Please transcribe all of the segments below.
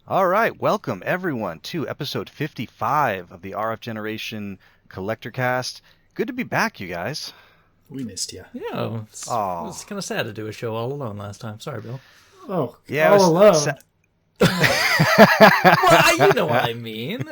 All right, welcome everyone to episode 55 of the RF Generation Collectorcast. Good to be back, you guys. We missed you. Yeah, it Oh, was kind of sad to do a show all alone last time. Sorry, Bill. Oh, yeah, it all was alone. Well, you know what I mean.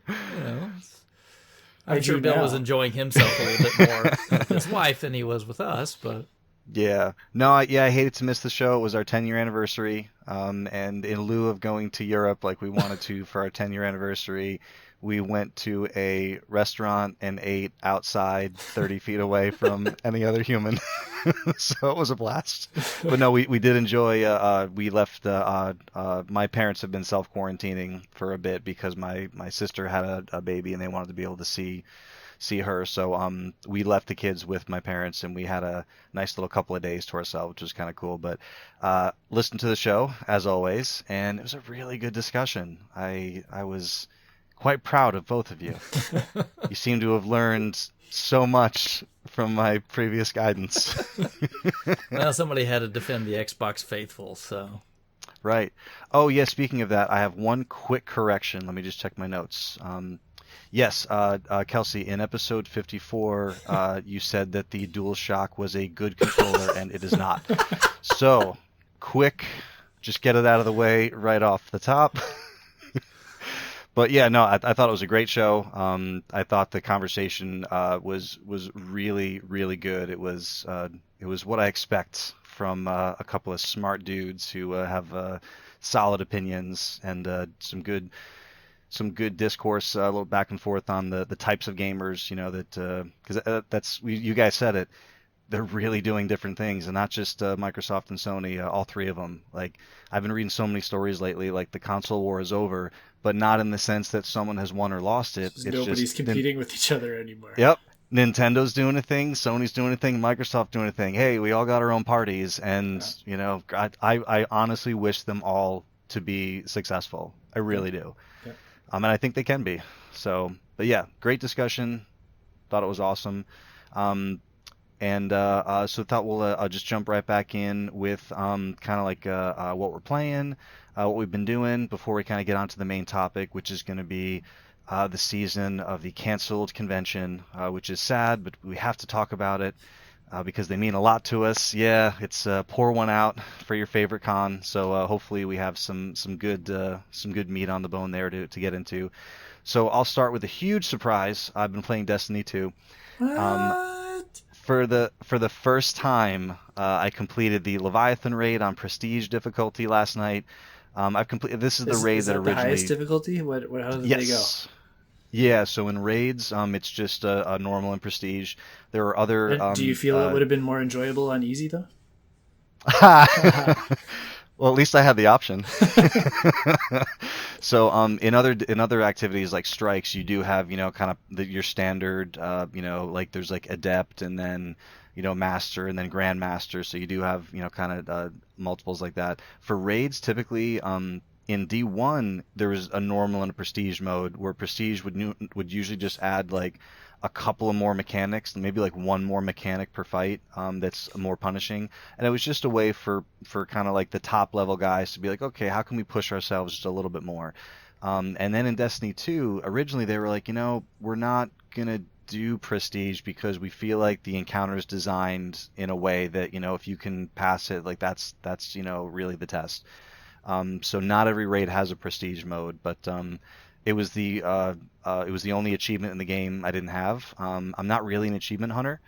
I I'm sure do Bill was now. enjoying himself a little bit more with his wife than he was with us, but Yeah, no, I hated to miss the show. It was our 10-year anniversary, and in lieu of going to Europe like we wanted to for our 10-year anniversary, we went to a restaurant and ate outside 30 feet away from any other human. So it was a blast. But no, we did enjoy. We left. My parents have been self-quarantining for a bit because my sister had a baby and they wanted to be able to see her. So we left the kids with my parents and we had a nice little couple of days to ourselves, which was kind of cool. But listened to the show as always, and it was a really good discussion. I was quite proud of both of you. You seem to have learned so much from my previous guidance. well, somebody had to defend the Xbox faithful, so Right. Oh, yeah, speaking of that, I have one quick correction. Let me just check my notes. Yes, Kelsey, in episode 54, you said that the DualShock was a good controller, and it is not. So, quick, just get it out of the way right off the top. But yeah, no, I thought it was a great show. I thought the conversation was really really good. It was what I expect from a couple of smart dudes who have solid opinions and some good discourse, a little back and forth on the types of gamers. You know that because you guys said it. They're really doing different things, and not just Microsoft and Sony, all three of them. Like I've been reading so many stories lately, like the console war is over, but not in the sense that someone has won or lost it. It's just Nobody's competing with each other anymore. yep, Nintendo's doing a thing, Sony's doing a thing, Microsoft doing a thing. Hey, we all got our own parties, and Yeah. I honestly wish them all to be successful. I Yep. really do. Yep. And I think they can be. So, but yeah, great discussion. Thought it was awesome. Um, so thought we'll I'll just jump right back in with kind of like what we're playing, what we've been doing before we kind of get onto the main topic, which is going to be the season of the canceled convention, which is sad, but we have to talk about it because they mean a lot to us. Yeah, it's pour one out for your favorite con. So hopefully we have some good meat on the bone there to get into. So I'll start with a huge surprise. I've been playing Destiny 2. Um, What? for the first time, I completed the Leviathan raid on Prestige difficulty last night. I've completed. This is the raid Is that that the highest originally. difficulty? What? How did they go? Yes. Yeah. So in raids, it's just a normal and Prestige. There are other. And do you feel it would have been more enjoyable on easy though? Well, at least I had the option. So, in other activities like strikes, you do have kind of your standard like there's like adept and then master and then grandmaster. So you do have kind of multiples like that. For raids, typically in D1 there was a normal and a prestige mode where prestige would usually just add like a couple of more mechanics, maybe like one more mechanic per fight that's more punishing, and it was just a way for kind of like the top level guys to be like, okay, how can we push ourselves just a little bit more? And then in Destiny 2, originally they were like, we're not gonna do prestige because we feel like the encounter is designed in a way that if you can pass it, like that's really the test. So not every raid has a prestige mode, but it was the only achievement in the game I didn't have. I'm not really an achievement hunter.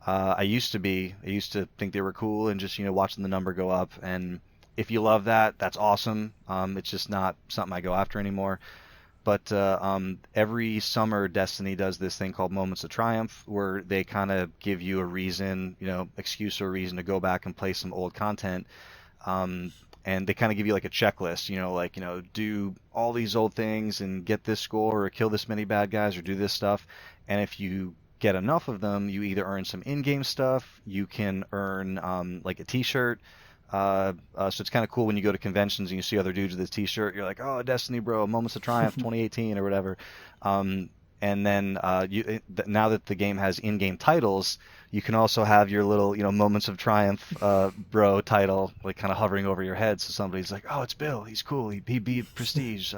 I used to be. I used to think they were cool and just watching the number go up. And if you love that, that's awesome. It's just not something I go after anymore. But every summer, Destiny does this thing called Moments of Triumph, where they kind of give you a reason, excuse or a reason to go back and play some old content. Um, and they kind of give you like a checklist, like, do all these old things and get this score or kill this many bad guys or do this stuff. And if you get enough of them, you either earn some in-game stuff, you can earn like a T-shirt. So it's kind of cool when you go to conventions and you see other dudes with this T-shirt. You're like, oh, Destiny, bro, Moments of Triumph 2018 or whatever. Um, And then now that the game has in-game titles, you can also have your little, moments of triumph, bro title, like kind of hovering over your head. So somebody's like, "Oh, it's Bill. He's cool. He beat Prestige."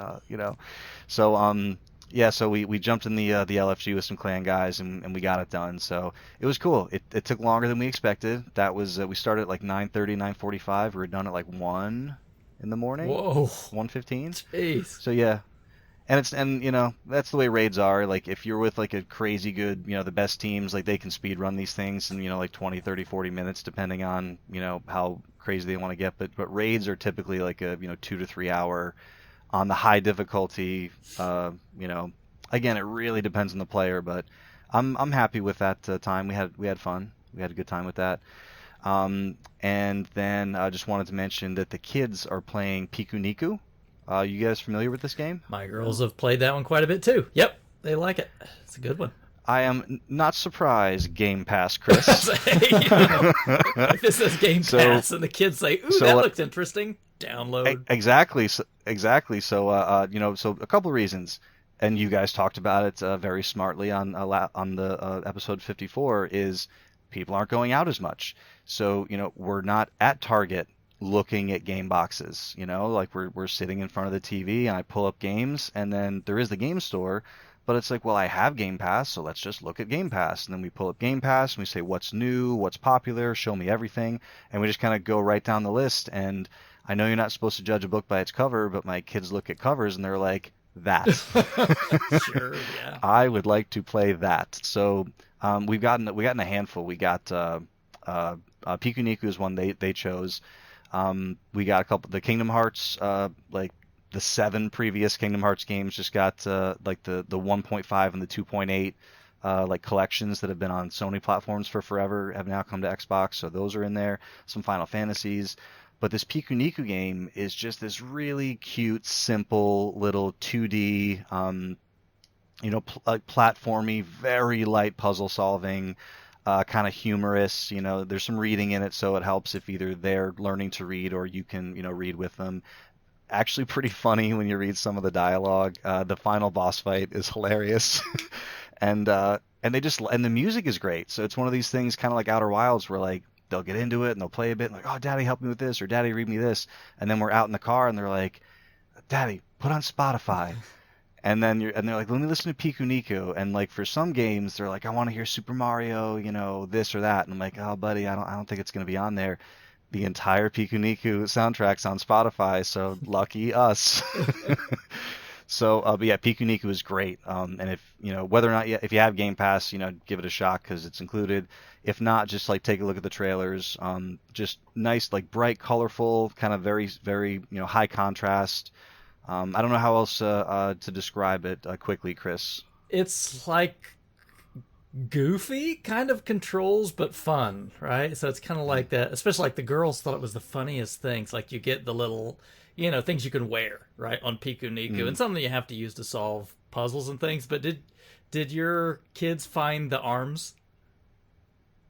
So yeah, so we jumped in the LFG with some clan guys and we got it done. So it was cool. It took longer than we expected. That was we started at like 9:30, 9:45. We were done at like 1 in the morning. Whoa. 1:15. Jeez. So yeah. And that's the way raids are. Like if you're with like a crazy good, the best teams, like they can speed run these things in, like 20, 30, 40 minutes depending on, how crazy they want to get. But raids are typically like a, 2 to 3 hour on the high difficulty. Again, it really depends on the player, but I'm happy with that time. We had fun. We had a good time with that. And then I just wanted to mention that the kids are playing Piku Niku. You guys familiar with this game? My girls have played that one quite a bit too. Yep, they like it. It's a good one. I am not surprised, Game Pass, Chris. If it says Game Pass and the kids say, "Ooh, that looks interesting," download. Exactly. So so a couple of reasons, and you guys talked about it very smartly on the episode 54. Is people aren't going out as much, so we're not at Target looking at game boxes, like we're sitting in front of the TV and I pull up games and then there is the game store, but it's like, well, I have Game Pass, so let's just look at Game Pass. And then we pull up Game Pass and we say, what's new, what's popular, show me everything. And we just kind of go right down the list. And I know you're not supposed to judge a book by its cover, but my kids look at covers and they're like, that. Sure, yeah. I would like to play that. So we gotten a handful. We got Piku Niku is one they chose. We got a couple. The Kingdom Hearts, like the 7 previous Kingdom Hearts games, just got like the 1.5 and the 2.8 like collections that have been on Sony platforms for forever have now come to Xbox. So those are in there. Some Final Fantasies. But this Piku Niku game is just this really cute, simple little 2D, platformy, very light puzzle solving. Kind of humorous, there's some reading in it, so it helps if either they're learning to read or you can, read with them. Actually pretty funny when you read some of the dialogue. The final boss fight is hilarious. and the music is great. So it's one of these things kind of like Outer Wilds where like they'll get into it and they'll play a bit and like, "Oh, Daddy, help me with this," or "Daddy, read me this." And then we're out in the car and they're like, "Daddy, put on Spotify." And then they're like, "Let me listen to Piku Niku." And like for some games, they're like, "I want to hear Super Mario, this or that." And I'm like, "Oh, buddy, I don't think it's gonna be on there." The entire Piku Niku soundtrack's on Spotify, so lucky us. So, but yeah, Piku Niku is great. And if whether or not if you have Game Pass, give it a shot because it's included. If not, just like take a look at the trailers. Just nice, like bright, colorful, kind of very, very high contrast. I don't know how else to describe it quickly, Chris. It's like goofy kind of controls, but fun, right? So it's kind of like that, especially like the girls thought it was the funniest things. Like you get the little, things you can wear, right, on Piku Niku, and something you have to use to solve puzzles and things. But did your kids find the arms?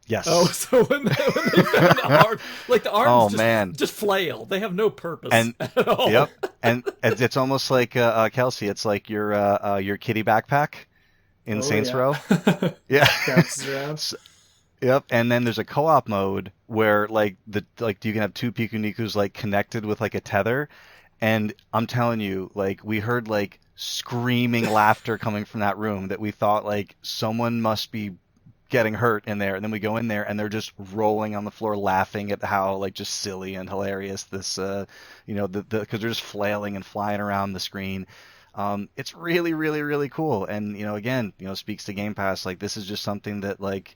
Yes. Oh, so when they found the arms, like the arms just flail. They have no purpose at all. Yep. And it's almost like Kelsey. It's like your kitty backpack in Saints Row. Yeah. Yep. And then there's a co-op mode where like you can have 2 Piku Nikus like connected with like a tether, and I'm telling you, like we heard like screaming laughter coming from that room that we thought like someone must be getting hurt in there, and then we go in there and they're just rolling on the floor laughing at how like just silly and hilarious this because they're just flailing and flying around the screen. It's really, really, really cool, and again, speaks to Game Pass. Like this is just something that like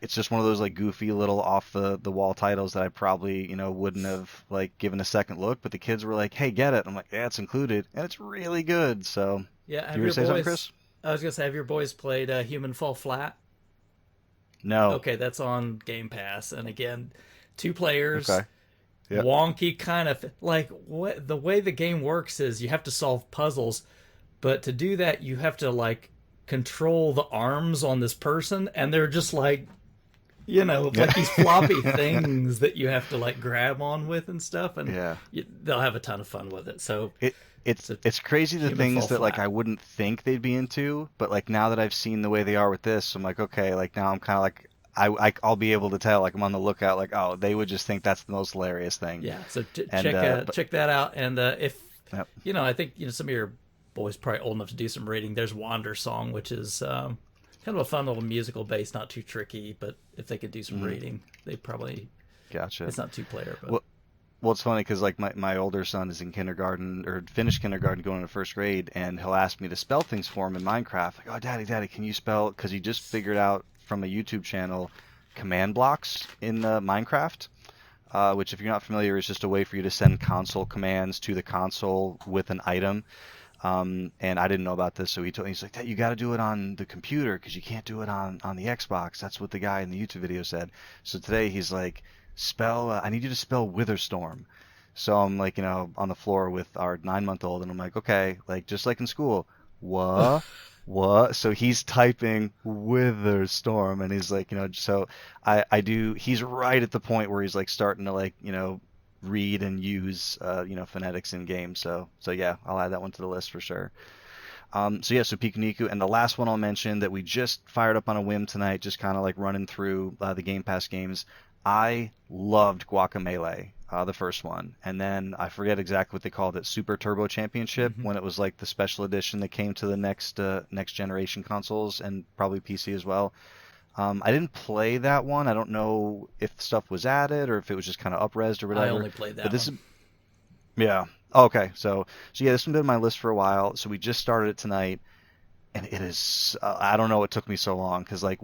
it's just one of those like goofy little off the wall titles that I probably wouldn't have like given a second look, but the kids were like, "Hey, get it." I'm like, "Yeah, it's included," and it's really good. So yeah, you were say something, Chris? I was gonna say, have your boys played Human Fall Flat? No. Okay, that's on Game Pass, and again, 2 players. Okay. Yep. Wonky kind of like the way the game works is you have to solve puzzles, but to do that you have to like control the arms on this person, and they're just like like these floppy things that you have to like grab on with and stuff, and they'll have a ton of fun with it. So it's crazy the things that like I wouldn't think they'd be into, but like now that I've seen the way they are with this, I'm like, okay, like now I'm kind of like I'll be able to tell, like I'm on the lookout, like oh they would just think that's the most hilarious thing. Yeah, so check that out, and if yep. I think some of your boys probably old enough to do some reading. There's Wander Song, which is kind of a fun little musical base, not too tricky, but if they could do some reading, they probably gotcha. It's not two-player, but. Well, it's funny because like my older son is in kindergarten or finished kindergarten, going into first grade, and he'll ask me to spell things for him in Minecraft. Like, oh, Daddy, can you spell? Because he just figured out from a YouTube channel command blocks in Minecraft, which if you're not familiar is just a way for you to send console commands to the console with an item. And I didn't know about this, so he's like, Dad, you got to do it on the computer because you can't do it on the Xbox. That's what the guy in the YouTube video said. So today he's like, I need you to spell Witherstorm. So I'm like, on the floor with our 9-month-old, and I'm like, okay, like just like in school, what? So he's typing Witherstorm, and he's like, so he's right at the point where he's like starting to like, read and use, phonetics in game. So yeah, I'll add that one to the list for sure. So Pikuniku, and the last one I'll mention that we just fired up on a whim tonight, just kind of like running through the Game Pass games. I loved Guacamelee, the first one, and then I forget exactly what they called it, Super Turbo Championship, when it was like the special edition that came to the next generation consoles and probably PC as well. I didn't play that one. I don't know if stuff was added or if it was just kind of up-resed or whatever. I only played that one. Yeah. Oh, okay. So yeah, this one's been on my list for a while. So we just started it tonight, and it is. I don't know what took me so long because like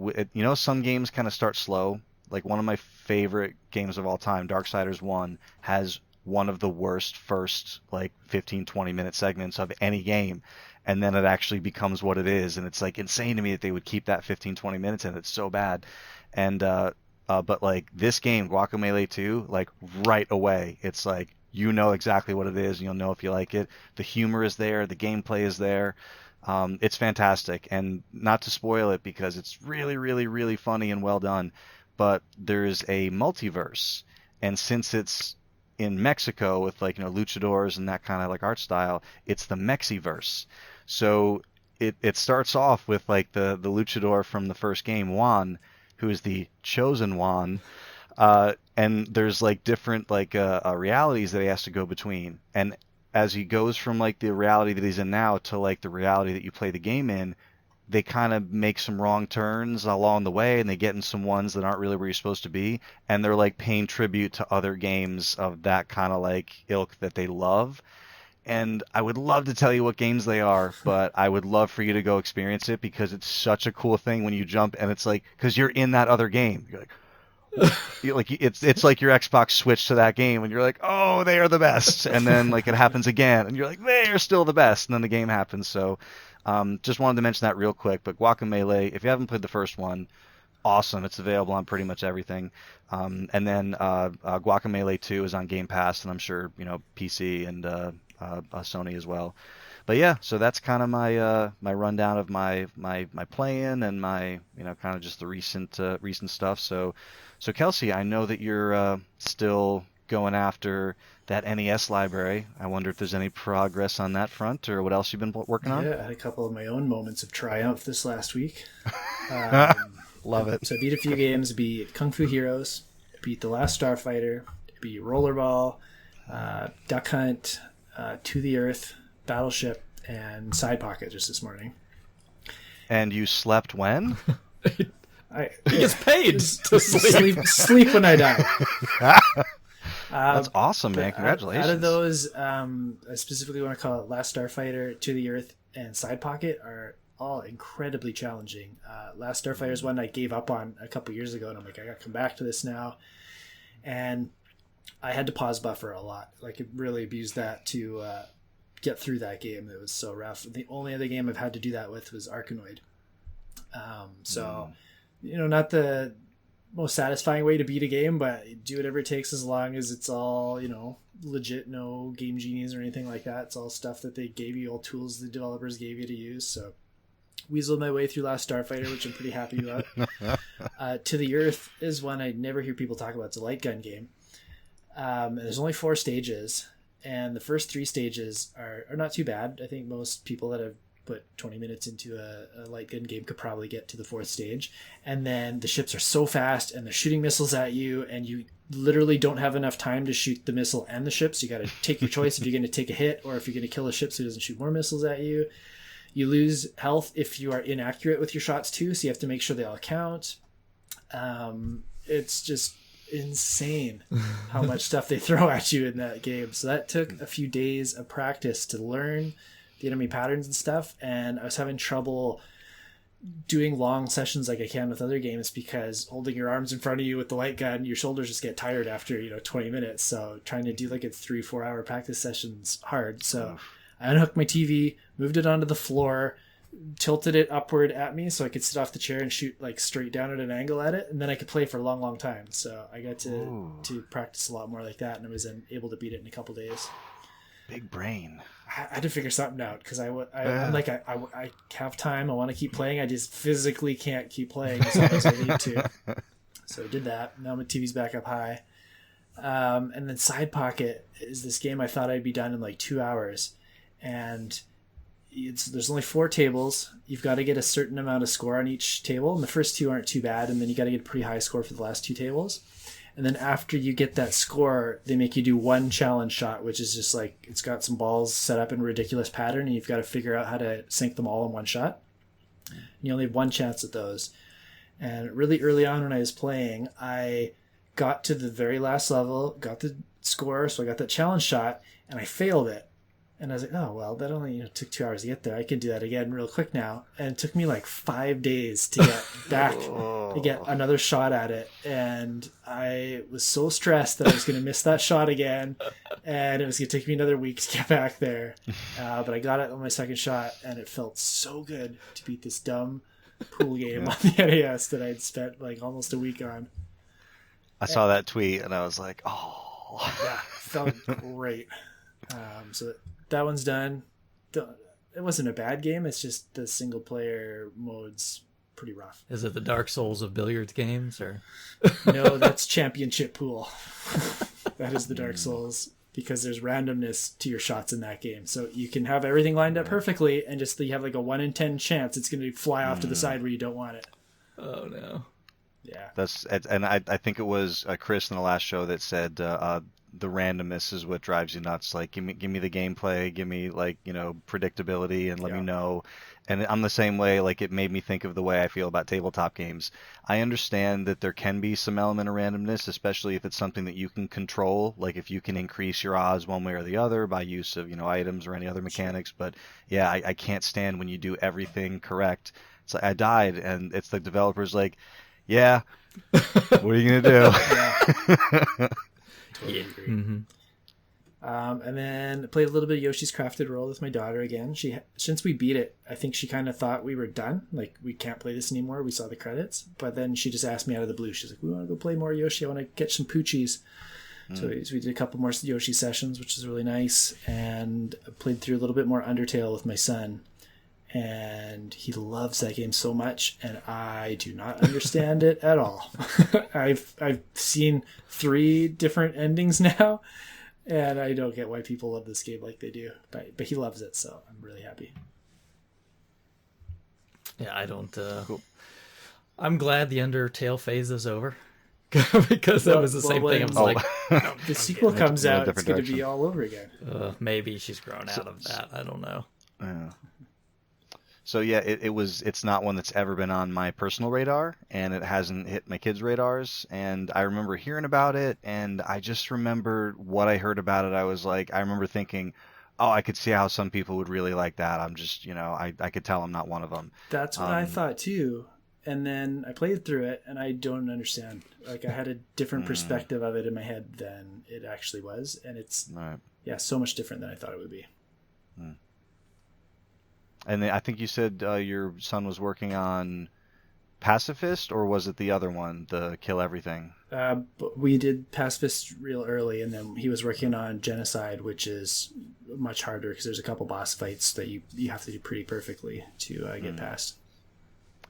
some games kind of start slow. Like one of my favorite games of all time, Darksiders 1, has one of the worst first like 15-20 minute segments of any game, and then it actually becomes what it is, and it's like insane to me that they would keep that 15-20 minutes in. It's so bad. And but like this game, Guacamelee 2, like right away, it's like exactly what it is, and you'll know if you like it. The humor is there, the gameplay is there. It's fantastic, and not to spoil it because it's really, really, really funny and well done. But there's a multiverse, and since it's in Mexico with like luchadors and that kind of like art style, it's the Mexiverse. So it starts off with like the luchador from the first game, Juan, who is the chosen Juan, and there's like different like realities that he has to go between, and as he goes from like the reality that he's in now to like the reality that you play the game in, they kind of make some wrong turns along the way, and they get in some ones that aren't really where you're supposed to be, and they're like paying tribute to other games of that kind of like ilk that they love. And I would love to tell you what games they are, but I would love for you to go experience it because it's such a cool thing when you jump, and it's like because you're in that other game. You're like it's like your Xbox switched to that game, and you're like, oh, they are the best, and then like it happens again, and you're like, they are still the best, and then the game happens. So just wanted to mention that real quick. But Guacamelee, if you haven't played the first one, awesome. It's available on pretty much everything. And then Guacamelee 2 is on Game Pass, and I'm sure PC and Sony as well. But yeah, so that's kind of my rundown of my play-in and my kind of just the recent stuff. So Kelsey, I know that you're still going after that NES library. I wonder if there's any progress on that front or what else you've been working on? Yeah, I had a couple of my own moments of triumph this last week. Love it. So I beat a few games. I beat Kung Fu Heroes. I beat The Last Starfighter. I beat Rollerball, Duck Hunt, To the Earth, Battleship, and Side Pocket just this morning. And you slept when? He gets paid to sleep when I die. That's awesome, man. Congratulations. Out of those, I specifically want to call it Last Starfighter, To the Earth, and Side Pocket are all incredibly challenging. Last Starfighter is one I gave up on a couple years ago, and I'm like, I got to come back to this now. And I had to pause buffer a lot. Like, it really abused that to get through that game. It was so rough. The only other game I've had to do that with was Arkanoid. Not the most satisfying way to beat a game, but do whatever it takes as long as it's all, legit, no game genies or anything like that. It's all stuff that they gave you, all tools the developers gave you to use. So weaseled my way through Last Starfighter, which I'm pretty happy about. To the Earth is one I never hear people talk about. It's a light gun game. There's only 4 stages, and the first 3 stages are not too bad. I think most people that have put 20 minutes into a light gun game could probably get to the 4th stage. And then the ships are so fast and they're shooting missiles at you, and you literally don't have enough time to shoot the missile and the ships. You got to take your choice if you're going to take a hit or if you're going to kill a ship so it doesn't shoot more missiles at you. You lose health if you are inaccurate with your shots too, so you have to make sure they all count. It's just insane how much stuff they throw at you in that game. So that took a few days of practice to learn the enemy patterns and stuff, and I was having trouble doing long sessions like I can with other games because holding your arms in front of you with the light gun, your shoulders just get tired after 20 minutes. So trying to do like a 3-4 hour practice session's hard. So I unhooked my TV, moved it onto the floor, tilted it upward at me so I could sit off the chair and shoot like straight down at an angle at it, and then I could play for a long time. So I got to practice a lot more like that, and I was then able to beat it in a couple days. Big brain. I had to figure something out because I'm like I have time. I want to keep playing. I just physically can't keep playing as long as I need to. So I did that. Now my TV's back up high. And then Side Pocket is this game I thought I'd be done in like 2 hours, and there's only 4 tables. You've got to get a certain amount of score on each table, and the first 2 aren't too bad, and then you got to get a pretty high score for the last 2 tables. And then after you get that score, they make you do one challenge shot, which is just like, it's got some balls set up in a ridiculous pattern, and you've got to figure out how to sink them all in one shot. And you only have one chance at those. And really early on when I was playing, I got to the very last level, got the score, so I got that challenge shot, and I failed it. And I was like, oh, well, that only took 2 hours to get there. I can do that again real quick now. And it took me like 5 days to get back, to get another shot at it. And I was so stressed that I was going to miss that shot again. And it was going to take me another week to get back there. But I got it on my second shot, and it felt so good to beat this dumb pool game on the NES that I'd spent like almost a week on. I saw that tweet, and I was like, oh. Yeah, felt great. So that one's done. It wasn't a bad game. It's just the single player mode's pretty rough. Is it the Dark Souls of billiards games, or? No, that's Championship Pool. That is the Dark Souls, because there's randomness to your shots in that game. So you can have everything lined up perfectly, and just you have like a 1 in 10 chance it's going to fly off to the side where you don't want it. Oh no. Yeah. And I think it was Chris in the last show that said the randomness is what drives you nuts. Like, give me the gameplay, give me predictability, and let me know. And I'm the same way. Like, it made me think of the way I feel about tabletop games. I understand that there can be some element of randomness, especially if it's something that you can control. Like if you can increase your odds one way or the other by use of items or any other mechanics. But yeah, I can't stand when you do everything correct. It's like I died, and it's the developers like, yeah, what are you gonna do? Totally agree. Mm-hmm. And then I played a little bit of Yoshi's Crafted World with my daughter again. Since we beat it, I think she kind of thought we were done. Like, we can't play this anymore. We saw the credits. But then she just asked me out of the blue. She's like, we want to go play more Yoshi. I want to catch some Poochies. So we did a couple more Yoshi sessions, which is really nice. And I played through a little bit more Undertale with my son. And he loves that game so much, and I do not understand it at all. I've seen 3 different endings now, and I don't get why people love this game like they do. But he loves it, so I'm really happy. Yeah, I don't. Cool. I'm glad the Undertale phase is over, because that was the same thing. I was like, the sequel comes out, it's going to be all over again. Maybe she's grown out of that. I don't know. Yeah. So yeah, it's not one that's ever been on my personal radar, and it hasn't hit my kids' radars. And I remember hearing about it, and I just remember what I heard about it. I was like, I remember thinking, oh, I could see how some people would really like that. I'm just, I could tell I'm not one of them. That's what I thought too. And then I played through it, and I don't understand. Like, I had a different perspective of it in my head than it actually was, and it's so much different than I thought it would be. And then I think you said your son was working on Pacifist, or was it the other one, the Kill Everything? But we did Pacifist real early, and then he was working on Genocide, which is much harder because there's a couple boss fights that you have to do pretty perfectly to get past.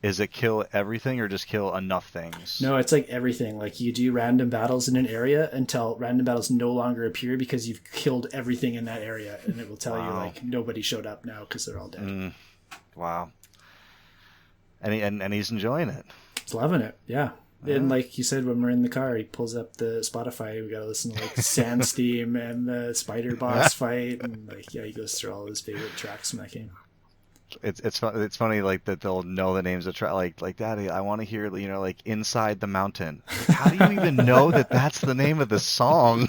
Is it kill everything or just kill enough things? No, it's like everything. Like you do random battles in an area until random battles no longer appear because you've killed everything in that area, and it will tell you like nobody showed up now because they're all dead. Wow. And he's enjoying it. He's loving it. Yeah. And like you said, when we're in the car, he pulls up the Spotify. We got to listen to like Sandsteam and the Spider Boss fight, and like he goes through all his favorite tracks from that game. It's funny like that they'll know the names of like Daddy, I want to hear like Inside the Mountain. Like, how do you even know that that's the name of the song?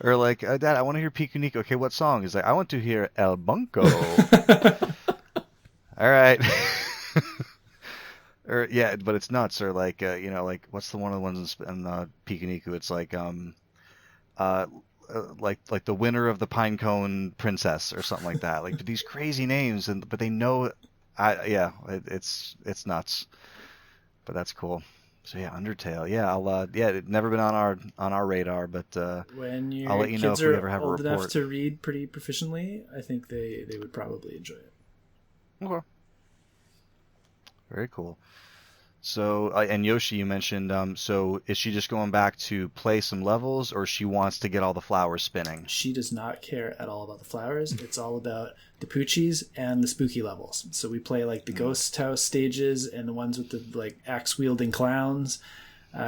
Or like Dad, I want to hear Pico Nico. Okay, what song? He's like, I want to hear El Bunco. All right. Or yeah, but it's nuts. Or like like what's the one of the ones in Pico Nico? It's like like the winner of the Pinecone Princess or something like that. Like these crazy names, but they know. It's nuts. But that's cool. So yeah, Undertale. Yeah, I'll it's never been on our radar, but when your I'll let you know kids if we are ever have a old enough report. to read pretty proficiently, I think they would probably enjoy it. Okay. Very cool. So, and Yoshi, you mentioned, so is she just going back to play some levels, or she wants to get all the flowers spinning? She does not care at all about the flowers. It's all about the Poochies and the spooky levels. So we play like the ghost house stages and the ones with the like axe-wielding clowns.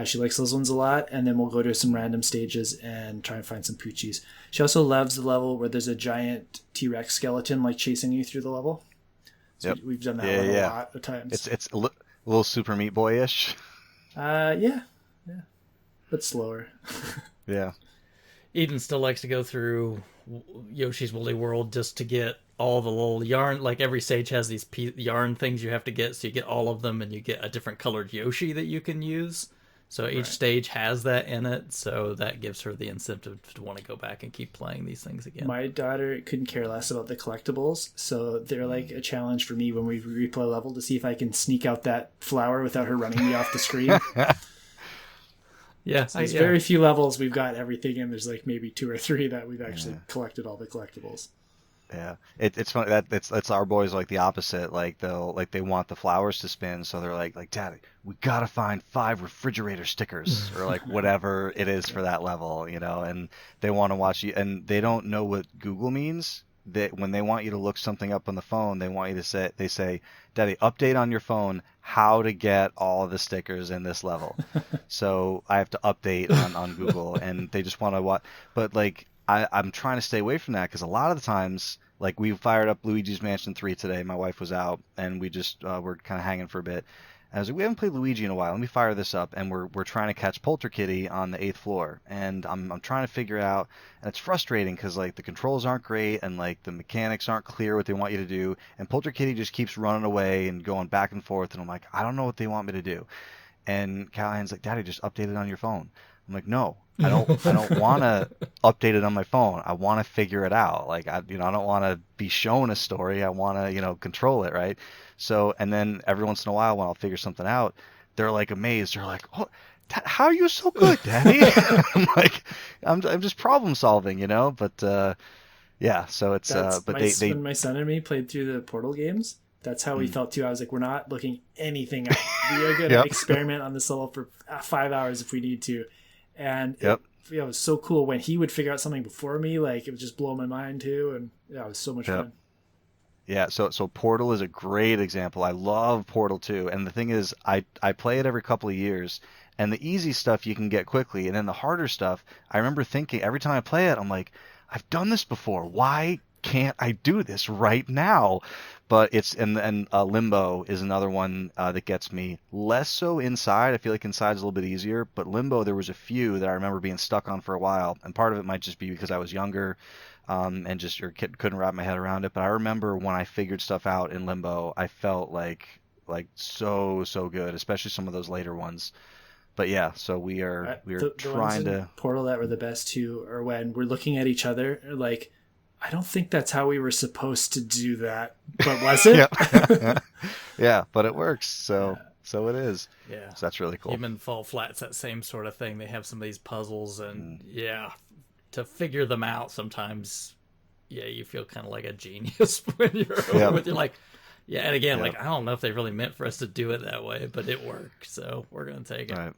She likes those ones a lot, and then we'll go to some random stages and try and find some Poochies. She also loves the level where there's a giant T-Rex skeleton like chasing you through the level. So we've done that one a lot of times. It's a little Super Meat Boy-ish. Yeah, but slower. Yeah. Eden still likes to go through Yoshi's Woolly World just to get all the little yarn. Like every stage has these yarn things you have to get, so you get all of them, and you get a different colored Yoshi that you can use. So each stage has that in it, so that gives her the incentive to want to go back and keep playing these things again. My daughter couldn't care less about the collectibles, so they're like a challenge for me when we replay a level to see if I can sneak out that flower without her running me off the screen. Yeah, so there's very few levels we've got everything in. There's like maybe 2 or 3 that we've actually collected all the collectibles. Yeah, it's funny that it's our boys like the opposite. Like they want the flowers to spin, so they're like Daddy, we gotta find 5 refrigerator stickers or like whatever it is for that level, and they want to watch you, and they don't know what Google means. When they want you to look something up on the phone, they want you to say, Daddy, update on your phone how to get all the stickers in this level. So I have to update on Google, and they just want to watch, but like. I'm trying to stay away from that because a lot of the times, like we fired up Luigi's Mansion 3 today. My wife was out, and we just were kind of hanging for a bit. And I was like, we haven't played Luigi in a while. Let me fire this up, and we're trying to catch Polterkitty on the 8th floor, and I'm trying to figure out, and it's frustrating because like the controls aren't great, and like the mechanics aren't clear what they want you to do, and Polterkitty just keeps running away and going back and forth, and I'm like, I don't know what they want me to do. And Callahan's like, Daddy, just update it on your phone. I'm like, no, I don't want to update it on my phone. I want to figure it out. Like, I don't want to be shown a story. I want to, control it, right? So, and then every once in a while when I'll figure something out, they're like amazed. They're like, oh, how are you so good, Daddy? I'm like, I'm just problem solving, But yeah, so it's when my son and me played through the Portal games. That's how we felt too. I was like, we're not looking anything up. We are going to experiment on this level for 5 hours if we need to. And it was so cool when he would figure out something before me. Like it would just blow my mind too. And it was so much fun. Yeah, so Portal is a great example. I love Portal 2. And the thing is, I play it every couple of years. And the easy stuff you can get quickly. And then the harder stuff, I remember thinking every time I play it, I'm like, I've done this before. Why can't I do this right now? But it's and Limbo is another one that gets me. Less so Inside. I feel like Inside is a little bit easier. But Limbo, there was a few that I remember being stuck on for a while. And part of it might just be because I was younger and just couldn't wrap my head around it. But I remember when I figured stuff out in Limbo, I felt like so good, especially some of those later ones. But yeah, so we are trying to Portal that were the best too, or when we're looking at each other like, I don't think that's how we were supposed to do that, but was it? Yeah, but it works. So it is. Yeah, so that's really cool. Human Fall Flat's that same sort of thing. They have some of these puzzles, and to figure them out sometimes, you feel kind of like a genius when you're over with. You're like, Yeah, and again, Yep. like I don't know if they really meant for us to do it that way, but it worked, so we're gonna take it. Right.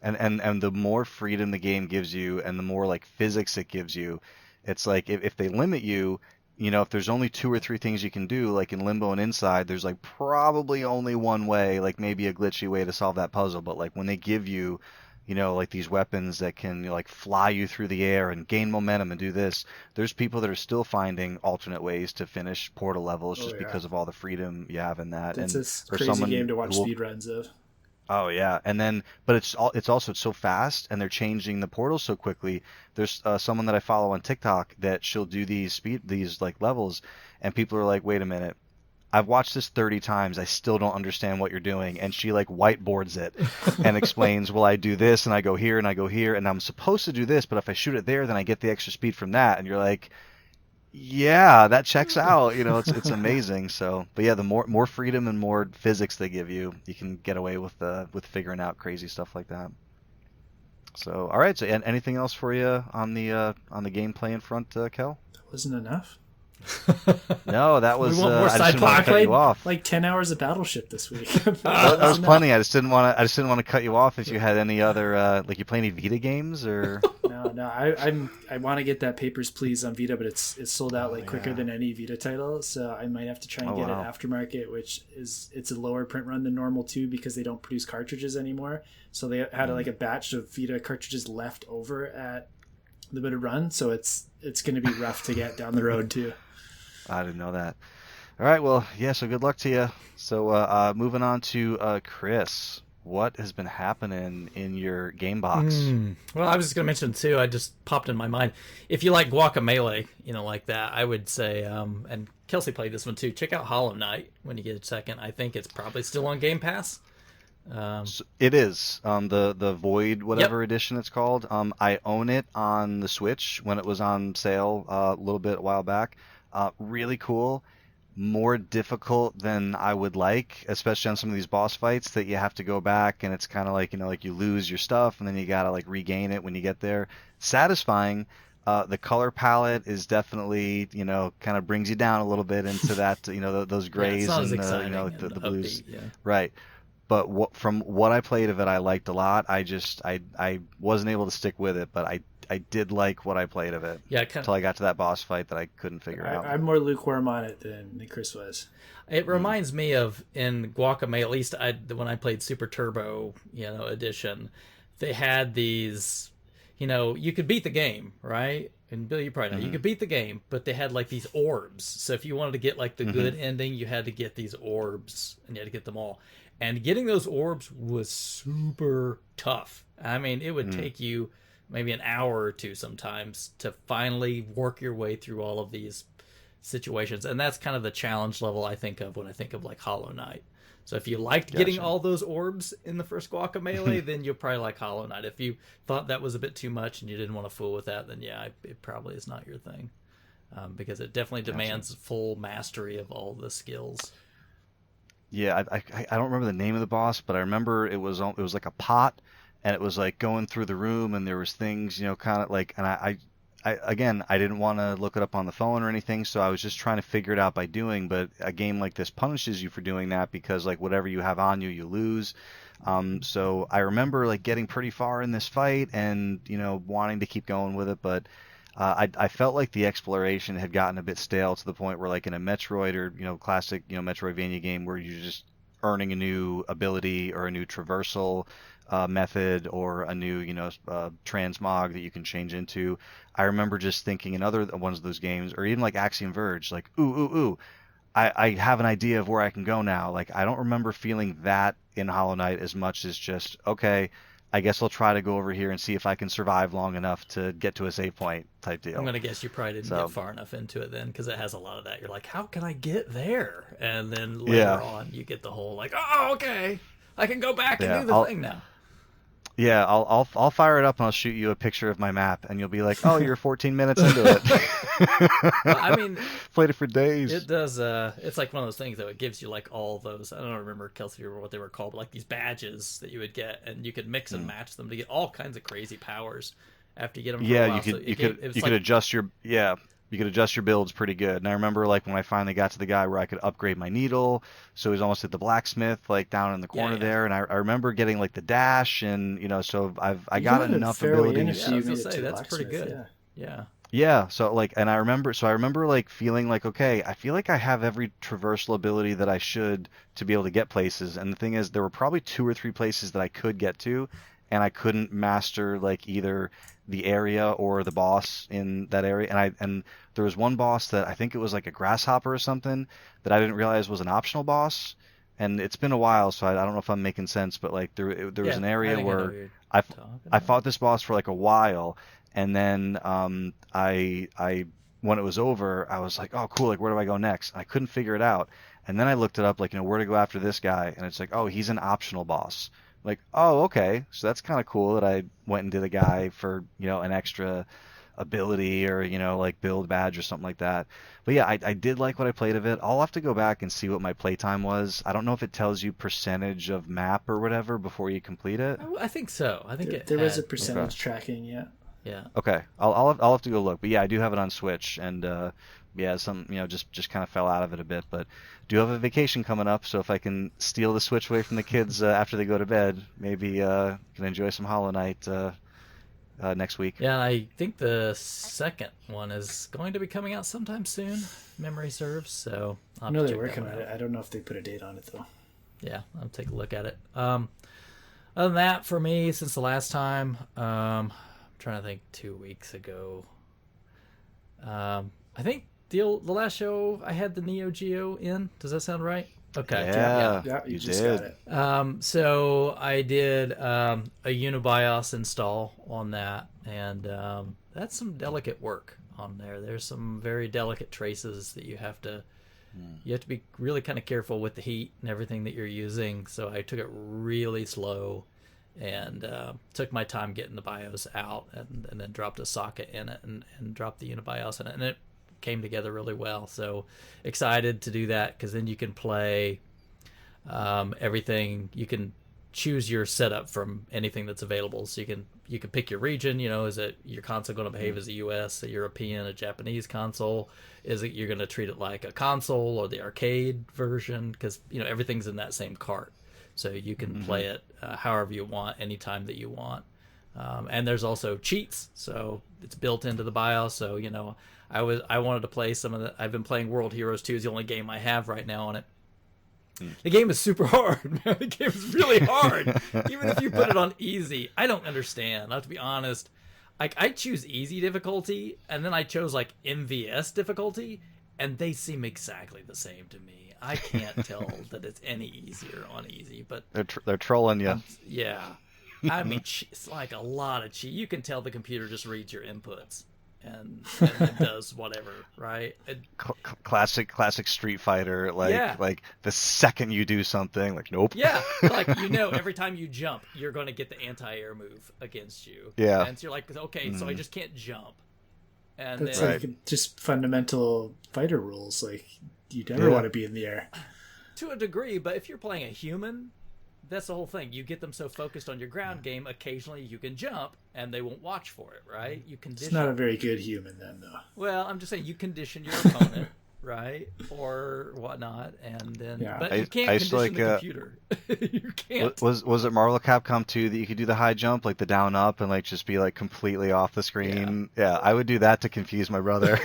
And the more freedom the game gives you, and the more like physics it gives you, it's like if they limit you, if there's only 2 or 3 things you can do, like in Limbo and Inside, there's like probably only one way, like maybe a glitchy way to solve that puzzle. But like when they give you, like these weapons that can like fly you through the air and gain momentum and do this, there's people that are still finding alternate ways to finish Portal levels just because of all the freedom you have in that. It's And a for crazy someone game to watch who will, speedruns of. oh yeah, and then but it's also so fast, and they're changing the portals so quickly. There's someone that I follow on TikTok that she'll do these like levels, and people are like, "Wait a minute, I've watched this 30 times. I still don't understand what you're doing." And she like whiteboards it and explains, "Well, I do this, and I go here, and I go here, and I'm supposed to do this, but if I shoot it there, then I get the extra speed from that." And you're like, yeah, that checks out. It's amazing. So, but yeah, the more freedom and more physics they give you, you can get away with figuring out crazy stuff like that. So, all right. So, anything else for you on the gameplay in front, Kel? That wasn't enough. No, that was. We want more I just side didn't want to cut you off. Like 10 hours of Battleship this week. That was plenty. I just didn't want to. I just didn't want to cut you off if you had any other like you play any Vita games or. No. I want to get that Papers, Please on Vita, but it's sold out quicker than any Vita title. So I might have to try and get it aftermarket, which it's a lower print run than normal too because they don't produce cartridges anymore. So they had like a batch of Vita cartridges left over at the bit of run. So it's going to be rough to get down the road too. I didn't know that. All right, well, yeah, so good luck to you. So moving on to Chris. What has been happening in your game box? Well, I was just going to mention, too, I just popped in my mind. If you like Guacamelee, like that, I would say, and Kelsey played this one, too, check out Hollow Knight when you get a second. I think it's probably still on Game Pass. So it is. The Void whatever edition it's called. I own it on the Switch when it was on sale a while back. Really cool. More difficult than I would like, especially on some of these boss fights that you have to go back and it's kind of like, like you lose your stuff and then you got to like regain it when you get there. Satisfying. The color palette is definitely, kind of brings you down a little bit into that, those grays and the blues. Upbeat, yeah. Right. But from what I played of it, I liked a lot. I wasn't able to stick with it, but I did like what I played of it. Yeah, until I got to that boss fight that I couldn't figure out. I'm more lukewarm on it than Chris was. It reminds me of in Guacamelee, at least when I played Super Turbo, edition, they had these, you could beat the game, right? And Bill, you probably know, you could beat the game, but they had like these orbs. So if you wanted to get like the good ending, you had to get these orbs and you had to get them all. And getting those orbs was super tough. I mean, it would take you maybe an hour or two sometimes to finally work your way through all of these situations. And that's kind of the challenge level I think of when I think of like Hollow Knight. So if you liked getting all those orbs in the first Guacamelee, then you'll probably like Hollow Knight. If you thought that was a bit too much and you didn't want to fool with that, then yeah, it probably is not your thing. Because it definitely demands full mastery of all the skills. Yeah, I don't remember the name of the boss, but I remember it was like a pot, and it was like going through the room, and there was things, kind of like, and I again, I didn't want to look it up on the phone or anything, so I was just trying to figure it out by doing. But a game like this punishes you for doing that because like whatever you have on you, you lose. So I remember like getting pretty far in this fight and wanting to keep going with it, but I felt like the exploration had gotten a bit stale to the point where like in a Metroid or classic Metroidvania game where you're just earning a new ability or a new traversal method or a new transmog that you can change into. I remember just thinking in other ones of those games, or even like Axiom Verge, like ooh, I have an idea of where I can go now. Like I don't remember feeling that in Hollow Knight as much as just okay, I guess I'll try to go over here and see if I can survive long enough to get to a save point type deal. I'm going to guess you probably didn't get far enough into it then, because it has a lot of that. You're like, how can I get there? And then later on, you get the whole like, oh, okay, I can go back and do the thing now. Yeah, I'll fire it up and I'll shoot you a picture of my map, and you'll be like, oh, you're 14 minutes into it. Well, I mean, played it for days. It does. It's like one of those things though. It gives you like all those. I don't remember, Kelsey, or what they were called, but like these badges that you would get, and you could mix and match them to get all kinds of crazy powers after you get them. Yeah, you could adjust your you could adjust your builds pretty good. And I remember like when I finally got to the guy where I could upgrade my needle, so he's almost at the blacksmith like down in the corner there, and I remember getting like the dash, and so I You got got it enough fairly in abilities. if Yeah, I you was gonna made it say to the that's pretty blacksmith. good. Yeah. Yeah, so like, and I remember like feeling like, okay, I feel like I have every traversal ability that I should to be able to get places. And the thing is, there were probably 2 or 3 places that I could get to, and I couldn't master like either the area or the boss in that area. And there was one boss that I think it was like a grasshopper or something that I didn't realize was an optional boss. And it's been a while, so I don't know if I'm making sense, but like there was Yeah, an I area think I know where what you're I talking I about. fought this boss for like a while, and then I when it was over, I was like, oh cool, like where do I go next? I couldn't figure it out, and then I looked it up, like where to go after this guy, and it's like, oh, he's an optional boss. Like, oh, okay, so that's kind of cool that I went and did a guy for an extra ability or like build badge or something like that. But yeah, I did like what I played of it. I'll have to go back and see what my playtime was. I don't know if it tells you percentage of map or whatever before you complete it. I think so. I think it There was a had. percentage tracking, yeah. Yeah. Okay, I'll have to go look. But yeah, I do have it on Switch, and yeah, some just kind of fell out of it a bit. But do have a vacation coming up, so if I can steal the Switch away from the kids after they go to bed, maybe can enjoy some Hollow Knight next week. Yeah, and I think the second one is going to be coming out sometime soon, if memory serves. So I'll I have know to they're check that working one on out. it. I don't know if they put a date on it though. Yeah, I'll take a look at it. Other than that, for me, since the last time, I'm trying to think 2 weeks ago. I think the last show I had the Neo Geo in. Does that sound right? Okay. Yeah, Yeah, you just did. got it. So I did a Unibios install on that, and that's some delicate work on there. There's some very delicate traces that you have to be really kind of careful with the heat and everything that you're using. So I took it really slow and took my time getting the BIOS out, and then dropped a socket in it and dropped the Unibios in it, and it came together really well. So excited to do that, because then you can play everything. You can choose your setup from anything that's available. So you can pick your region. Is it your console going to behave as a US, a European, a Japanese console? Is it you're going to treat it like a console or the arcade version? Because everything's in that same cart, so you can play it however you want, anytime that you want. And there's also cheats, so it's built into the BIOS. So I wanted to play some of the. I've been playing World Heroes 2. Is the only game I have right now on it. The game is super hard, man. The game is really hard. Even if you put it on easy, I don't understand. I have to be honest. Like, I choose easy difficulty, and then I chose like MVS difficulty, and they seem exactly the same to me. I can't tell that it's any easier on easy, but They're trolling you. yeah. I mean, it's like a lot of cheat. You can tell the computer just reads your inputs and it does whatever, right? Classic Street Fighter. Like the second you do something, like nope. Yeah, like every time you jump, you're going to get the anti-air move against you. Yeah, and so you're like, okay, so I just can't jump. And That's then, like just fundamental fighter rules. Like, you never want to be in the air. to a degree, but if you're playing a human, that's the whole thing. You get them so focused on your ground game, occasionally you can jump, and they won't watch for it, right? You condition. It's not a very good human then, though. Well, I'm just saying you condition your opponent, right, or whatnot, and then. Yeah. But you can't condition the computer. You can't. Was it Marvel Capcom 2 that you could do the high jump, like the down up, and like just be like completely off the screen? Yeah, I would do that to confuse my brother.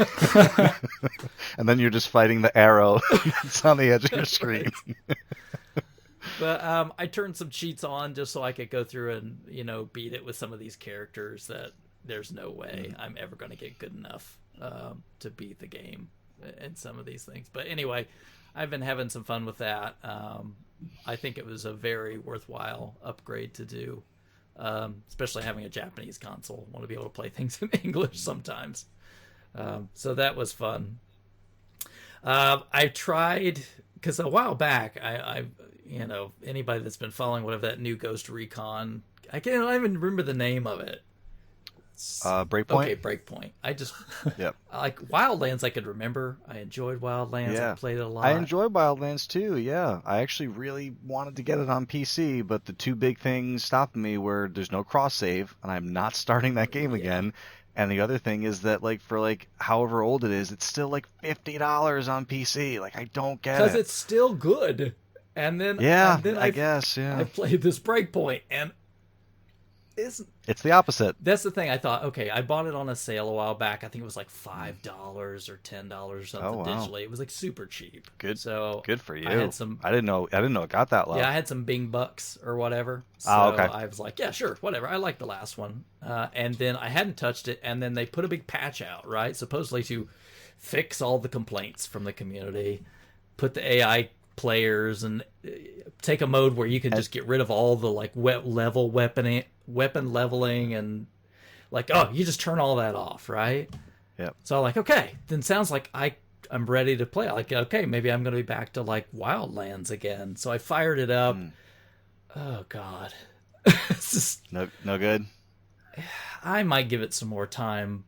And then you're just fighting the arrow that's on the edge of your screen. But I turned some cheats on just so I could go through and beat it with some of these characters that there's no way I'm ever going to get good enough to beat the game in some of these things. But anyway, I've been having some fun with that. I think it was a very worthwhile upgrade to do, especially having a Japanese console. I want to be able to play things in English sometimes. So that was fun. I tried, because a while back, I anybody that's been following whatever that new Ghost Recon, I can't even remember the name of it. Breakpoint. Okay, Breakpoint. I just Yep. like Wildlands. I could remember. I enjoyed Wildlands. Yeah. I played it a lot. I enjoy Wildlands too. Yeah, I actually really wanted to get it on PC, but the two big things stopping me were there's no cross save, and I'm not starting that game again, And the other thing is that like for like however old it is, it's still like $50 on PC. Like I don't get because it. it's still good. And then Yeah, and then I guess, yeah. I've played this Breakpoint, and isn't It's the opposite. that's the thing. I thought, okay, I bought it on a sale a while back. I think it was like $5 or $10 or Oh, something wow. digitally. It was like super cheap. Good. So Good for you. I had some. I didn't know it got that low. Yeah, I had some Bing bucks or whatever. So Oh, okay. I was like, yeah, sure, whatever. I like the last one. And then I hadn't touched it, and then they put a big patch out, right? Supposedly to fix all the complaints from the community, put the AI players, and take a mode where you can just get rid of all the like weapon leveling, and like, oh, you just turn all that off, right? Yep. So I'm like, okay, then sounds like I'm ready to play. Like, okay, maybe I'm going to be back to like Wildlands again. So I fired it up. Oh God, it's just, no good. I might give it some more time.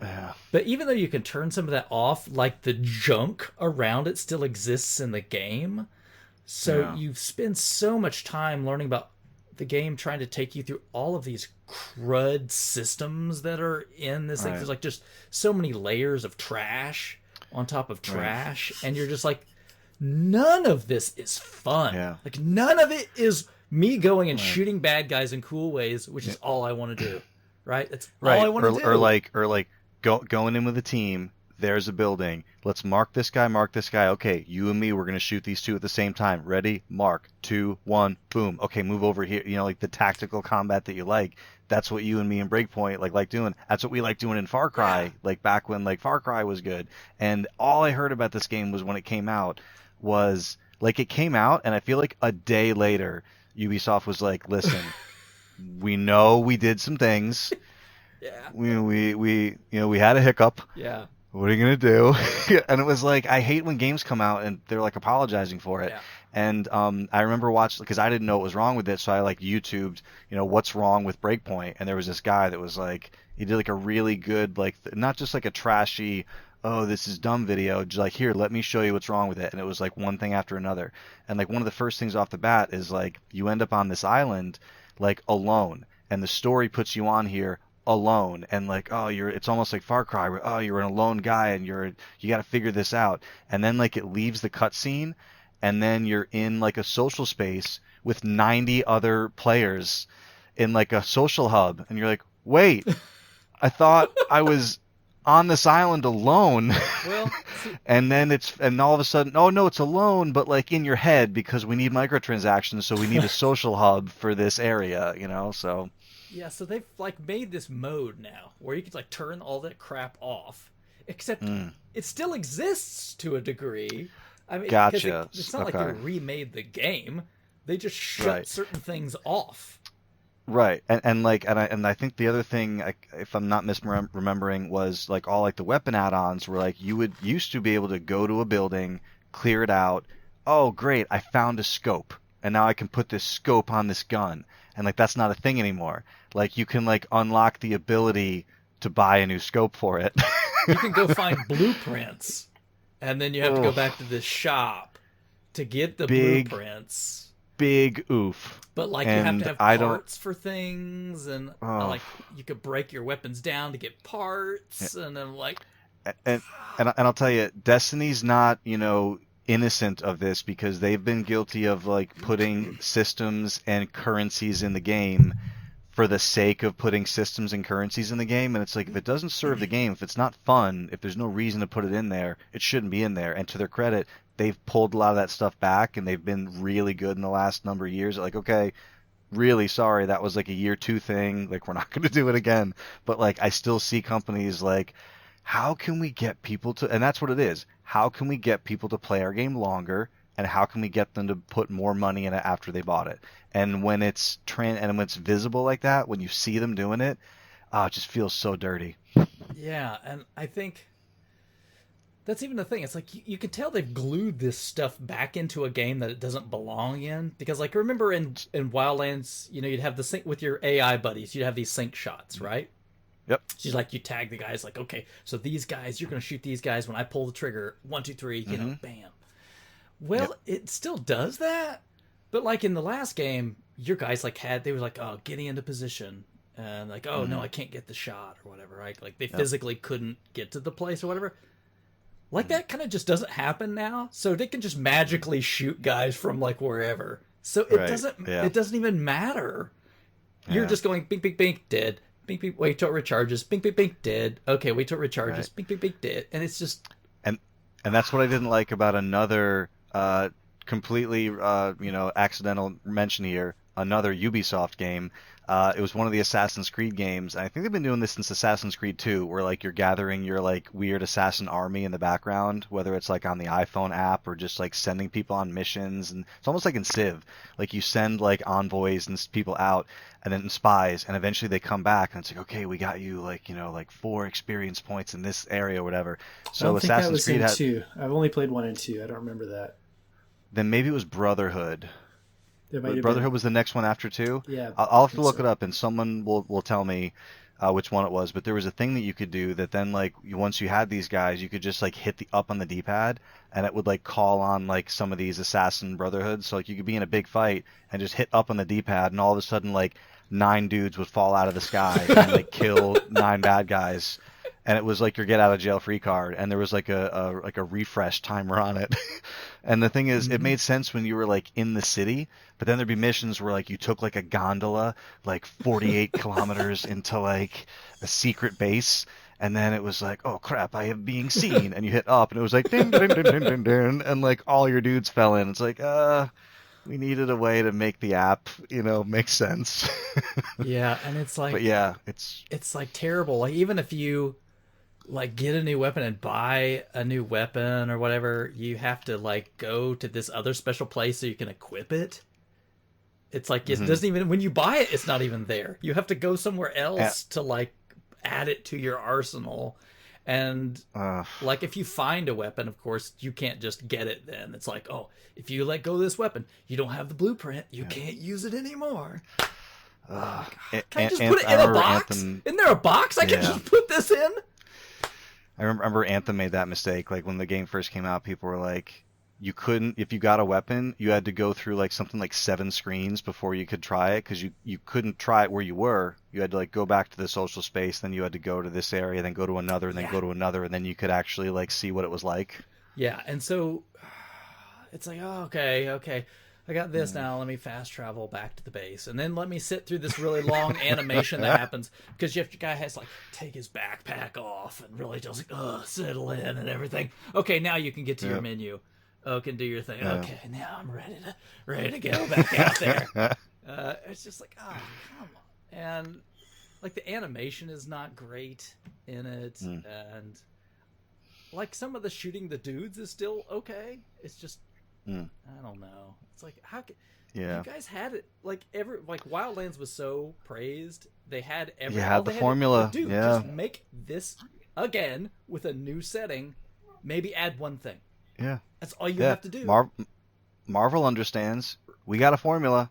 Yeah. But even though you can turn some of that off, like the junk around it still exists in the game. So you spend so much time learning about the game, trying to take you through all of these crud systems that are in this thing. There's like just so many layers of trash on top of trash, and you're just like, none of this is fun. Yeah. Like none of it is me going and shooting bad guys in cool ways, which is all I want to do. Right? That's all I want to do. Or like going in with a team. There's a building. Let's mark this guy. Okay, you and me, we're gonna shoot these two at the same time. Ready? Mark. 2, 1, boom. Okay, move over here. You know, like the tactical combat that you like. That's what you and me in Breakpoint like doing. That's what we like doing in Far Cry. Like back when like Far Cry was good. And all I heard about this game was when it came out was like it came out, and I feel like a day later, Ubisoft was like, listen, we know we did some things. Yeah. We had a hiccup. Yeah. What are you gonna do? And it was like, I hate when games come out and they're like apologizing for it. Yeah. And I remember watching, because I didn't know what was wrong with it, so I like YouTubed, what's wrong with Breakpoint, and there was this guy that was like, he did like a really good, like not just like a trashy, oh this is dumb video, just like, here, let me show you what's wrong with it. And it was like one thing after another. And like one of the first things off the bat is like you end up on this island like alone, and the story puts you on here alone, and like, oh, it's almost like Far Cry where, oh, you're an alone guy and you got to figure this out. And then like it leaves the cutscene, and then you're in like a social space with 90 other players in like a social hub, and you're like, wait, I thought I was on this island alone. Well, and all of a sudden, oh no, it's alone, but like in your head, because we need microtransactions, so we need a social hub for this area, so. Yeah, so they've like made this mode now where you can like turn all that crap off, except it still exists to a degree. I mean, gotcha. It's not like they remade the game; they just shut certain things off. Right, and I think the other thing, if I'm not misremembering, was like all like the weapon add-ons were like you used to be able to go to a building, clear it out. Oh, great! I found a scope, and now I can put this scope on this gun. And like that's not a thing anymore. Like you can like unlock the ability to buy a new scope for it. You can go find blueprints, and then you have to go back to this shop to get the blueprints. Big oof. But like you have to have parts for things, and like you could break your weapons down to get parts, and then like. And I'll tell you, Destiny's not innocent of this, because they've been guilty of like putting systems and currencies in the game for the sake of putting systems and currencies in the game. And it's like, if it doesn't serve the game, if it's not fun, if there's no reason to put it in there, it shouldn't be in there. And to their credit, they've pulled a lot of that stuff back, and they've been really good in the last number of years. Like, okay, really sorry, that was like a year 2 thing, like we're not going to do it again. But like I still see companies like, how can we get people to, and that's what it is, how can we get people to play our game longer, and how can we get them to put more money in it after they bought it? And when it's when it's visible like that, when you see them doing it, it just feels so dirty. Yeah, and I think that's even the thing. It's like you can tell they've glued this stuff back into a game that it doesn't belong in. Because like remember in Wildlands, you'd have the sync with your AI buddies, you'd have these sync shots, right? Yep. She's like, you tag the guys, like, okay, so these guys, you're going to shoot these guys when I pull the trigger, 1, 2, 3, bam. Well, it still does that, but like in the last game, your guys like they were like, oh, getting into position, and like, oh no, I can't get the shot or whatever, right? Like they physically couldn't get to the place or whatever. Like that kind of just doesn't happen now, so they can just magically shoot guys from like wherever. So it doesn't even matter. You're just going bink bink bink dead, bink bink wait till it recharges, bink bink bink dead. Okay, wait till it recharges, bink bink bink dead, and it's just and that's what I didn't like about another completely accidental mention here. Another Ubisoft game. It was one of the Assassin's Creed games. And I think they've been doing this since Assassin's Creed 2, where like you're gathering your like weird assassin army in the background, whether it's like on the iPhone app or just like sending people on missions. And it's almost like in Civ, like you send like envoys and people out, and then spies, and eventually they come back, and it's like, okay, we got you like 4 experience points in this area or whatever. So I don't think Assassin's that Creed was in 2. I've only played 1 and 2. I don't remember that. Then maybe it was Brotherhood. But Brotherhood was the next one after 2? Yeah. I'll have to look it up, and someone will tell me which one it was. But there was a thing that you could do that then, like, once you had these guys, you could just, like, hit the up on the D-pad, and it would, like, call on, like, some of these assassin brotherhoods. So, like, you could be in a big fight and just hit up on the D-pad, and all of a sudden, like, 9 dudes would fall out of the sky and, like, kill 9 bad guys. And it was like your get out of jail free card, and there was like a refresh timer on it. And the thing is, it made sense when you were like in the city, but then there'd be missions where like you took like a gondola like 48 kilometers into like a secret base, and then it was like, oh crap, I am being seen, and you hit up, and it was like ding ding ding ding ding ding, and like all your dudes fell in. It's like we needed a way to make the app, make sense. Yeah, and it's like, but yeah, it's like terrible. Like even if you like get a new weapon and buy a new weapon or whatever, you have to like go to this other special place so you can equip it. It's like it doesn't even, when you buy it, it's not even there. You have to go somewhere else to like add it to your arsenal. And like if you find a weapon, of course, you can't just get it then. It's like, oh, if you let go of this weapon, you don't have the blueprint, you can't use it anymore. Can I just put it in a box? Isn't there a box I can just put this in? I remember Anthem made that mistake. Like when the game first came out, people were like, you couldn't, if you got a weapon, you had to go through like something like 7 screens before you could try it, because you couldn't try it where you were. You had to like go back to the social space, then you had to go to this area, then go to another, and then go to another, and then you could actually like see what it was like. Yeah, and so it's like, oh, okay. I got this now. Let me fast travel back to the base, and then let me sit through this really long animation that happens because your guy has to like take his backpack off and really just like settle in and everything. Okay, now you can get to your menu. Oh, can do your thing. Okay, now I'm ready to go back out there. It's just like, oh, come on, and like the animation is not great in it, and like some of the shooting the dudes is still okay. It's just. I don't know. It's like, how can you guys had it like Wildlands was so praised. They had you had the formula. Dude, just make this again with a new setting. Maybe add one thing. Yeah, that's all you have to do. Marvel understands. We got a formula,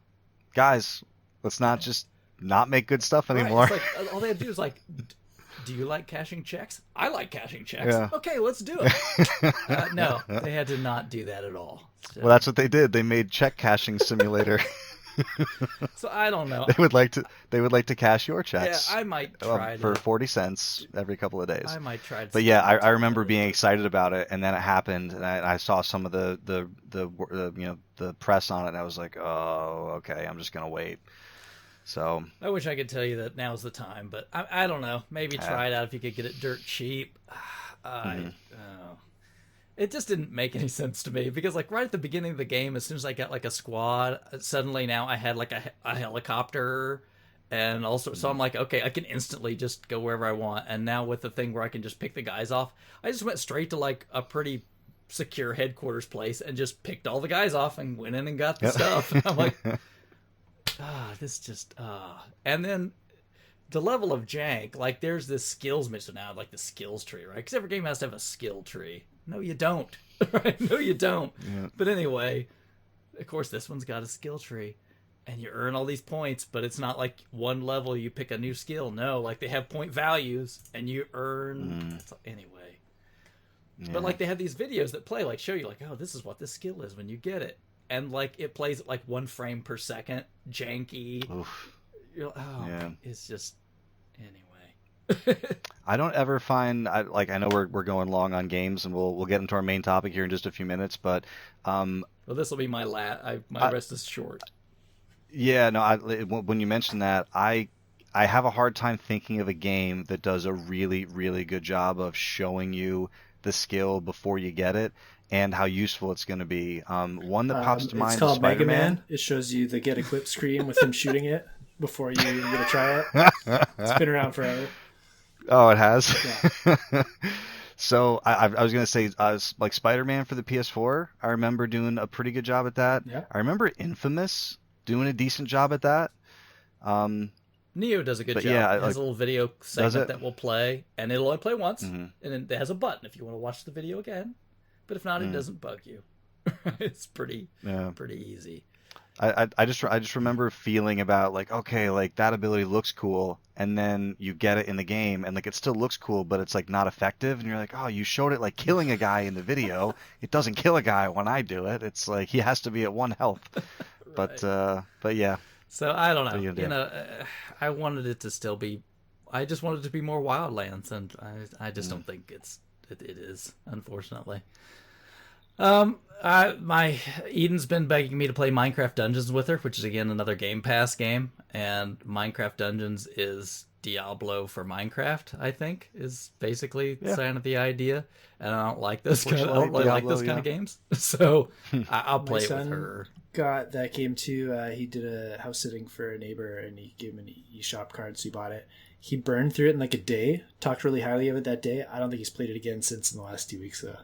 guys. Let's not just not make good stuff anymore. Right. It's like all they have to do is like. Do you like cashing checks? I like cashing checks. Yeah. Okay, let's do it. No, they had to not do that at all. So. Well, that's what they did. They made check cashing simulator. So I don't know. They would like to cash your checks. Yeah, I might try for 40 cents every couple of days. I might try. But yeah, I remember being excited about it, and then it happened, and I saw some of the press on it, and I was like, oh, okay, I'm just gonna wait. So I wish I could tell you that now's the time, but I don't know. Maybe try it out if you could get it dirt cheap. It just didn't make any sense to me because like right at the beginning of the game, as soon as I got like a squad, suddenly now I had like a helicopter, and also so I'm like, okay, I can instantly just go wherever I want. And now with the thing where I can just pick the guys off, I just went straight to like a pretty secure headquarters place and just picked all the guys off and went in and got the stuff. And I'm like. This just and then the level of jank, like there's this skills mission now, like the skills tree, right? Because every game has to have a skill tree. No, you don't. Right? No, you don't. Yeah. But anyway, of course, this one's got a skill tree, and you earn all these points, but it's not like one level you pick a new skill. No, like they have point values, and you earn anyway. Yeah. But like they have these videos that play, like show you, like, oh, this is what this skill is when you get it. And like it plays at like 1 frame per second, janky. Oof. Yeah. It's just anyway. I don't ever find I know we're going long on games, and we'll get into our main topic here in just a few minutes, but Well, this will be my my rest is short. yeah, no, when you mentioned that, I have a hard time thinking of a game that does a really, really good job of showing you the skill before you get it and how useful it's going to be. One that pops to mind It's is called Mega Spider-Man. Man. It shows you the get equipped screen with him shooting it before you even get to try it. It's been around forever. Oh, it has? Yeah. So I was going to say, like Spider-Man for the PS4, I remember doing a pretty good job at that. Yeah. I remember Infamous doing a decent job at that. Neo does a good job. Yeah, it has a little video segment it? Mm-hmm. that will play, and it'll only play once, and it has a button if you want to watch the video again. But if not, it doesn't bug you. It's pretty easy. I just remember feeling about like, okay, like that ability looks cool, and then you get it in the game, and like it still looks cool, but it's like not effective, and you're like, oh, you showed it like killing a guy in the video. It doesn't kill a guy when I do it. It's like he has to be at 1 health. Right. But yeah. So I don't know. You know, I wanted it to still be. I just wanted it to be more Wildlands, and I just don't think it is, unfortunately. My Eden's been begging me to play Minecraft Dungeons with her, which is again another Game Pass game, and Minecraft Dungeons is Diablo for Minecraft. I think is basically kind of the idea, and I don't like those kind of, I don't really like those kind of games, so I'll play it with her. Got that game too. He did a house sitting for a neighbor, and he gave him an eShop card, so he bought it. He burned through it in like a day. Talked really highly of it that day. I don't think he's played it again since in the last 2 weeks though.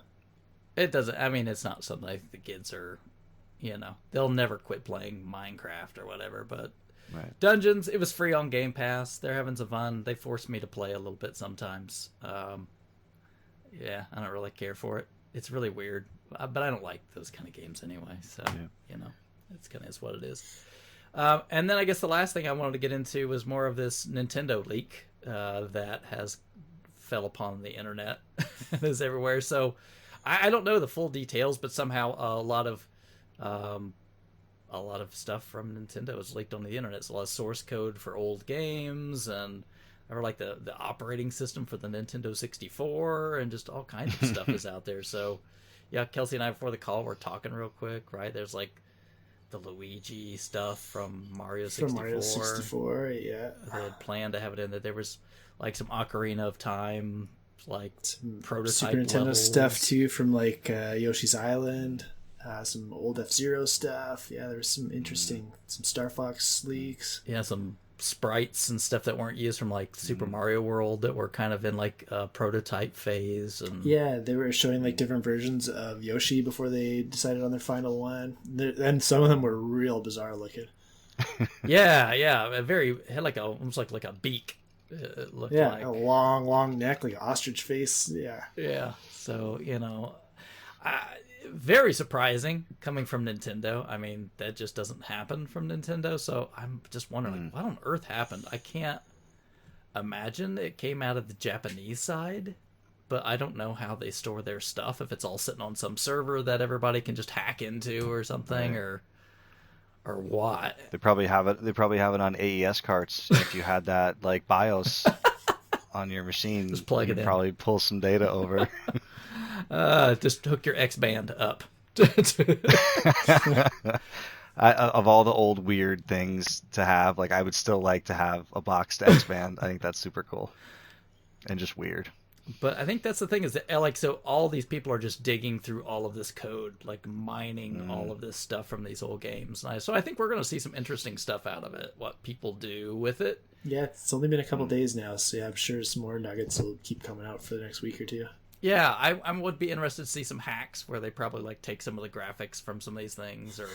It doesn't. I mean, it's not something like the kids are, they'll never quit playing Minecraft or whatever. But Dungeons, it was free on Game Pass. They're having some fun. They force me to play a little bit sometimes. Yeah, I don't really care for it. It's really weird, but I don't like those kind of games anyway. So it's kind of is what it is. And then I guess the last thing I wanted to get into was more of this Nintendo leak that has fell upon the internet and is everywhere. So. I don't know the full details, but somehow a lot of stuff from Nintendo is leaked on the internet. It's a lot of source code for old games, and or like the operating system for the Nintendo 64, and just all kinds of stuff is out there. So, yeah, Kelsey and I before the call were talking real quick, right? There's like the Luigi stuff from Mario 64. From Mario 64, yeah. They had planned to have it in there. There was like some Ocarina of Time. Like some prototype Super Nintendo levels. stuff too from like Yoshi's Island, some old F-Zero stuff. Yeah, there was some interesting, some Star Fox leaks. Yeah, some sprites and stuff that weren't used from like Super Mario World that were kind of in like a prototype phase. And yeah, they were showing like different versions of Yoshi before they decided on their final one, and some of them were real bizarre looking. yeah, it had like almost like a beak. It looked like a long neck, like an ostrich face. Yeah. So very surprising coming from Nintendo. I mean, that just doesn't happen from Nintendo. So I'm just wondering, like, what on earth happened? I can't imagine it came out of the Japanese side, but I don't know how they store their stuff. If it's all sitting on some server that everybody can just hack into or something, or what? They probably have it. They probably have it on AES carts. If you had that like BIOS on your machine, just plug it in. Probably pull some data over. Just hook your X band up. Of all the old weird things to have, like I would still like to have a boxed X band. I think that's super cool and just weird. But I think that's the thing is that like so all these people are just digging through all of this code, like mining all of this stuff from these old games. So I think we're going to see some interesting stuff out of it. What people do with it. Yeah, it's only been a couple days now, so yeah, I'm sure some more nuggets will keep coming out for the next week or two. Yeah, I would be interested to see some hacks where they probably like take some of the graphics from some of these things or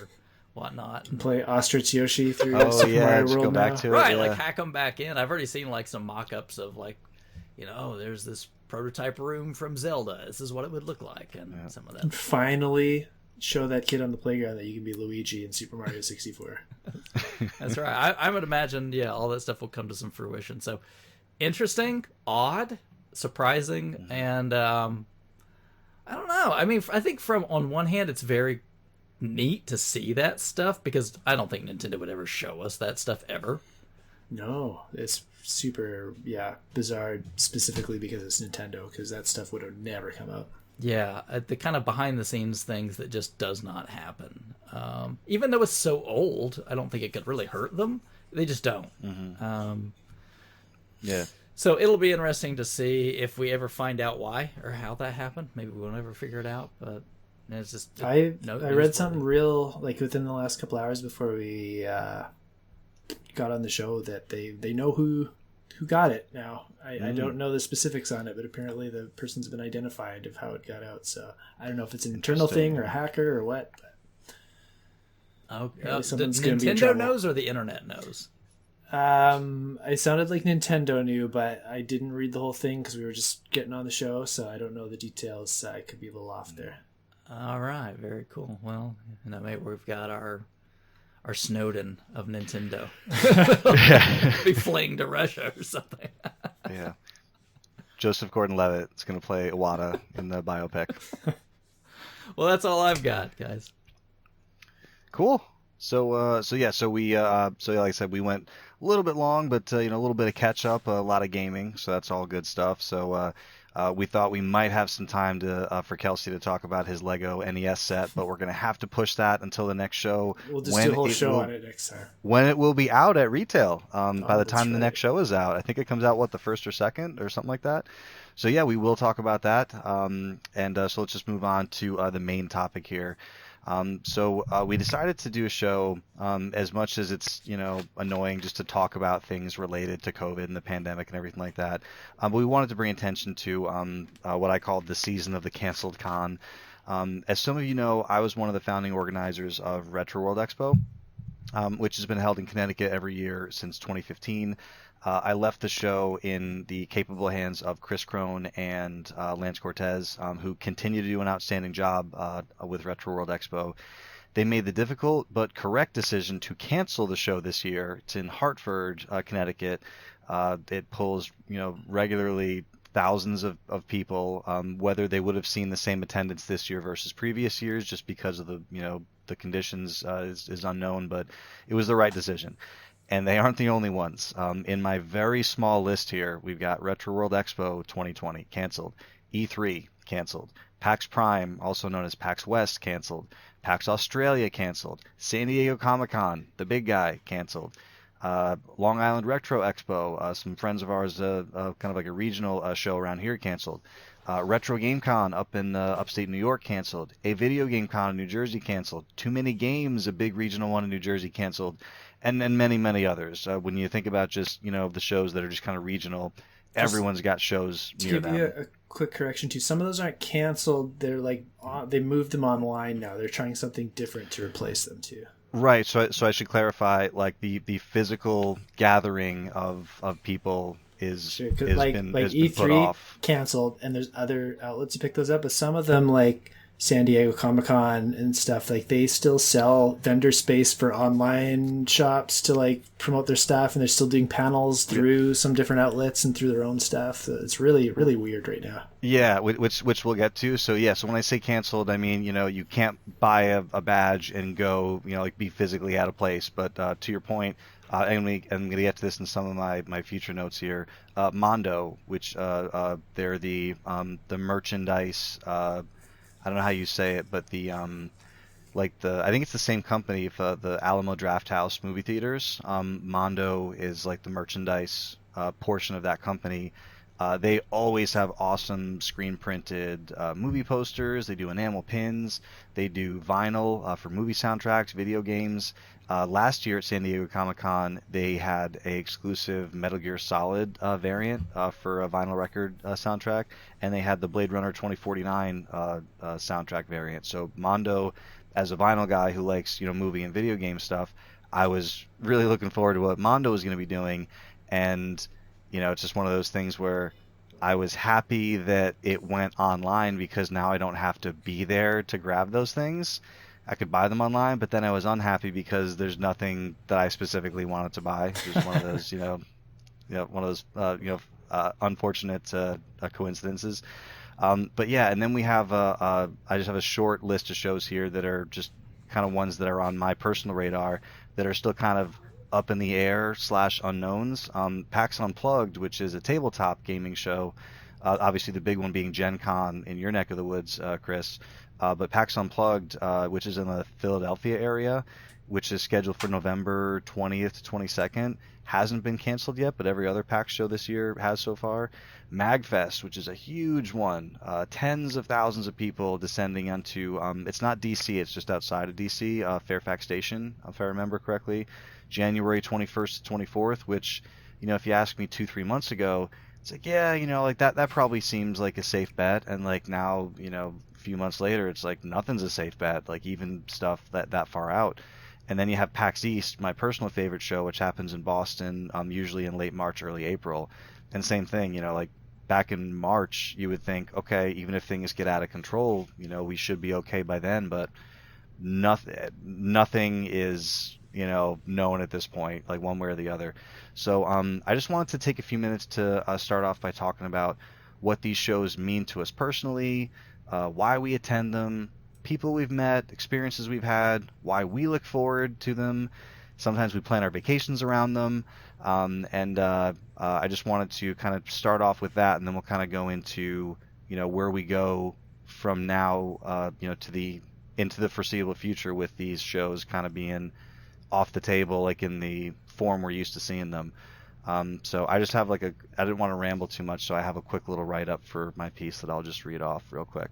whatnot. And play Ostrich Yoshi through Super Mario just World go back now. to it. Right, Yeah. like hack them back in. I've already seen like some mock-ups of like, there's this prototype room from Zelda. This is what it would look like, and some of that. And finally, show that kid on the playground that you can be Luigi in Super Mario 64. That's right. I would imagine, all that stuff will come to some fruition. So, interesting, odd, surprising, and I don't know. I mean, I think on one hand, it's very neat to see that stuff because I don't think Nintendo would ever show us that stuff ever. No, it's super, bizarre, specifically because it's Nintendo, because that stuff would have never come out. Yeah, the kind of behind the scenes things that just does not happen. Even though it's so old, I don't think it could really hurt them. They just don't. Yeah. So it'll be interesting to see if we ever find out why or how that happened. Maybe we'll never figure it out, but it's just... I read something real, like, within the last couple hours before we got on the show, that they know who got it now. I don't know the specifics on it, but apparently the person's been identified of how it got out. So I don't know if it's an internal thing or a hacker or what. Nintendo knows or the internet knows? I sounded like Nintendo knew, but I didn't read the whole thing because we were just getting on the show, so I don't know the details. I could be a little off there. All right, very cool. Well, maybe we've got our Snowden of Nintendo. Be fleeing to Russia or something. Yeah. Joseph Gordon-Levitt is going to play Iwata in the biopic. Well, that's all I've got, guys. Cool. So like I said, we went a little bit long, but a little bit of catch up, a lot of gaming, so that's all good stuff. So we thought we might have some time for Kelsey to talk about his Lego NES set, but we're going to have to push that until the next show. We'll just do a whole show on it next time. When it will be out at retail. By the time the next show is out, I think it comes out the 1st or 2nd or something like that. So yeah, we will talk about that. So let's just move on to the main topic here. So we decided to do a show, as much as it's, annoying just to talk about things related to COVID and the pandemic and everything like that. But we wanted to bring attention to what I called the season of the canceled con. As some of you know, I was one of the founding organizers of Retro World Expo, which has been held in Connecticut every year since 2015. I left the show in the capable hands of Chris Crone and Lance Cortez, who continue to do an outstanding job with Retro World Expo. They made the difficult but correct decision to cancel the show this year. It's in Hartford, Connecticut. It pulls, regularly thousands of people. Whether they would have seen the same attendance this year versus previous years, just because of the conditions, is unknown. But it was the right decision. And they aren't the only ones. In my very small list here, we've got Retro World Expo 2020 canceled, E3 canceled, PAX Prime, also known as PAX West, canceled, PAX Australia canceled, San Diego Comic-Con, the big guy, canceled, Long Island Retro Expo, some friends of ours, kind of like a regional show around here, canceled. Retro Game Con up in upstate New York canceled. A Video Game Con in New Jersey canceled. Too Many Games, a big regional one in New Jersey, canceled. And then many, many others. When you think about just, the shows that are just kind of regional, everyone's got shows near them. To give you a quick correction too, some of those aren't canceled. They're like, they moved them online now. They're trying something different to replace them too. Right. So I should clarify, like the physical gathering of people has been E3 put off. Canceled, and there's other outlets to pick those up, but some of them, like San Diego Comic-Con and stuff, like they still sell vendor space for online shops to like promote their stuff, and they're still doing panels through some different outlets and through their own stuff. So it's really, really weird right now. Yeah, which we'll get to. So yeah, so when I say canceled, I mean, you can't buy a badge and go, like be physically at a place. But to your point, I'm going to get to this in some of my future notes here. Mondo, which they're the merchandise. I don't know how you say it, but I think it's the same company for the Alamo Drafthouse movie theaters. Mondo is like the merchandise portion of that company. They always have awesome screen printed movie posters. They do enamel pins. They do vinyl for movie soundtracks, video games. Last year at San Diego Comic-Con, they had a exclusive Metal Gear Solid variant for a vinyl record soundtrack, and they had the Blade Runner 2049 soundtrack variant. So Mondo, as a vinyl guy who likes movie and video game stuff, I was really looking forward to what Mondo was going to be doing, and it's just one of those things where I was happy that it went online because now I don't have to be there to grab those things. I could buy them online, but then I was unhappy because there's nothing that I specifically wanted to buy. It was one of those, one of those, unfortunate coincidences. But yeah, and then we have, I just have a short list of shows here that are just kind of ones that are on my personal radar that are still kind of up in the air / unknowns. PAX Unplugged, which is a tabletop gaming show, obviously the big one being Gen Con in your neck of the woods, Chris, but PAX Unplugged, which is in the Philadelphia area, which is scheduled for November 20th to 22nd, hasn't been canceled yet, but every other PAX show this year has so far. MagFest, which is a huge one, tens of thousands of people descending onto, it's not DC, it's just outside of DC, Fairfax Station, if I remember correctly, January 21st to 24th, which, if you asked me 2-3 months ago, it's like, yeah, like that probably seems like a safe bet, and like now, a few months later, it's like nothing's a safe bet, like even stuff that far out. And then you have PAX East, my personal favorite show, which happens in Boston, usually in late March, early April. And same thing, like back in March, you would think, okay, even if things get out of control, we should be okay by then. But nothing is, known at this point, like one way or the other. So I just wanted to take a few minutes to start off by talking about what these shows mean to us personally, why we attend them, people we've met, experiences we've had, why we look forward to them. Sometimes we plan our vacations around them. And I just wanted to kind of start off with that, and then we'll kind of go into, where we go from now, into the foreseeable future with these shows kind of being off the table, like in the form we're used to seeing them. So I just have I didn't want to ramble too much, so I have a quick little write-up for my piece that I'll just read off real quick.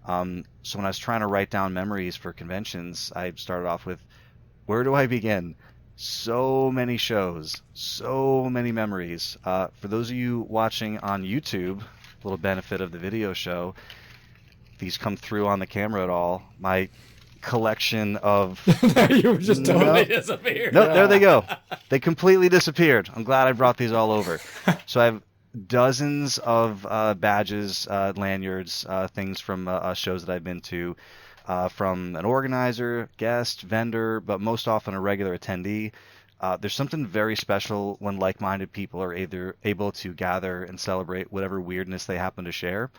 So when I was trying to write down memories for conventions, I started off with, where do I begin? So many shows, so many memories. For those of you watching on YouTube, little benefit of the video show, these come through on the camera at all. My collection of... You were just totally disappeared. Nope, there they go. They completely disappeared. I'm glad I brought these all over. So I have dozens of badges, lanyards, things from shows that I've been to, from an organizer, guest, vendor, but most often a regular attendee. There's something very special when like-minded people are either able to gather and celebrate whatever weirdness they happen to share.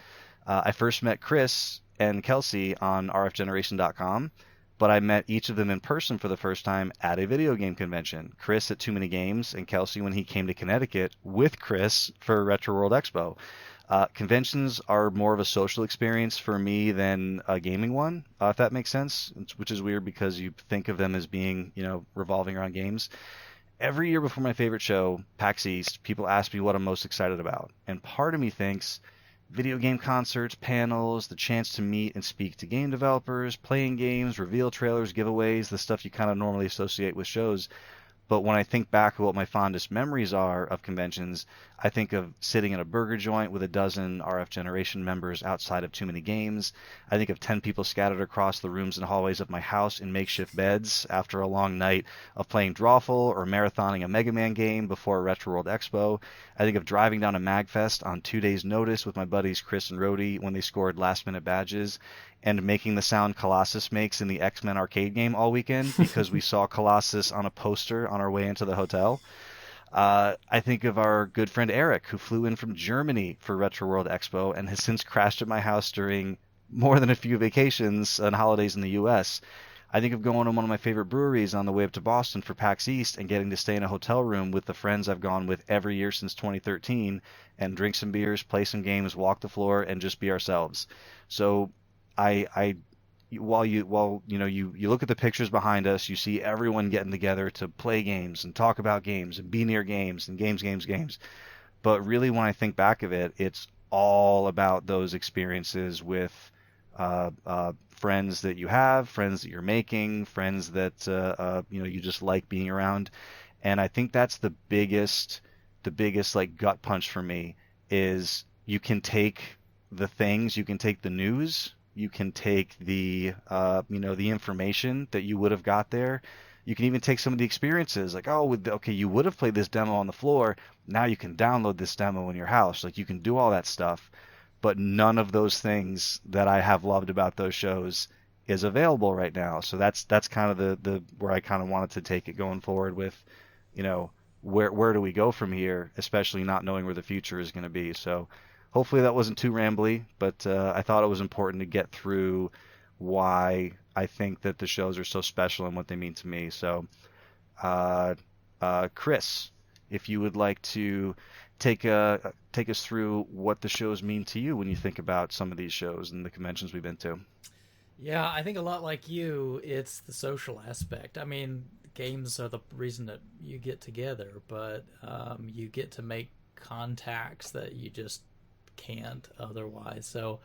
I first met Chris and Kelsey on rfgeneration.com, but I met each of them in person for the first time at a video game convention. Chris at Too Many Games, and Kelsey when he came to Connecticut with Chris for Retro World Expo. Conventions are more of a social experience for me than a gaming one, if that makes sense, which is weird because you think of them as being, revolving around games. Every year before my favorite show, PAX East, people ask me what I'm most excited about. And part of me thinks video game concerts, panels, the chance to meet and speak to game developers, playing games, reveal trailers, giveaways, the stuff you kind of normally associate with shows. But when I think back of what my fondest memories are of conventions, I think of sitting in a burger joint with a dozen RF Generation members outside of Too Many Games. I think of 10 people scattered across the rooms and hallways of my house in makeshift beds after a long night of playing Drawful or marathoning a Mega Man game before a Retro World Expo. I think of driving down to MagFest on 2 days' notice with my buddies Chris and Rhodey when they scored last-minute badges, and making the sound Colossus makes in the X-Men arcade game all weekend because we saw Colossus on a poster on our way into the hotel. I think of our good friend Eric, who flew in from Germany for Retro World Expo and has since crashed at my house during more than a few vacations and holidays in the U.S. I think of going to one of my favorite breweries on the way up to Boston for PAX East and getting to stay in a hotel room with the friends I've gone with every year since 2013 and drink some beers, play some games, walk the floor, and just be ourselves. So while you look at the pictures behind us, you see everyone getting together to play games and talk about games and be near games and games. But really, when I think back of it, it's all about those experiences with friends that you have, friends that you're making, friends that you just like being around. And I think that's the biggest like gut punch for me is you can take the things, you can take the news, you can take the the information that you would have got there. You can even take some of the experiences, like, you would have played this demo on the floor. Now you can download this demo in your house. Like, you can do all that stuff, but none of those things that I have loved about those shows is available right now. So that's kind of the where I kind of wanted to take it going forward with, where do we go from here, especially not knowing where the future is going to be. So hopefully that wasn't too rambly, but I thought it was important to get through why I think that the shows are so special and what they mean to me. So Chris, if you would like to take us through what the shows mean to you when you think about some of these shows and the conventions we've been to. Yeah, I think a lot like you, it's the social aspect. I mean, games are the reason that you get together, but you get to make contacts that you just can't otherwise. So,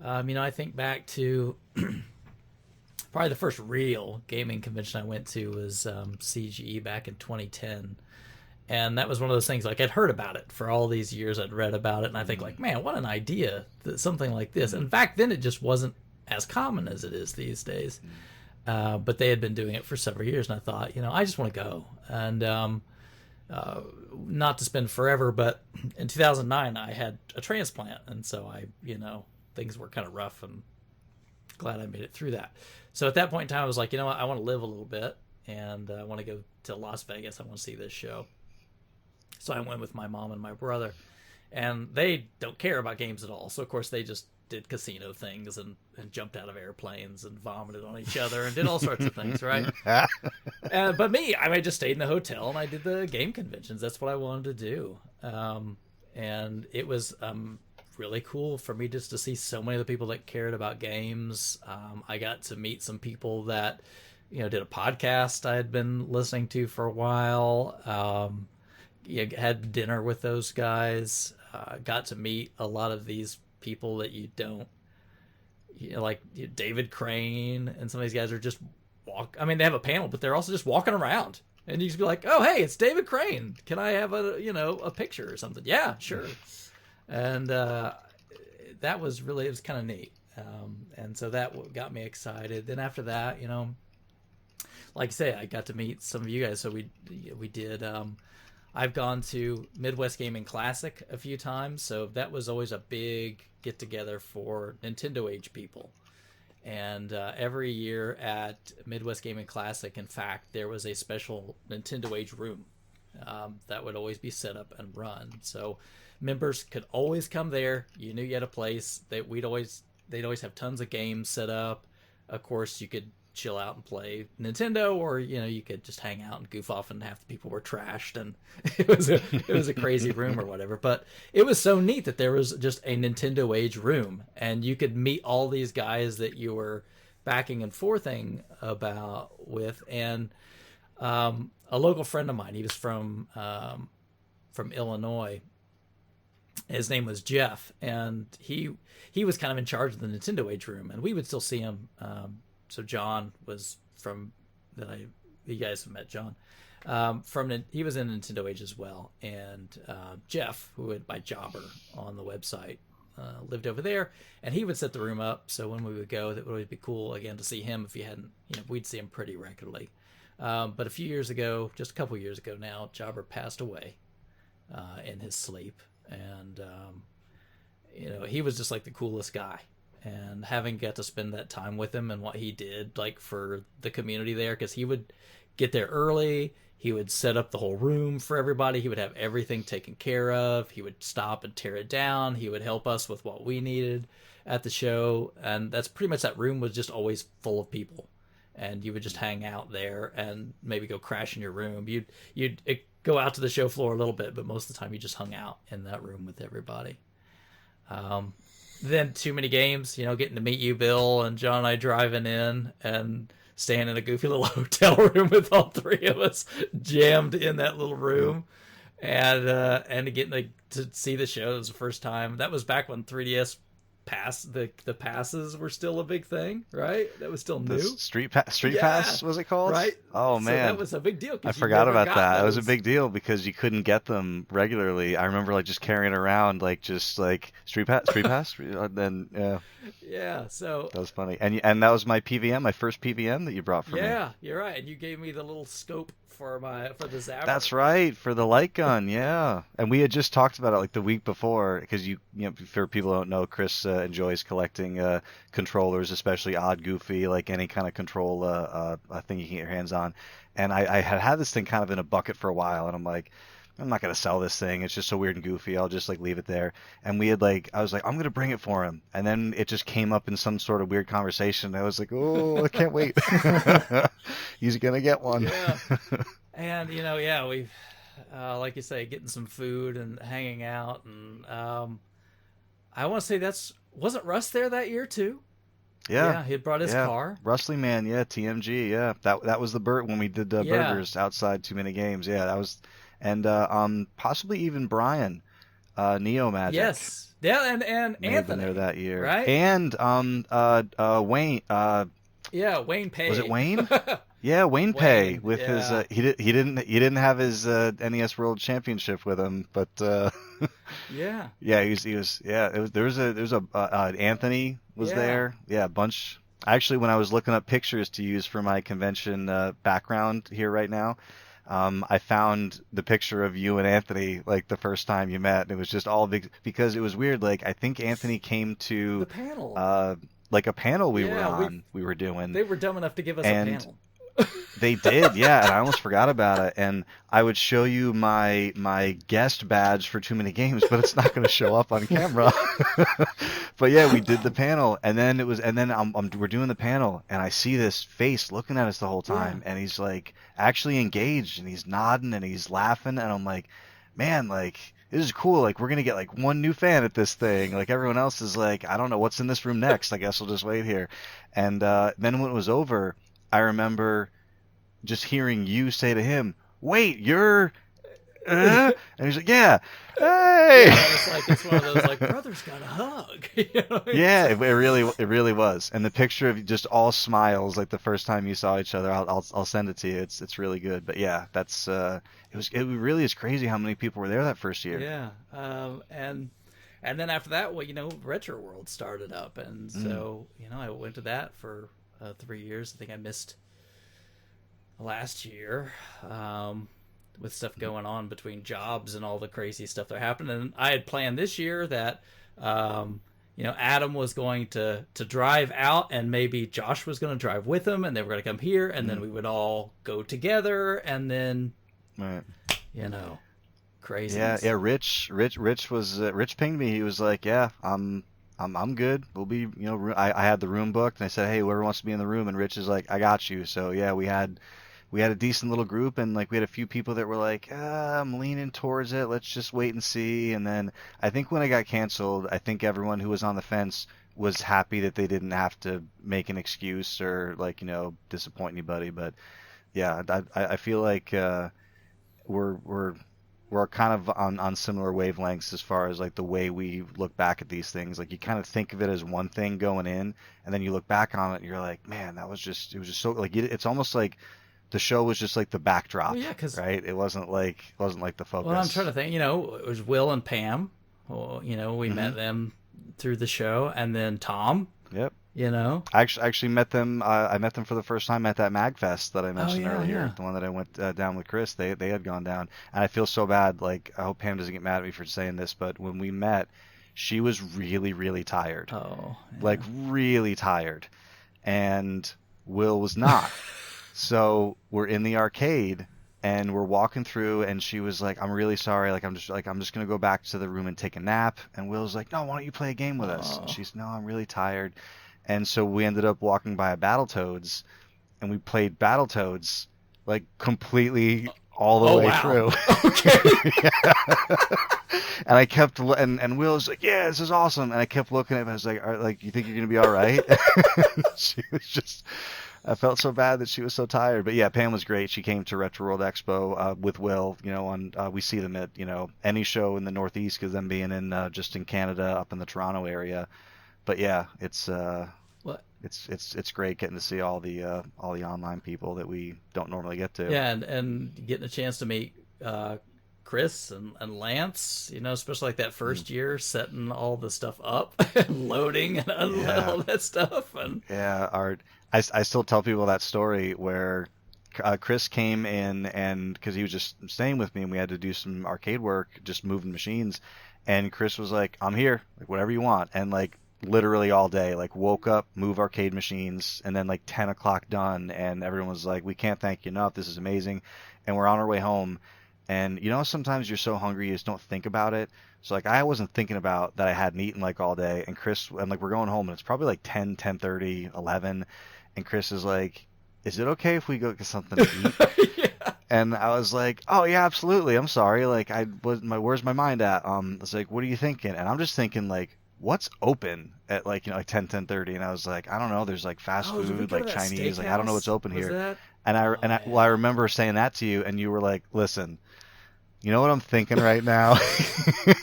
I think back to probably the first real gaming convention I went to was CGE back in 2010. And that was one of those things, like, I'd heard about it for all these years. I'd read about it, and I think, like, man, what an idea, that something like this. And back then, it just wasn't as common as it is these days. But they had been doing it for several years, and I thought, I just want to go. And not to spend forever, but in 2009, I had a transplant. And so things were kind of rough, and glad I made it through that. So at that point in time, I was like, I want to live a little bit, and I want to go to Las Vegas. I want to see this show. So I went with my mom and my brother, and they don't care about games at all. So, of course, they just did casino things and jumped out of airplanes and vomited on each other and did all sorts of things, right? But me, I just stayed in the hotel, and I did the game conventions. That's what I wanted to do. And it was really cool for me just to see so many of the people that cared about games. I got to meet some people that, did a podcast I had been listening to for a while. Had dinner with those guys, got to meet a lot of these people that you don't, like David Crane, and some of these guys are just they have a panel, but they're also just walking around, and you just be like, oh, hey, it's David Crane. Can I have a picture or something? Yeah, sure. And that was really, it was kind of neat. And so that got me excited. Then after that, like I say, I got to meet some of you guys. So we did, I've gone to Midwest Gaming Classic a few times, so that was always a big get-together for Nintendo age people. And every year at Midwest Gaming Classic, in fact, there was a special Nintendo age room that would always be set up and run. So members could always come there. You knew you had a place. They'd always have tons of games set up. Of course, you could chill out and play Nintendo, or you could just hang out and goof off, and half the people were trashed, and it was a crazy room or whatever. But it was so neat that there was just a Nintendo age room, and you could meet all these guys that you were backing and forthing about with. And a local friend of mine, he was from Illinois. His name was Jeff, and he was kind of in charge of the Nintendo age room, and we would still see him. So John was you guys have met John. He was in Nintendo Age as well. And Jeff, who went by Jobber on the website, lived over there, and he would set the room up. So when we would go, that would always be cool, again, to see him. If you hadn't, we'd see him pretty regularly. But a few years ago, just a couple years ago now, Jobber passed away in his sleep. And, he was just like the coolest guy. And having got to spend that time with him and what he did, like, for the community there, because he would get there early, he would set up the whole room for everybody, he would have everything taken care of, he would stop and tear it down, he would help us with what we needed at the show, and that's pretty much, that room was just always full of people, and you would just hang out there and maybe go crash in your room. You'd go out to the show floor a little bit, but most of the time you just hung out in that room with everybody. Then too many games, getting to meet you, Bill, and John and I driving in and staying in a goofy little hotel room with all three of us jammed in that little room, and getting to see the show. It was the first time. That was back when 3DS the passes were still a big thing, right? That was still new. The Street Pass, was it called? Right. Oh, man. So that was a big deal. I forgot about that. Those. It was a big deal because you couldn't get them regularly. I remember just carrying around Street Pass. Then yeah. So that was funny. And that was my PVM, my first PVM that you brought for me. Yeah, you're right. And you gave me the little scope for the Zapper. That's right, for the light gun. Yeah. And we had just talked about it the week before, because for people who don't know, Chris enjoys collecting controllers, especially odd, goofy, like any kind of control thing you can get your hands on. And I had this thing kind of in a bucket for a while, and I'm like, I'm not going to sell this thing. It's just so weird and goofy. I'll just leave it there. And we had I was like, I'm going to bring it for him. And then it just came up in some sort of weird conversation. I was like, oh, I can't wait. He's going to get one. Yeah. And yeah, we've like you say, getting some food and hanging out, and I want to say wasn't Russ there that year too? Yeah, Yeah, he had brought his yeah. car. Wrestling Man, yeah, TMG, yeah. That was the when we did Yeah. burgers outside Too Many Games. Yeah, that was, and possibly even Brian, Neo Magic Yes. Yeah, and may have been there Anthony, that year, right? and Wayne, Yeah, Wayne was it Pay. Wayne? Yeah, Wayne Pay Wayne, with his yeah. he didn't have his NES World Championship with him, but Yeah. yeah, he was yeah. There was a Anthony was Yeah. there. Yeah, a bunch. Actually, when I was looking up pictures to use for my convention background here right now, I found the picture of you and Anthony like the first time you met, and it was just all big because it was weird. Like I think Anthony came The to panel. uh, like a panel Yeah, we were doing, they were dumb enough to give us a and panel. they did, yeah, and I almost forgot about it. And I would show you my guest badge for Too Many Games, but it's not going to show up on camera. But yeah, we did the panel, and then we're doing the panel, and I see this face looking at us the whole Yeah. time, and he's like actually engaged, and he's nodding, and he's laughing, and I'm like, man, like this is cool. Like we're gonna get like one new fan at this thing. Like everyone else is like, I don't know what's in this room next. I guess we'll just wait here. And then when it was over, I remember just hearing you say to him, "Wait, you're," and he's like, "Yeah, hey." Yeah, it's one of those like brothers got a hug. Yeah, it really was. And the picture of just all smiles, like the first time you saw each other, I'll send it to you. It's really good. But yeah, that's it really is crazy how many people were there that first year. Yeah. And then after that, well, Retro World started up, and Mm. so I went to that for 3 years. I think I missed last year, with stuff going on between jobs and all the crazy stuff that happened. And I had planned this year that Adam was going to drive out, and maybe Josh was going to drive with him, and they were going to come here, and then we would all go together, and then Right. Yeah, craziness. yeah. Rich pinged me. He was like, "Yeah, I'm good. We'll be, I had the room booked, and I said, hey, whoever wants to be in the room, and Rich is like, I got you. So yeah, we had a decent little group, and like we had a few people that were like, I'm leaning towards it. Let's just wait and see. And then I think when it got canceled, I think everyone who was on the fence was happy that they didn't have to make an excuse or like disappoint anybody. But yeah, I feel like we're we're kind of on similar wavelengths as far as like the way we look back at these things. Like you kind of think of it as one thing going in, and then you look back on it and you're like, man, it was just so like it's almost like the show was just like the backdrop, Well, yeah, because right? It wasn't like the focus. well, I'm trying to think. It was Will and Pam. Well, we met them through the show, and then Tom. Yep. You know. I actually met them. I met them for the first time at that Magfest that I mentioned yeah, earlier, yeah. the one that I went down with Chris. They had gone down, and I feel so bad. Like I hope Pam doesn't get mad at me for saying this, but when we met, she was really, really tired, Oh. Yeah. like really tired, and Will was not. So we're in the arcade and we're walking through, and she was like, I'm really sorry, like I'm just gonna go back to the room and take a nap. And Will's like, no, why don't you play a game with us? And Oh. she's, no, I'm really tired. And so we ended up walking by a Battletoads, and we played Battletoads like completely all the way wow. through. Okay. And I kept and Will's like, yeah, this is awesome. And I kept looking at him. I was like, like, you think you're gonna be all right? She was just. I felt so bad that she was so tired. But yeah, Pam was great. She came to Retro World Expo with Will. We see them at any show in the Northeast because them being in just in Canada, up in the Toronto area. But yeah, it's What? it's great getting to see all the online people that we don't normally get to. Yeah, and getting a chance to meet Chris and Lance, especially like that first year, setting all the stuff up and loading and all that stuff. And yeah, I still tell people that story where Chris came in, and because he was just staying with me and we had to do some arcade work, just moving machines, and Chris was like, I'm here, like whatever you want. And like literally all day, like woke up, move arcade machines, and then like 10 o'clock done, and everyone was like, we can't thank you enough, this is amazing. And we're on our way home, and sometimes you're so hungry you just don't think about it. So like I wasn't thinking about that I hadn't eaten like all day, and Chris, and like we're going home and it's probably like 10:30, 11, and Chris is like, is it okay if we go get something to eat? yeah. And I was like, oh yeah, absolutely. I'm sorry. Like where's my mind at? I was like, what are you thinking? And I'm just thinking like, what's open at like, like 10:30? And I was like, I don't know. There's like fast Oh, did we food, go to like that Chinese. Like I don't know what's steakhouse? open Was here. that? And Oh I yeah. remember saying that to you, and you were like, listen, you know what I'm thinking right now?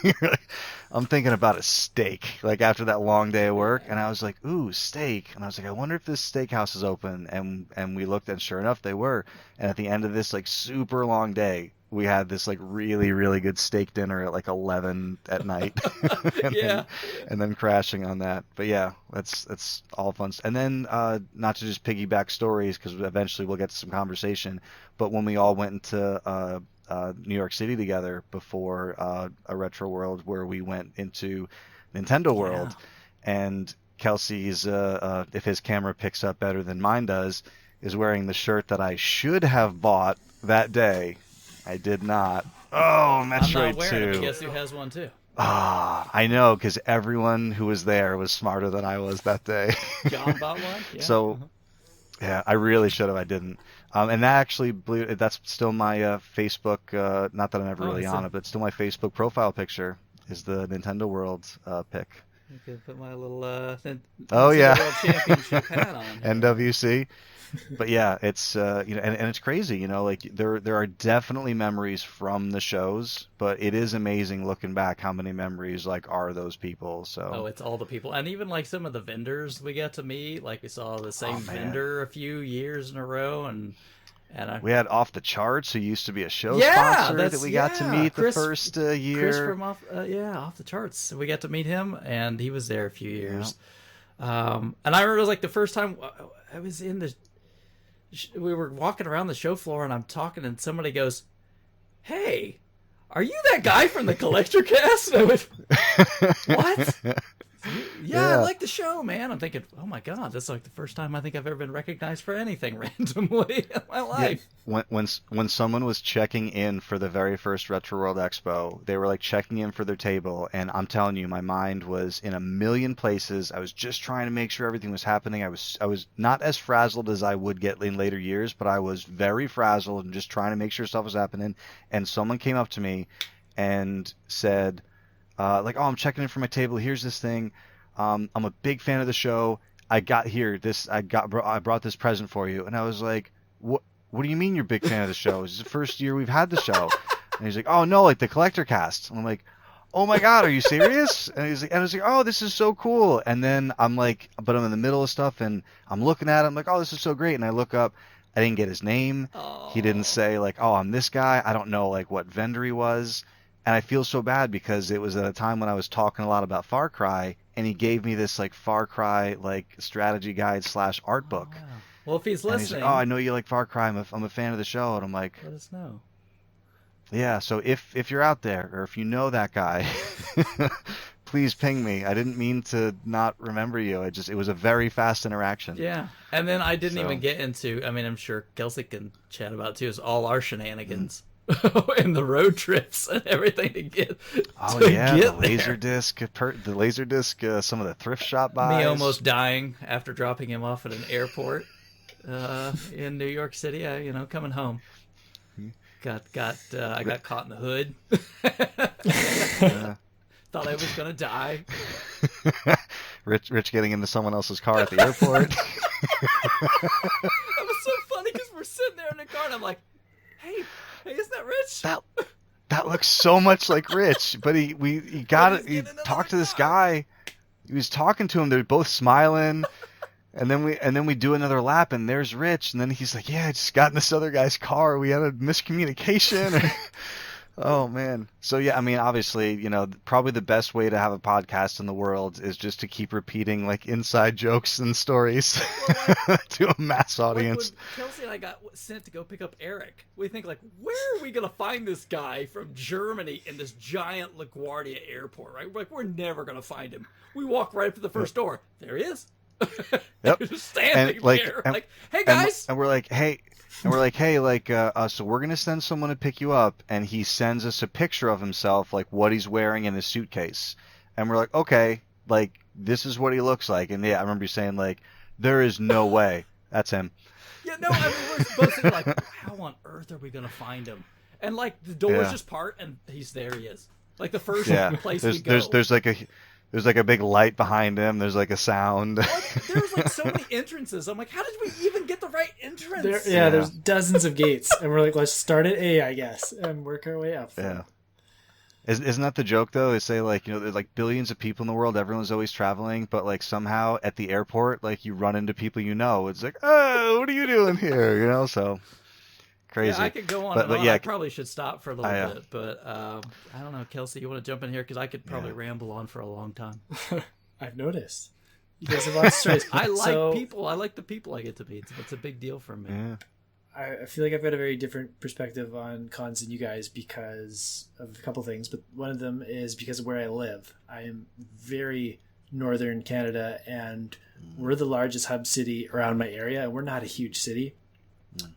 You're like, I'm thinking about a steak, like after that long day of work. And I was like, ooh, steak. And I was like, I wonder if this steakhouse is open. And we looked, and sure enough, they were. And at the end of this like super long day, we had this like really, really good steak dinner at like 11 at night, Yeah. and then crashing on that. But yeah, that's all fun. And then not to just piggyback stories, because eventually we'll get to some conversation. But when we all went into New York City together before a retro world, where we went into Nintendo Yeah. World, and Kelsey's if his camera picks up better than mine does, is wearing the shirt that I should have bought that day. I did not. Oh, I'm not Metroid wearing it, but 2. guess who has one too? Ah, I know, because everyone who was there was smarter than I was that day. John bought one. Yeah. So yeah, I really should have. I didn't. And that actually, that's still my Facebook. Not that I'm ever Oh, really on it, but it's still my Facebook profile picture. Is the Nintendo World pic. I could put my little Oh Nintendo yeah, World Championship hat on here. NWC. But yeah, it's and it's crazy, like there are definitely memories from the shows, but it is amazing looking back how many memories like are those people. So Oh, it's all the people, and even like some of the vendors we got to meet. Like we saw the same man, vendor a few years in a row, and we had Off the Charts, who used to be a show yeah, sponsor that we got to meet Chris, the first year. Chris from Off the Charts. So we got to meet him, and he was there a few years. Yeah. And I remember it was like the first time I was in we were walking around the show floor, and I'm talking, and somebody goes, "Hey, are you that guy from the Collectorcast?" And I went, "What?" Yeah, I like the show, man. I'm thinking, oh my god, that's like the first time I think I've ever been recognized for anything randomly in my life. Yeah. When someone was checking in for the very first Retro World Expo, they were like checking in for their table, and I'm telling you, my mind was in a million places. I was just trying to make sure everything was happening. I was not as frazzled as I would get in later years, but I was very frazzled and just trying to make sure stuff was happening. And someone came up to me and said, like, oh, I'm checking in for my table. Here's this thing. I'm a big fan of the show. I brought this present for you. And I was like, what do you mean you're a big fan of the show? This is the first year we've had the show. And he's like, oh no, like the Collectorcast. And I'm like, oh my god, are you serious? And I was like, oh, this is so cool. And then I'm like, but I'm in the middle of stuff, and I'm looking at it. I'm like, oh, this is so great. And I look up. I didn't get his name. Oh. He didn't say like, oh, I'm this guy. I don't know like what vendor he was. And I feel so bad because it was at a time when I was talking a lot about Far Cry, and he gave me this like Far Cry like strategy guide / art book. Wow. Well, if he's And listening, he's like, oh, I know you like Far Cry. I'm a fan of the show. And I'm like, let us know. Yeah. So if you're out there, or if you know that guy, please ping me. I didn't mean to not remember you. It was a very fast interaction. Yeah. And then I didn't even get into, I mean, I'm sure Kelsey can chat about it too, is all our shenanigans. And the road trips and everything to get. The laser disc, some of the thrift shop buys. Me almost dying after dropping him off at an airport in New York City. Coming home. I got caught in the hood. Thought I was gonna die. Rich getting into someone else's car at the airport. That was so funny because we're sitting there in the car and I'm like, hey, isn't that Rich? That looks so much like Rich, but he talked to this guy. He was talking to him. They're both smiling, and then we do another lap, and there's Rich, and then he's like, "Yeah, I just got in this other guy's car. We had a miscommunication." Oh man. So yeah, I mean, obviously, probably the best way to have a podcast in the world is just to keep repeating like inside jokes and stories to a mass audience. Like when Kelsey and I got sent to go pick up Eric, we think like, where are we gonna find this guy from Germany in this giant LaGuardia airport? Right? We're never gonna find him. We walk right up to the first door. There he is. Yep. Just standing there, hey guys. And we're like, hey. And we're like, hey, so we're going to send someone to pick you up. And he sends us a picture of himself, like what he's wearing in his suitcase. And we're like, okay, like this is what he looks like. And yeah, I remember you saying like, there is no way that's him. Yeah, no, I mean, we're supposed to be like, how on earth are we going to find him? And, like, the doors just part, and he's there he is. Like, the first place we go. There's like a big light behind him. There's like a sound. There's like so many entrances. I'm like, how did we even get the right entrance? There's dozens of gates, and we're like, let's start at A, I guess, and work our way up. Yeah. Isn't that the joke though? They say like, there's like billions of people in the world. Everyone's always traveling, but like somehow at the airport, like you run into people you know. It's like, oh, what are you doing here? So crazy. Yeah, I could go on and on. Yeah, I probably should stop for a little bit, but I don't know, Kelsey, you want to jump in here because I could probably ramble on for a long time. I've noticed. You guys have lots of stories. I like people. I like the people I get to meet. It's a big deal for me. Yeah. I feel like I've got a very different perspective on cons than you guys because of a couple things, but one of them is because of where I live. I am very northern Canada, and we're the largest hub city around my area, and we're not a huge city.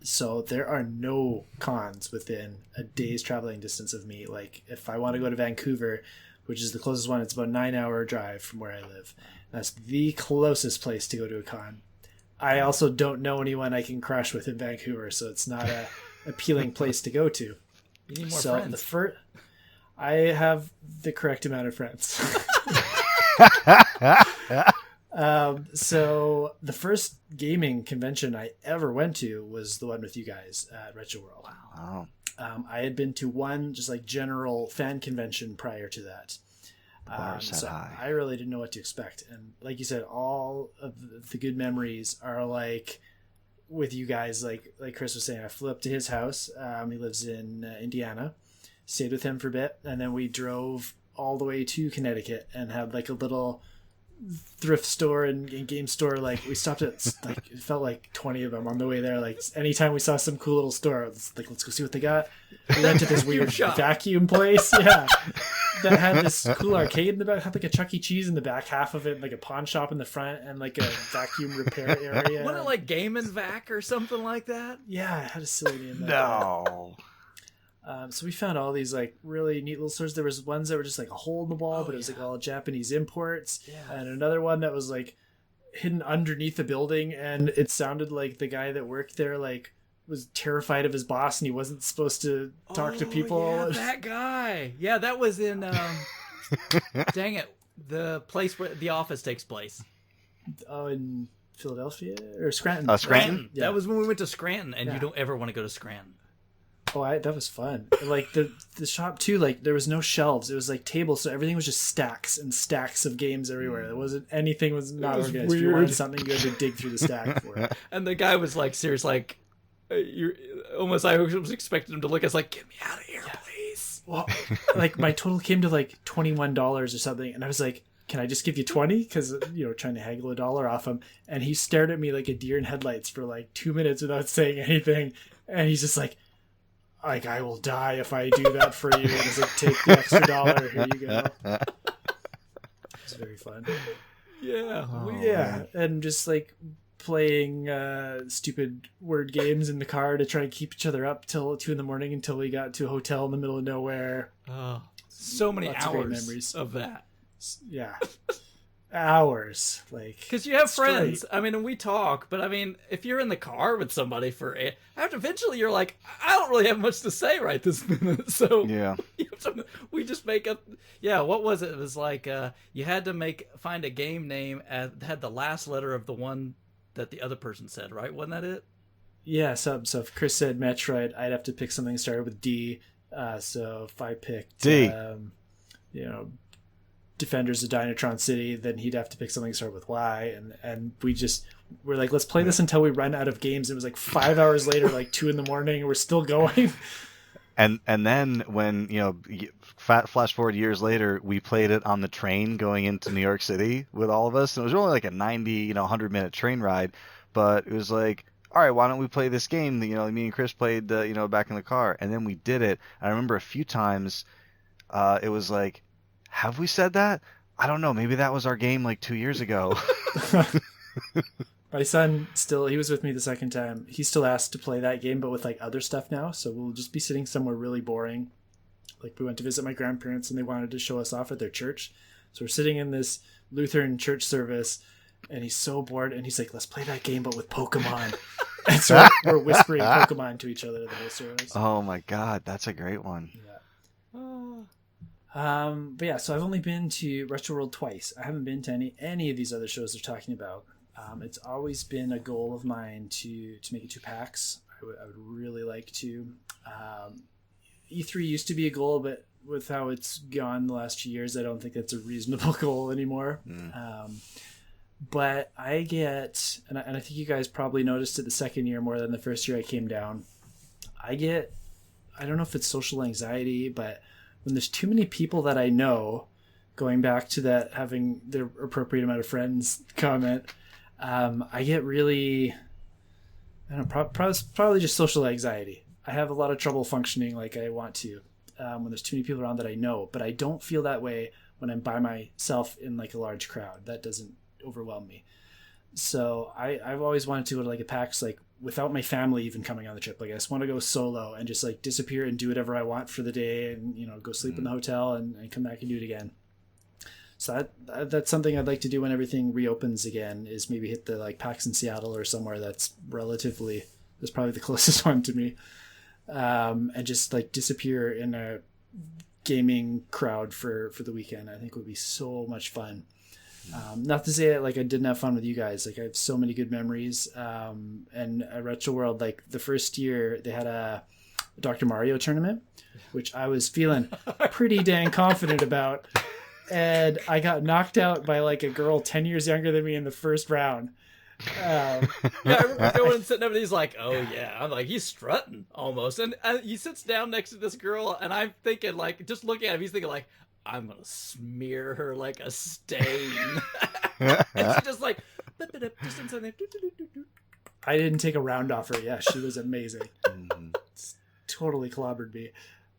So there are no cons within a day's traveling distance of me. Like if I want to go to Vancouver, which is the closest one, it's about a 9-hour drive from where I live. That's the closest place to go to a con. I also don't know anyone I can crush with in Vancouver, so it's not a appealing place to go to. You need more friends. I have the correct amount of friends. So the first gaming convention I ever went to was the one with you guys at Retro World. Wow. I had been to one just like general fan convention prior to that. So I really didn't know what to expect. And like you said, all of the good memories are like with you guys, like Chris was saying, I flew up to his house. He lives in Indiana, stayed with him for a bit. And then we drove all the way to Connecticut and had like a little thrift store and game store. Like we stopped at like, it felt like 20 of them on the way there. Like anytime we saw some cool little store, let's go see what they got. We went to this weird vacuum place. Yeah. That had this cool arcade in the back, had like a Chuck E. Cheese in the back half of it, like a pawn shop in the front, and like a vacuum repair area. Wasn't it like Game and Vac or something like that? Yeah, it had a silly name. No. So we found all these like really neat little stores. There was ones that were just like a hole in the wall, but it was like all Japanese imports. Yeah. And another one that was like hidden underneath the building, and it sounded like the guy that worked there like was terrified of his boss and he wasn't supposed to talk to people. Yeah, that guy. Yeah, that was in dang it, the place where The Office takes place. Oh, in Philadelphia or Scranton? Scranton. Yeah. That was when we went to Scranton, and you don't ever want to go to Scranton. Oh, that was fun. Like the shop too, like there was no shelves. It was like tables, so everything was just stacks and stacks of games everywhere. There wasn't anything was not organized. Weird. If you wanted something, you had to dig through the stack for it. And the guy was like serious, like you're almost. I was expecting him to look at us like, "Get me out of here, please." Well, like my total came to like $21 or something, and I was like, "Can I just give you 20?" Because trying to haggle $1 off him. And he stared at me like a deer in headlights for like 2 minutes without saying anything. And he's just like, I will die if I do that for you. And he's like, take the extra $1. Here you go. It's very fun. Yeah. Yeah. And just like playing stupid word games in the car to try and keep each other up till 2 a.m. until we got to a hotel in the middle of nowhere. So many hours memories of that. Yeah. Hours, like, because you have friends. I mean, and we talk, but I mean, if you're in the car with somebody after eventually you're like, I don't really have much to say right this minute. So yeah, we just make up. Yeah, what was it? It was like you had to find a game name that had the last letter of the one that the other person said. Right? Wasn't that it? Yeah. So if Chris said Metroid, I'd have to pick something that started with D. So if I picked D, Defenders of Dynatron City, then he'd have to pick something started with Y, and we're like, let's play this until we run out of games. It was like 5 hours later, like 2 a.m, and we're still going. And then when flash forward years later, we played it on the train going into New York City with all of us, and it was only like a 90 100-minute train ride, but it was like, all right, why don't we play this game that me and Chris played back in the car, and then we did it. I remember a few times it was like, have we said that? I don't know. Maybe that was our game like 2 years ago. My son he was with me the second time. He still asked to play that game, but with like other stuff now. So we'll just be sitting somewhere really boring. Like we went to visit my grandparents and they wanted to show us off at their church. So we're sitting in this Lutheran church service and he's so bored and he's like, let's play that game, but with Pokemon. And so we're whispering Pokemon to each other the whole service. Oh my god, that's a great one. Yeah. But yeah, so I've only been to Retro World twice. I haven't been to any of these other shows they're talking about. It's always been a goal of mine to make it to PAX. I would really like to. E3 used to be a goal, but with how it's gone the last few years, I don't think that's a reasonable goal anymore. But I get, and I think you guys probably noticed it the second year more than the first year I came down. I don't know if it's social anxiety, but when there's too many people that I know, going back to that having the appropriate amount of friends comment, I get really, I don't know, probably just social anxiety. I have a lot of trouble functioning like I want to when there's too many people around that I know, but I don't feel that way when I'm by myself in like a large crowd. That doesn't overwhelm me. So I've always wanted to go to like a PAX like without my family even coming on the trip. Like I just want to go solo and just like disappear and do whatever I want for the day and, you know, go sleep in the hotel and come back and do it again. So that's something I'd like to do when everything reopens again, is maybe hit the like PAX in Seattle or somewhere that's probably the closest one to me. And just like disappear in a gaming crowd for the weekend. I think would be so much fun. Not to say like I didn't have fun with you guys. Like I have so many good memories. And at Retro World, like the first year they had a Dr. Mario tournament, which I was feeling pretty dang confident about. And I got knocked out by like a girl 10 years younger than me in the first round. Yeah, I remember going and sitting over there. He's like, "Oh yeah," I'm like, "He's strutting almost," and he sits down next to this girl, and I'm thinking, like, just looking at him, he's thinking, like, "I'm gonna smear her like a stain," and she just like, just inside there. I didn't take a round off her. Yeah, she was amazing. Totally clobbered me.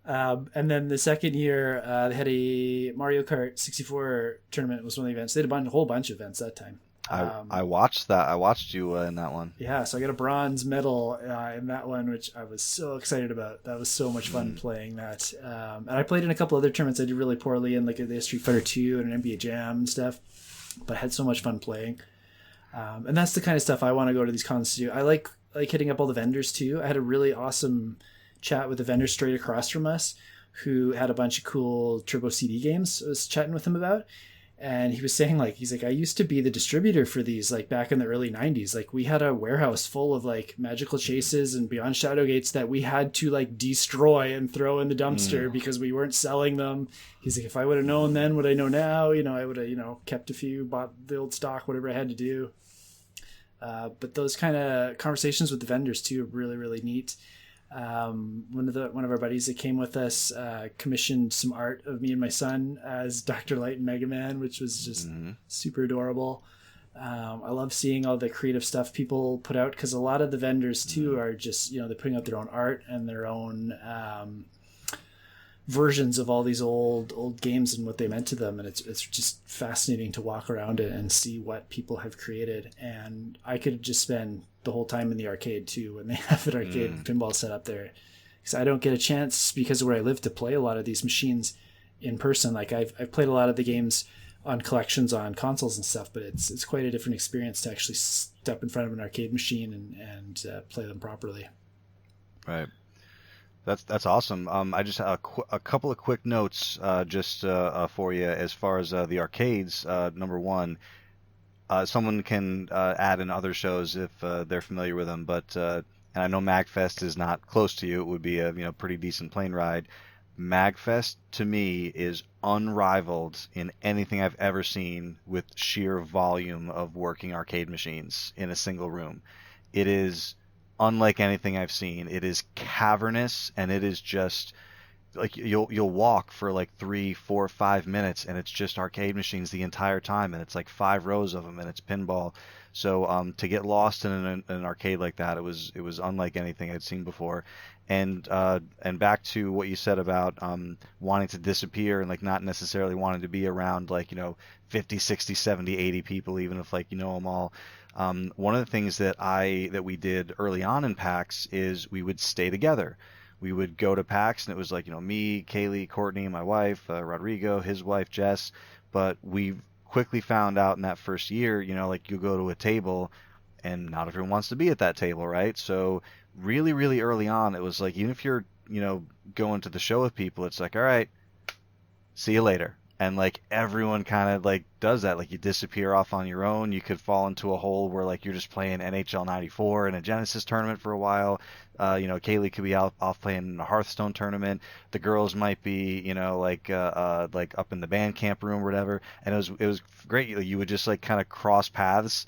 And then the second year, they had a Mario Kart 64 tournament. Was one of the events. They had a whole bunch of events that time. I watched that. I watched you in that one. Yeah, so I got a bronze medal in that one, which I was so excited about. That was so much fun playing that. And I played in a couple other tournaments I did really poorly in, like the Street Fighter 2 and an NBA Jam and stuff. But I had so much fun playing. And that's the kind of stuff I want to go to these cons to do. I like hitting up all the vendors too. I had a really awesome chat with the vendor straight across from us who had a bunch of cool Turbo CD games I was chatting with him about. And he was saying, like, he's like, I used to be the distributor for these, like, back in the early 90s. Like, we had a warehouse full of, like, Magical Chases and Beyond Shadow Gates that we had to, like, destroy and throw in the dumpster because we weren't selling them. He's like, if I would have known then what I know now, you know, I would have, you know, kept a few, bought the old stock, whatever I had to do. But those kind of conversations with the vendors, too, are really, really neat. One of our buddies that came with us commissioned some art of me and my son as Dr. Light and Mega Man, which was just super adorable. I love seeing all the creative stuff people put out, because a lot of the vendors too are just, you know, they're putting out their own art and their own versions of all these old games and what they meant to them, and it's just fascinating to walk around it and see what people have created. And I could just spend the whole time in the arcade too when they have an arcade pinball set up there, because I don't get a chance, because of where I live, to play a lot of these machines in person. Like I've played a lot of the games on collections on consoles and stuff, but it's quite a different experience to actually step in front of an arcade machine and play them properly. Right. That's awesome. I just have a couple of quick notes for you as far as the arcades. Number one, someone can add in other shows if they're familiar with them, but and I know MagFest is not close to you. It would be a pretty decent plane ride. MagFest to me is unrivaled in anything I've ever seen with sheer volume of working arcade machines in a single room. It is unlike anything I've seen. It is cavernous, and it is just like you'll walk for like 3, 4, 5 minutes, and it's just arcade machines the entire time, and it's like 5 rows of them, and it's pinball. So to get lost in an arcade like that, it was unlike anything I'd seen before. And back to what you said about wanting to disappear and like not necessarily wanting to be around 50, 60, 70, 80 people, even if like you know them all. One of the things that we did early on in PAX is we would stay together. We would go to PAX, and it was like, me, Kaylee, Courtney, my wife, Rodrigo, his wife, Jess. But we quickly found out in that first year, like you go to a table and not everyone wants to be at that table, right? So really, really early on, it was like, even if you're, going to the show with people, it's like, all right, see you later. And like everyone kind of like does that. Like you disappear off on your own. You could fall into a hole where like you're just playing NHL 94 in a Genesis tournament for a while. Kaylee could be off playing in a Hearthstone tournament. The girls might be, like up in the band camp room or whatever. And it was great. You would just like kind of cross paths,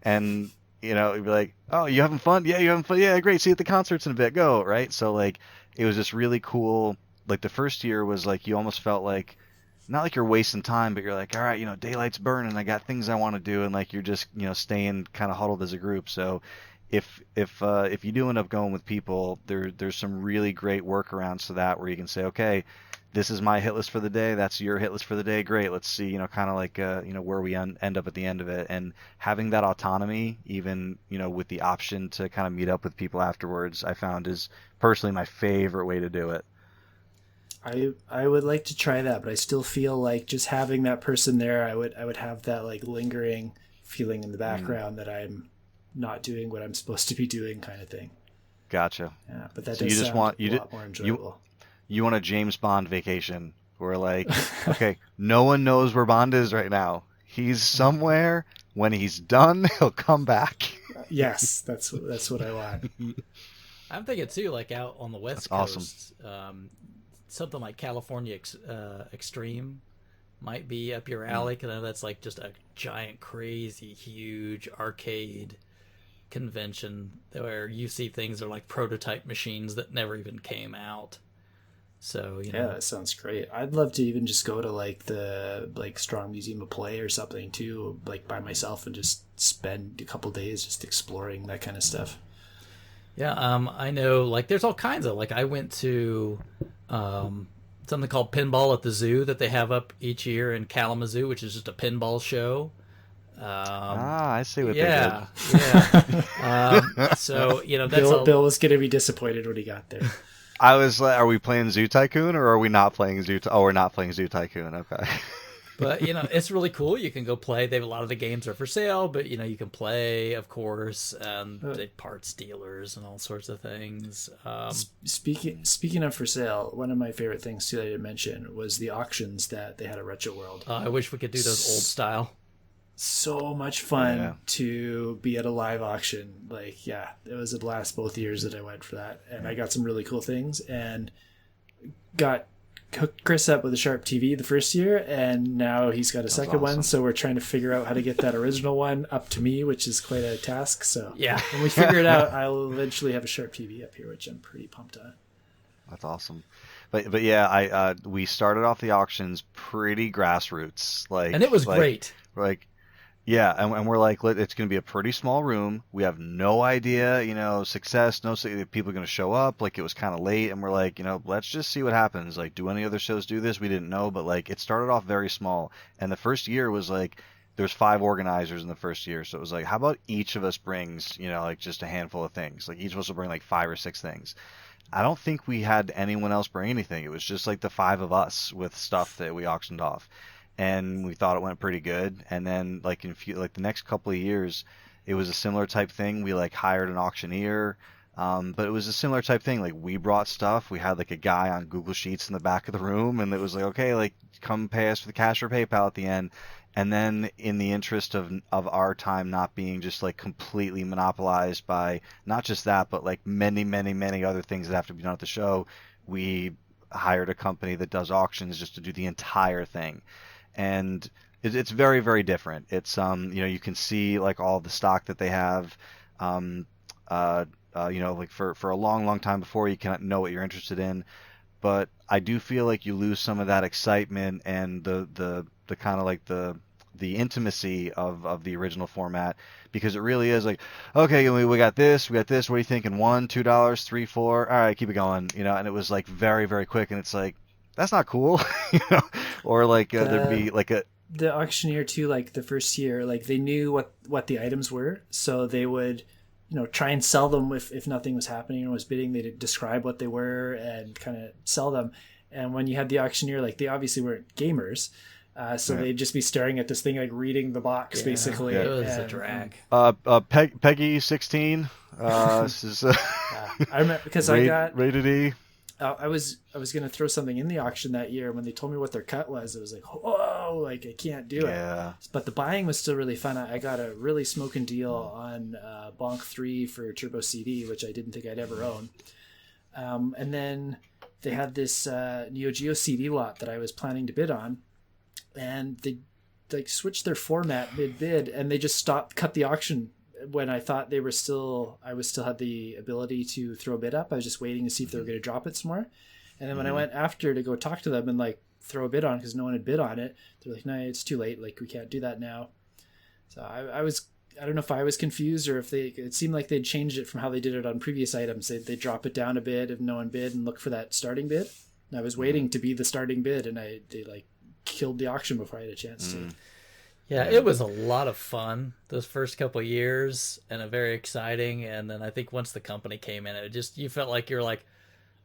and it'd be like, oh, you having fun? Yeah, you having fun? Yeah, great. See you at the concerts in a bit. Go, right? So like it was just really cool. Like the first year was like you almost felt like, not like you're wasting time, but you're like, all right, daylight's burning. I got things I want to do, and like you're just staying kind of huddled as a group. So if you do end up going with people, there's some really great workarounds to that where you can say, okay, this is my hit list for the day. That's your hit list for the day. Great. Let's see, kind of like where we end up at the end of it, and having that autonomy, even with the option to kind of meet up with people afterwards, I found is personally my favorite way to do it. I would like to try that, but I still feel like just having that person there, I would have that like lingering feeling in the background that I'm not doing what I'm supposed to be doing, kind of thing. Gotcha. Yeah, but that so does you just sound want a lot more enjoyable. You want a James Bond vacation where like, okay, no one knows where Bond is right now. He's somewhere. When he's done, he'll come back. Yes, that's what I want. I'm thinking too, like out on the West That's Coast, something like California Extreme might be up your alley, because that's like just a giant, crazy, huge arcade convention where you see things that are like prototype machines that never even came out. So yeah, that sounds great. I'd love to even just go to like the Strong Museum of Play or something too, like by myself, and just spend a couple days just exploring that kind of stuff. Yeah, I know, like, there's all kinds of, like, I went to something called Pinball at the Zoo that they have up each year in Kalamazoo, which is just a pinball show. I see what they did. Yeah. So, that's Bill was going to be disappointed when he got there. I was like, are we playing Zoo Tycoon or are we not playing Zoo? Oh, we're not playing Zoo Tycoon. Okay. But, it's really cool. You can go play. They have a lot of the games are for sale, but, you can play, of course, parts dealers and all sorts of things. Speaking of for sale, one of my favorite things, too, that I didn't mention was the auctions that they had at Retro World. I wish we could do those old style. So much fun to be at a live auction. Like, yeah, it was a blast both years that I went for that. And I got some really cool things and hooked Chris up with a Sharp TV the first year, and now he's got a second one, so we're trying to figure out how to get that original one up to me, which is quite a task. So yeah, when we figure it out, I'll eventually have a Sharp TV up here, which I'm pretty pumped on. That's awesome. But yeah, we started off the auctions pretty grassroots, and it was great. Yeah, and we're like, it's going to be a pretty small room. We have no idea, success, people are going to show up. Like, it was kind of late, and we're like, let's just see what happens. Like, do any other shows do this? We didn't know, but like, it started off very small. And the first year was like, there's 5 organizers in the first year, so it was like, how about each of us brings, like just a handful of things? Like, each of us will bring like 5 or 6 things. I don't think we had anyone else bring anything. It was just like the 5 of us with stuff that we auctioned off. And we thought it went pretty good. And then like the next couple of years, it was a similar type thing. We like hired an auctioneer, but it was a similar type thing. Like, we brought stuff. We had like a guy on Google Sheets in the back of the room, and it was like, okay, like, come pay us for the cash or PayPal at the end. And then in the interest of our time not being just like completely monopolized by not just that, but like many, many, many other things that have to be done at the show, we hired a company that does auctions just to do the entire thing. And it's very, very different. It's you can see like all the stock that they have, like for a long, long time before you can know what you're interested in. But I do feel like you lose some of that excitement and the kind of like the intimacy of the original format, because it really is like, okay, we got this, what are you thinking? $1, $2, $3, $4, all right, keep it going, and it was like very, very quick, and it's like, that's not cool. Or like there'd be like the auctioneer too, like the first year, like they knew what the items were, so they would try and sell them if nothing was happening or was bidding. They'd describe what they were and kind of sell them. And when you had the auctioneer, like, they obviously weren't gamers, So they'd just be staring at this thing, like reading the box, basically. It was a drag. Peggy 16. This is I remember because I got rated E. I was gonna throw something in the auction that year. When they told me what their cut was, it was like, whoa, like I can't do it. But the buying was still really fun. I got a really smoking deal on Bonk 3 for Turbo CD, which I didn't think I'd ever own. And then they had this Neo Geo CD lot that I was planning to bid on, and they like switched their format mid bid, and they just cut the auction when I thought I still had the ability to throw a bid up. I was just waiting to see if they were going to drop it some more. And then when I went after to go talk to them and like throw a bid on, because no one had bid on it, they're like, no, it's too late. Like, we can't do that now. So I don't know if I was confused or if it seemed like they'd changed it from how they did it on previous items. They drop it down a bid if no one bid and look for that starting bid. And I was waiting to be the starting bid, and they like killed the auction before I had a chance to. Yeah, it was a lot of fun those first couple of years, and very exciting. And then I think once the company came in, you felt like you're like,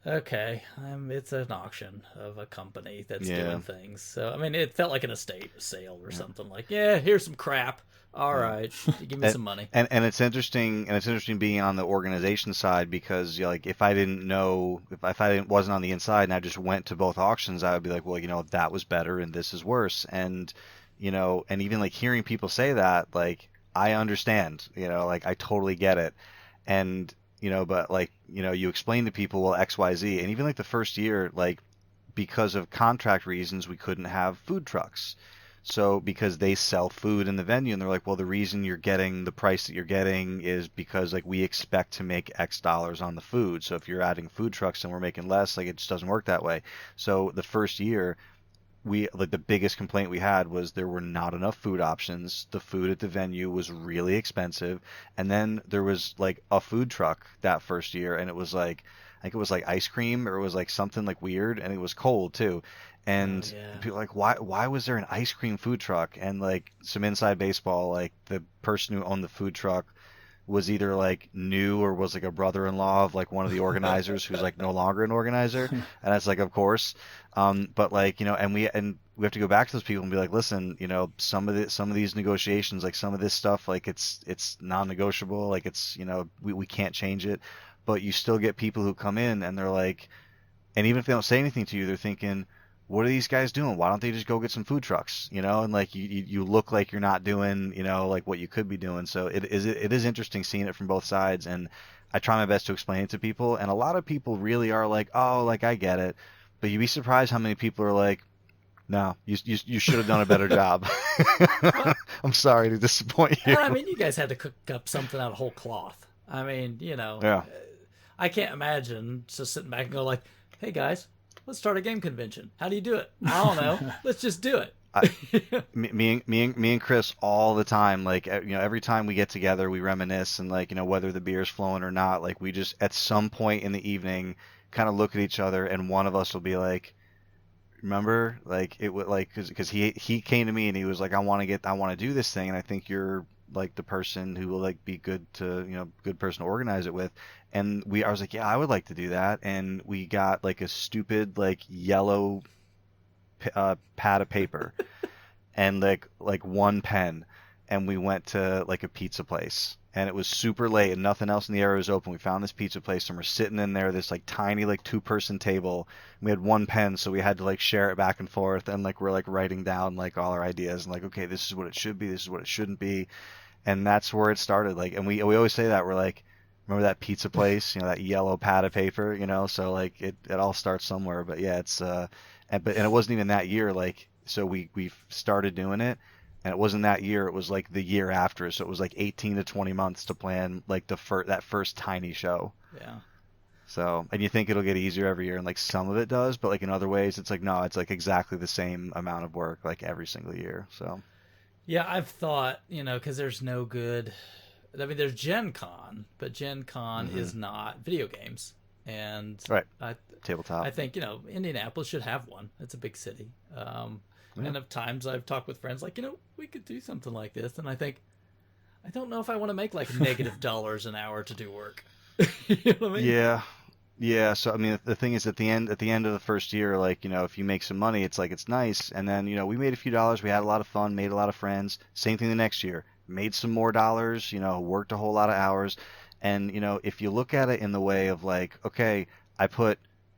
okay, it's an auction of a company that's doing things. So I mean, it felt like an estate sale or something. Like, yeah, here's some crap. All right, give me some money. And it's interesting. And it's interesting being on the organization side, because like if I didn't know, if I wasn't on the inside and I just went to both auctions, I would be like, well, that was better and this is worse. And and even like hearing people say that, like, I understand, like I totally get it. And, but like, you explain to people, well, X, Y, Z. And even like the first year, like, because of contract reasons, we couldn't have food trucks. So because they sell food in the venue, and they're like, well, the reason you're getting the price that you're getting is because like we expect to make X dollars on the food. So if you're adding food trucks and we're making less, like it just doesn't work that way. So the first year, the biggest complaint we had was there were not enough food options. The food at the venue was really expensive. And then there was like a food truck that first year, and it was like, I think it was like ice cream, or it was like something like weird, and it was cold too. And people were like, why was there an ice cream food truck? And like some inside baseball, like the person who owned the food truck was either like new or was like a brother-in-law of like one of the organizers who's like no longer an organizer. And it's like, of course. But like, and we have to go back to those people and be like, listen, some of these negotiations, like some of this stuff, like it's non-negotiable. Like it's, we can't change it, but you still get people who come in and they're like, and even if they don't say anything to you, they're thinking, what are these guys doing? Why don't they just go get some food trucks? And like you look like you're not doing, like what you could be doing. So it is interesting seeing it from both sides, and I try my best to explain it to people. And a lot of people really are like, oh, like I get it, but you'd be surprised how many people are like, no, you should have done a better job. I'm sorry to disappoint you. I mean, you guys had to cook up something out of whole cloth. I mean, I can't imagine just sitting back and go like, hey guys, let's start a game convention. How do you do it? I don't know. Let's just do it. Me and Chris all the time, like, every time we get together, we reminisce, and like, whether the beer's flowing or not, like we just at some point in the evening kind of look at each other, and one of us will be like, remember, like it would, like, because he came to me and he was like, I want to do this thing, and I think you're like the person who will like be good to, good person to organize it with. And I was like, yeah, I would like to do that. And we got like a stupid like yellow pad of paper and like one pen, and we went to like a pizza place, and it was super late and nothing else in the area was open. We found this pizza place, and we're sitting in there, this like tiny like 2-person table. We had one pen, so we had to like share it back and forth, and like we're like writing down like all our ideas and like, okay, this is what it should be, this is what it shouldn't be. And that's where it started. Like, and we always say that, we're like, remember that pizza place, that yellow pad of paper, so like it all starts somewhere. But yeah, it's and it wasn't even that year, like, so we started doing it, and it wasn't that year, it was like the year after. So it was like 18 to 20 months to plan like that first tiny show. Yeah. So, and you think it'll get easier every year, and like some of it does, but like in other ways it's like, no, it's like exactly the same amount of work like every single year. So yeah, I've thought, because there's no good, I mean, there's Gen Con, but Gen Con is not video games. And right. Tabletop. I think, Indianapolis should have one. It's a big city. And of times I've talked with friends like, we could do something like this. And I think, I don't know if I want to make like negative dollars an hour to do work. You know what I mean? Yeah. Yeah, so I mean, the thing is, at the end of the first year, like, if you make some money, it's like it's nice, and then we made a few dollars, we had a lot of fun, made a lot of friends. Same thing the next year, made some more dollars, worked a whole lot of hours, and if you look at it in the way of like, okay, I put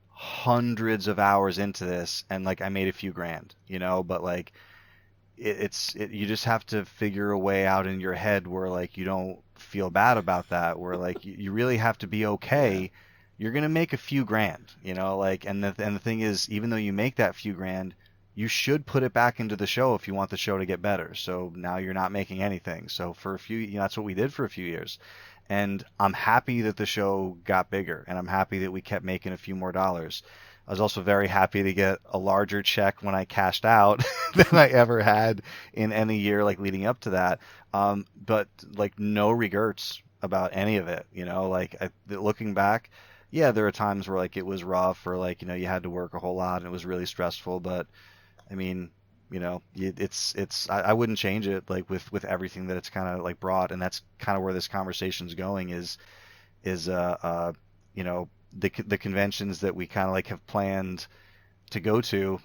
hundreds of hours into this, and like I made a few grand, but like you just have to figure a way out in your head where like you don't feel bad about that, where like you really have to be Yeah. okay. You're gonna make a few grand, like, and the thing is, even though you make that few grand, you should put it back into the show if you want the show to get better. So now you're not making anything. So for a few, that's what we did for a few years, and I'm happy that the show got bigger, and I'm happy that we kept making a few more dollars. I was also very happy to get a larger check when I cashed out than I ever had in any year like leading up to that. But like no regrets about any of it, like looking back, yeah, there are times where like it was rough or like, you had to work a whole lot and it was really stressful, but I mean, I wouldn't change it like with everything that it's kind of like brought, and that's kind of where this conversation's going is you know the conventions that we kind of like have planned to go to,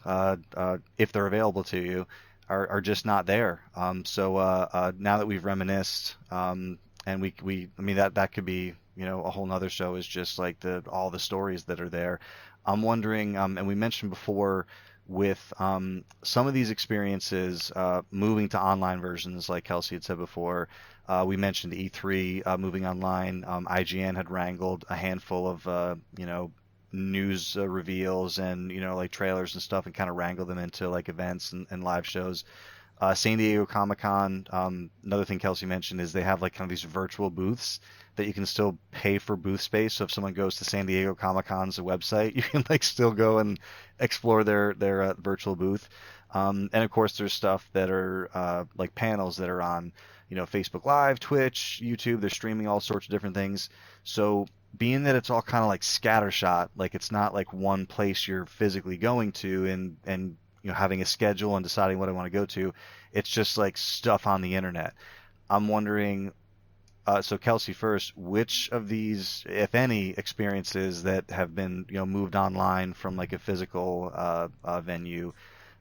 if they're available to you, are just not there. So now that we've reminisced, and I mean that could be a whole nother show, is just like the all the stories that are there. I'm wondering, and we mentioned before with some of these experiences moving to online versions, like Kelsey had said before. We mentioned E3 moving online. IGN had wrangled a handful of news reveals and like trailers and stuff, and kind of wrangle them into like events and live shows. San Diego Comic-Con, another thing Kelsey mentioned is they have like kind of these virtual booths that you can still pay for booth space. So if someone goes to San Diego Comic-Con's website, you can like still go and explore their virtual booth. And of course, there's stuff that are like panels that are on Facebook Live, Twitch, YouTube. They're streaming all sorts of different things. So being that it's all kind of like scattershot, like it's not like one place you're physically going to and having a schedule and deciding what I want to go to. It's just like stuff on the internet. I'm wondering, so Kelsey first, which of these, if any, experiences that have been moved online from like a physical venue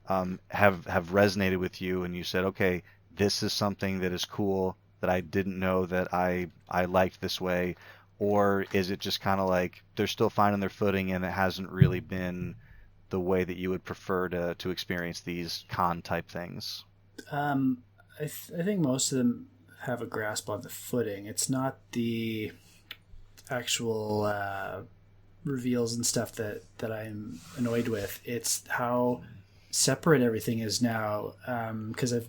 have resonated with you, and you said, okay, this is something that is cool that I didn't know that I liked this way, or is it just kind of like they're still finding their footing and it hasn't really been the way that you would prefer to experience these con type things? I think most of them have a grasp on the footing. It's not the actual reveals and stuff that I'm annoyed with. It's how separate everything is now. Because I've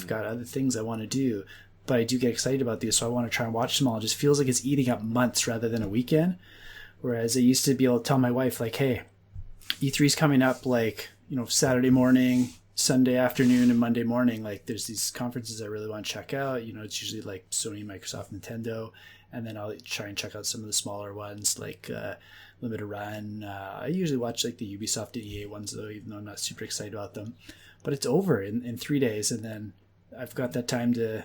got other things I want to do, but I do get excited about these, so I want to try and watch them all. It just feels like it's eating up months rather than a weekend. Whereas I used to be able to tell my wife, like, hey, E3's coming up, like, Saturday morning, Sunday afternoon, and Monday morning. Like, there's these conferences I really want to check out. It's usually like Sony, Microsoft, Nintendo, and then I'll try and check out some of the smaller ones, like Limited Run. I usually watch like the Ubisoft and EA ones, though, even though I'm not super excited about them. But it's over in 3 days, and then I've got that time to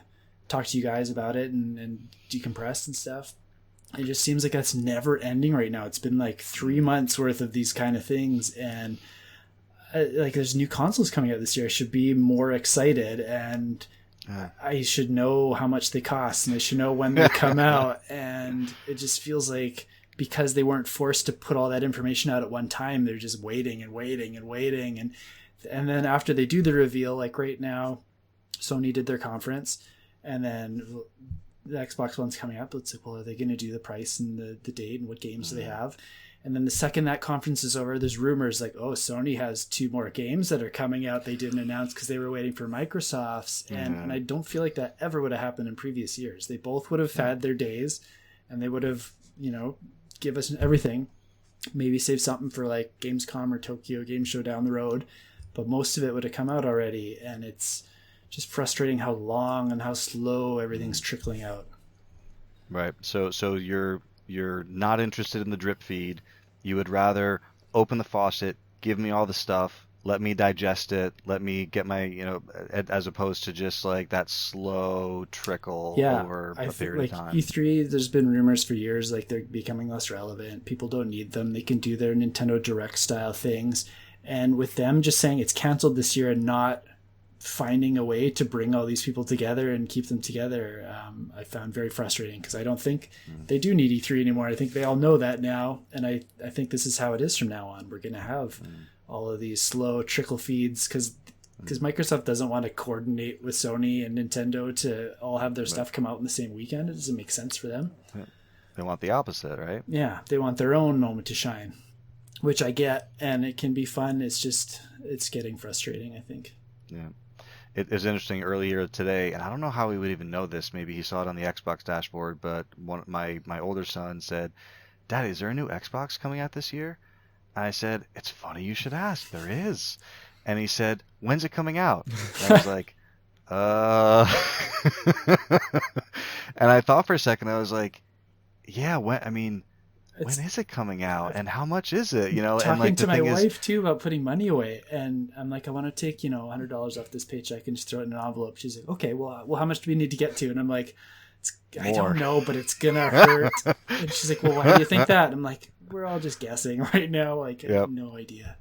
talk to you guys about it and decompress and stuff. It just seems like that's never ending right now. It's been like 3 months worth of these kind of things, and like there's new consoles coming out this year. I should be more excited, and I should know how much they cost, and I should know when they come out. And it just feels like because they weren't forced to put all that information out at one time, they're just waiting and waiting and waiting, and then after they do the reveal, like right now, Sony did their conference, and then the Xbox One's coming up. It's like, well, are they going to do the price and the date and what games do they have? And then the second that conference is over, there's rumors like, oh, Sony has 2 more games that are coming out they didn't announce because they were waiting for Microsoft's. And I don't feel like that ever would have happened in previous years. They both would have had their days, and they would have, give us everything. Maybe save something for like Gamescom or Tokyo Game Show down the road. But most of it would have come out already, and it's just frustrating how long and how slow everything's trickling out. Right. So you're not interested in the drip feed. You would rather open the faucet, give me all the stuff, let me digest it, let me get my, as opposed to just like that slow trickle Yeah, over I a think period of like time. E3, there's been rumors for years like they're becoming less relevant. People don't need them. They can do their Nintendo Direct style things. And with them just saying it's canceled this year and not finding a way to bring all these people together and keep them together, I found very frustrating because I don't think they do need E3 anymore. I think they all know that now. And I think this is how it is from now on. We're going to have all of these slow trickle feeds because Microsoft doesn't want to coordinate with Sony and Nintendo to all have their stuff come out in the same weekend. It doesn't make sense for them. They want the opposite, right? Yeah, they want their own moment to shine, which I get, and it can be fun. It's getting frustrating, I think. Yeah. It was interesting earlier today, and I don't know how he would even know this. Maybe he saw it on the Xbox dashboard, but my older son said, "Daddy, is there a new Xbox coming out this year?" And I said, "It's funny you should ask. There is." And he said, "When's it coming out?" And I was like, uh. And I thought for a second, I was like, "Yeah, when? I mean, when It's is it coming out, and how much is it? And talking like to the my thing is, wife too about putting money away, and I'm like, I want to take $100 off this paycheck and just throw it in an envelope. She's like, okay, well, how much do we need to get to? And I'm like, I more." don't know, but it's gonna hurt. And she's like, well, why do you think that? And I'm like, we're all just guessing right now. Like, I have Yep. no idea.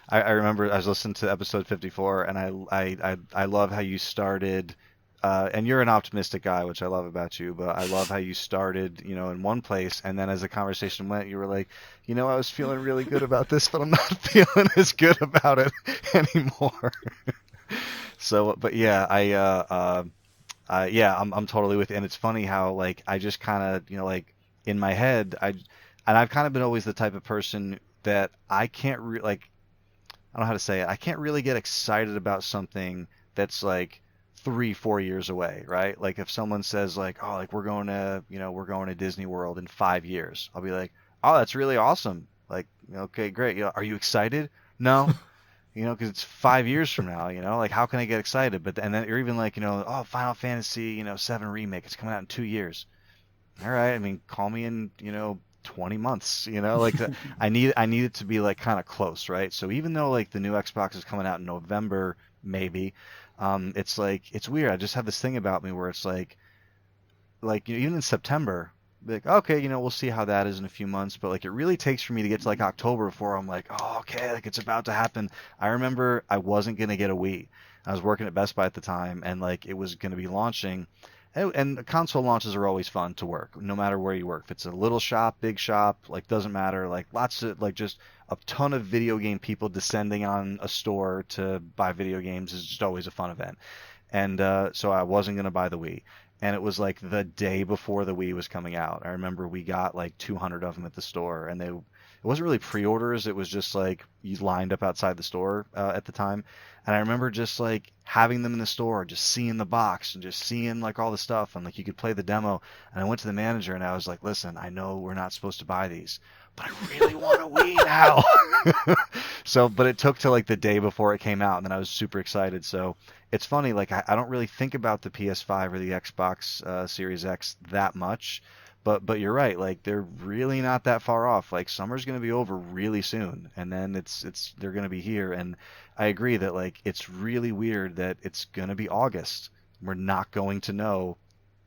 I remember I was listening to episode 54, and I love how you started, and you're an optimistic guy, which I love about you, but I love how you started, in one place, and then as the conversation went, you were like, I was feeling really good about this, but I'm not feeling as good about it anymore. So, but yeah, I'm totally with you, and it's funny how like I just kind of, like in my head, and I've kind of been always the type of person that I can't like. I don't know how to say it. I can't really get excited about something that's like 3, 4 years away, right? Like if someone says like, oh, like we're going to Disney World in 5 years, I'll be like, oh, that's really awesome. Like, okay, great. Are you excited? No, because it's 5 years from now. Like how can I get excited? But and then you're even like, oh, Final Fantasy, 7 remake, it's coming out in 2 years. All right, I mean, call me in, 20 months, like I need it to be like kind of close, right? So even though like the new Xbox is coming out in November, maybe, it's like it's weird. I just have this thing about me where it's like even in September, like okay, we'll see how that is in a few months, but like it really takes for me to get to like October before I'm like, oh, okay, like it's about to happen. I remember I wasn't gonna get a Wii. I was working at Best Buy at the time, and like it was gonna be launching. And console launches are always fun to work, no matter where you work. If it's a little shop, big shop, like doesn't matter. Like lots of like just a ton of video game people descending on a store to buy video games is just always a fun event. And so I wasn't gonna buy the Wii, and it was like the day before the Wii was coming out. I remember we got like 200 of them at the store, and it wasn't really pre-orders. It was just like you lined up outside the store at the time. And I remember just like having them in the store, just seeing the box and just seeing like all the stuff, and like you could play the demo. And I went to the manager and I was like, listen, I know we're not supposed to buy these, but I really want a Wii now. So, but it took till like the day before it came out, and then I was super excited. So it's funny, like I don't really think about the PS5 or the Xbox Series X that much. But you're right, like they're really not that far off. Like summer's going to be over really soon, and then they're going to be here. And I agree that like it's really weird that it's going to be August. We're not going to know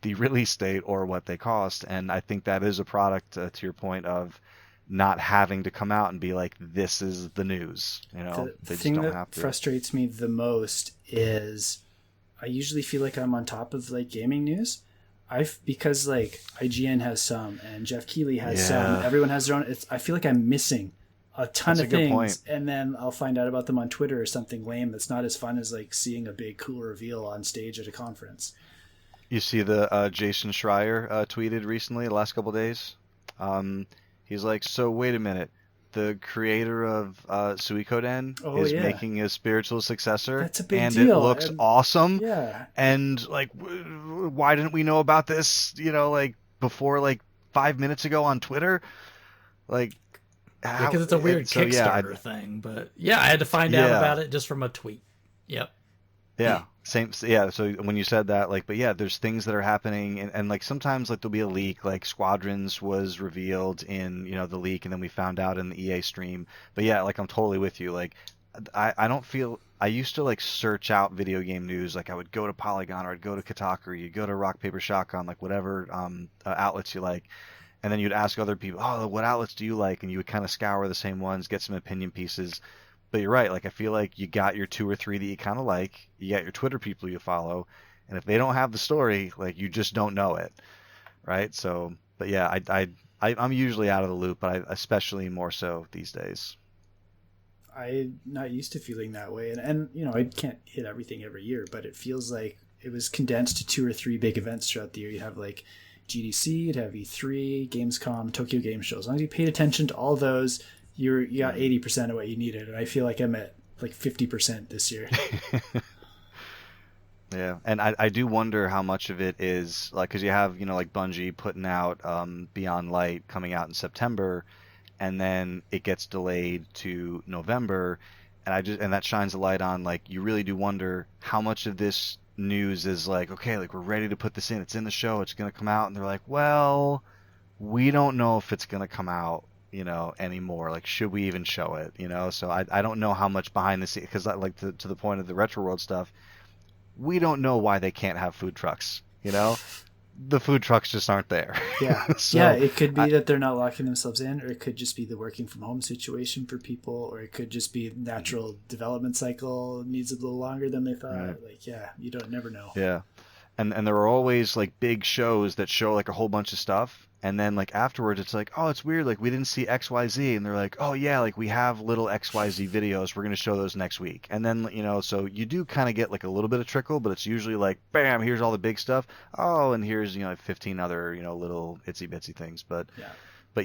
the release date or what they cost, and I think that is a product to your point of not having to come out and be like, this is the news. The They just thing don't that have to. frustrates me the most is I usually feel like I'm on top of like gaming news. Because like IGN has some and Jeff Keighley has some. Yeah, Everyone has their own. I feel like I'm missing a ton that's a of good point. things, and then I'll find out about them on Twitter or something lame that's not as fun as like seeing a big cool reveal on stage at a conference. You see the Jason Schreier tweeted recently, the last couple days. Um, he's like, so wait a minute, the creator of Suikoden Oh is yeah, making a spiritual successor, that's a big and it deal. looks And awesome. yeah, And like, why didn't we know about this? Like before, like 5 minutes ago on Twitter. Like, Yeah, how? because it's a weird So yeah, Kickstarter thing. But yeah, I had to find out yeah. about it just from a tweet. Yep. Yeah, same. Yeah, so when you said that, like, but yeah, there's things that are happening, and like sometimes like there'll be a leak, like Squadrons was revealed in the leak, and then we found out in the EA stream. But yeah, like I'm totally with you. Like I don't feel I used to like search out video game news. Like I would go to Polygon or I'd go to Kotaku, or you go to Rock Paper Shotgun, like whatever outlets you like, and then you'd ask other people, oh, what outlets do you like? And you would kind of scour the same ones, get some opinion pieces. But you're right. Like I feel like you got your two or three that you kind of like. You got your Twitter people you follow, and if they don't have the story, like you just don't know it, right? So, but yeah, I'm usually out of the loop, but I especially more so these days. I'm not used to feeling that way, and you know I can't hit everything every year, but it feels like it was condensed to 2 or 3 big events throughout the year. You have like GDC, you'd have E3, Gamescom, Tokyo Game Show. As long as you paid attention to all those, you got 80% of what you needed, and I feel like I'm at like 50% this year. Yeah, and I do wonder how much of it is like because you have like Bungie putting out Beyond Light coming out in September, and then it gets delayed to November, and that shines a light on like you really do wonder how much of this news is like, okay, like we're ready to put this in, it's in the show, it's gonna come out, and they're like, well, we don't know if it's gonna come out anymore, like should we even show it, so I don't know how much behind the scenes, because like to the point of the retro world stuff, we don't know why they can't have food trucks. The food trucks just aren't there. Yeah. So yeah, it could be that they're not locking themselves in, or it could just be the working from home situation for people, or it could just be natural development cycle needs a little longer than they thought. Right. Like, yeah, you don't never know. Yeah. And there are always like big shows that show like a whole bunch of stuff, and then like afterwards it's like, oh, it's weird, like we didn't see XYZ, and they're like, oh yeah, like we have little XYZ videos, we're going to show those next week. And then so you do kind of get like a little bit of trickle, but it's usually like, bam, here's all the big stuff. Oh, and here's 15 other little itsy bitsy things. But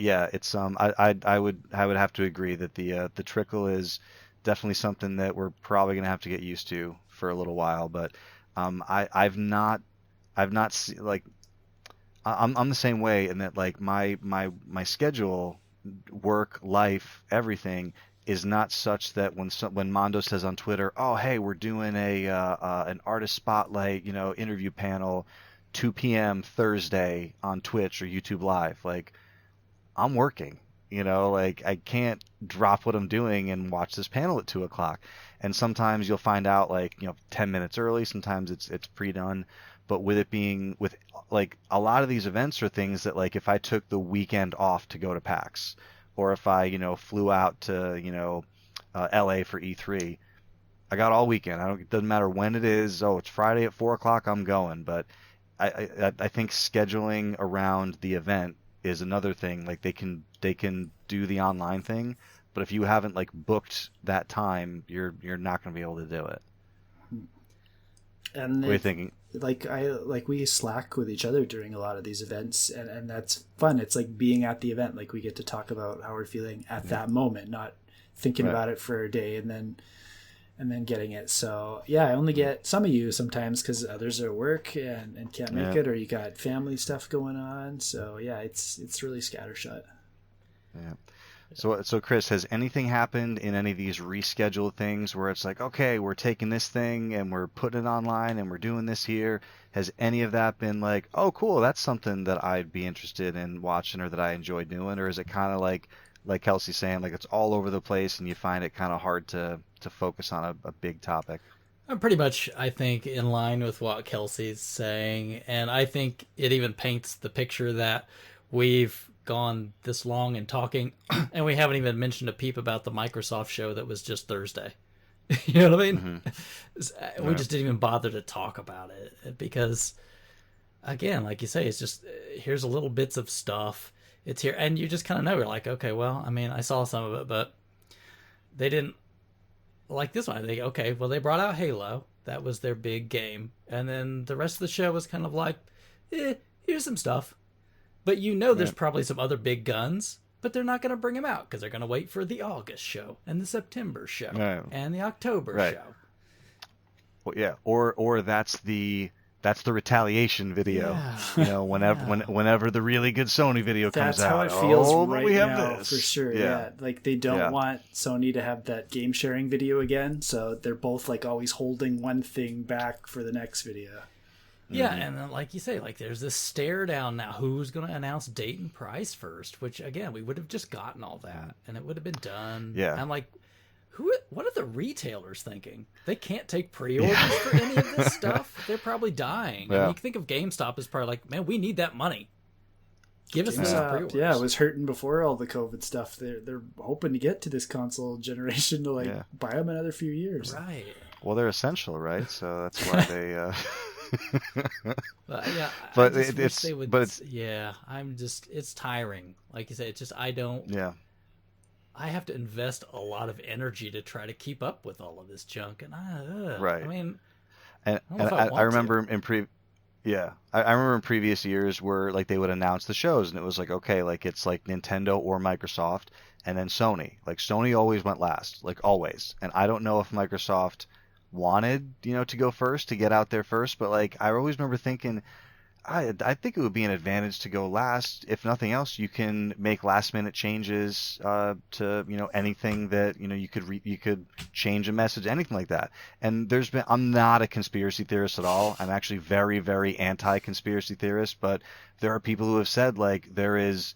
yeah, it's I would have to agree that the trickle is definitely something that we're probably going to have to get used to for a little while. But I've not seen, like, I'm the same way in that like my schedule, work, life, everything is not such that when Mondo says on Twitter, oh hey, we're doing an artist spotlight interview panel 2 p.m. Thursday on Twitch or YouTube Live, like I'm working. Like I can't drop what I'm doing and watch this panel at 2 o'clock. And sometimes you'll find out like 10 minutes early. Sometimes it's pre-done. But with it being with like a lot of these events are things that like if I took the weekend off to go to PAX, or if I flew out to LA for E3, I got all weekend. It doesn't matter when it is. Oh, it's Friday at 4 o'clock. I'm going. But I think scheduling around the event is another thing. Like they can do the online thing, but if you haven't like booked that time, you're not going to be able to do it. And what are you thinking? Like we Slack with each other during a lot of these events, and that's fun. It's like being at the event. Like we get to talk about how we're feeling at that moment, not thinking about it for a day and then getting it. So yeah, I only get some of you sometimes because others are at work and can't make it, or you got family stuff going on. So yeah, it's really scattershot. Yeah. So Chris, has anything happened in any of these rescheduled things where it's like, okay, we're taking this thing and we're putting it online and we're doing this here? Has any of that been like, oh, cool, that's something that I'd be interested in watching or that I enjoy doing? Or is it kind of like Kelsey's saying, like it's all over the place and you find it kind of hard to focus on a big topic? I'm pretty much, I think, in line with what Kelsey's saying. And I think it even paints the picture that we've gone this long and talking and we haven't even mentioned a peep about the Microsoft show that was just Thursday. You know what I mean? Mm-hmm. We just didn't even bother to talk about it because, again, like you say, it's just here's a little bits of stuff. It's here, and you just kind of know. You're like, okay, well, I mean, I saw some of it, but they didn't like this one. I think, okay, well, they brought out Halo. That was their big game, and then the rest of the show was kind of like, here's some stuff. But there's probably some other big guns, but they're not going to bring them out because they're going to wait for the August show and the September show and the October show. Well, yeah, or that's the retaliation video. Yeah. Whenever the really good Sony video comes out. That's how it feels right we have now, this. For sure. Yeah. Like they don't want Sony to have that game sharing video again, so they're both like always holding one thing back for the next video. Yeah, and then, like you say, like there's this stare down now. Who's going to announce date and price first? Which, again, we would have just gotten all that, and it would have been done. Yeah. And, like, What are the retailers thinking? They can't take pre-orders for any of this stuff. They're probably dying. Yeah. And you think of GameStop as probably like, man, we need that money. Give us those pre-orders. Yeah, it was hurting before all the COVID stuff. They're hoping to get to this console generation to buy them another few years. Right. Well, they're essential, right? So that's why they. Yeah, but it's tiring. Like you said, it's just I don't. Yeah. I have to invest a lot of energy to try to keep up with all of this junk, and right. I mean, I remember I remember in previous years where like they would announce the shows, and it was like, okay, like it's like Nintendo or Microsoft, and then Sony. Like Sony always went last, like always. And I don't know if Microsoft wanted, to go first, to get out there first, but like I always remember thinking, I think it would be an advantage to go last. If nothing else, you can make last minute changes to anything that you could change a message, anything like that. And I'm not a conspiracy theorist at all. I'm actually very, very anti-conspiracy theorist. But there are people who have said like it's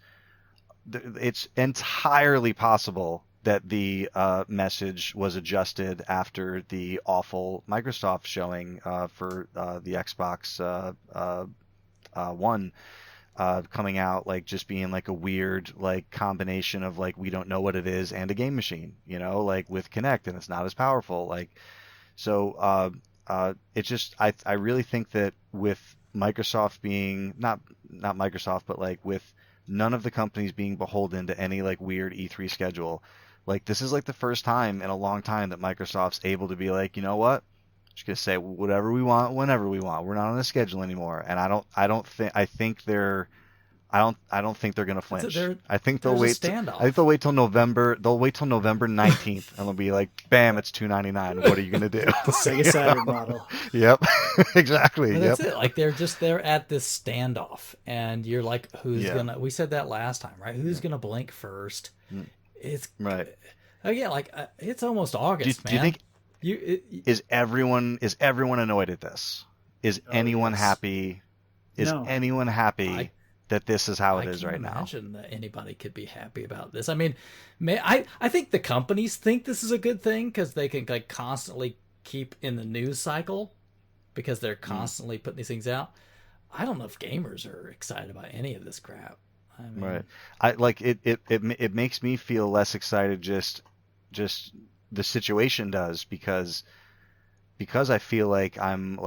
entirely possible that the message was adjusted after the awful Microsoft showing for the Xbox One coming out, like just being like a weird like combination of like we don't know what it is and a game machine, like with Kinect, and it's not as powerful. Like so it's just I really think that with Microsoft being not Microsoft, but like with none of the companies being beholden to any like weird E3 schedule, like this is like the first time in a long time that Microsoft's able to be like, you know what? Just gonna say whatever we want, whenever we want. We're not on a schedule anymore, and I don't think they're gonna flinch. I think they'll wait. I think they'll wait till November. They'll wait till November 19th, and they'll be like, "Bam! It's $2.99. What are you gonna do?" The Sega Saturn model. Yep, exactly. But that's it. Like they're at this standoff, and you're like, "Who's gonna?" We said that last time, right? Who's gonna blink first? It's right. Oh yeah, like it's almost August, man. Do you think? Is everyone annoyed at this? Is anyone happy? Is anyone happy that this is how it is right now? I can't imagine that anybody could be happy about this. I mean, I think the companies think this is a good thing because they can like constantly keep in the news cycle because they're constantly putting these things out. I don't know if gamers are excited about any of this crap. I mean, right. I like it. It makes me feel less excited. Just the situation does because I feel like I'm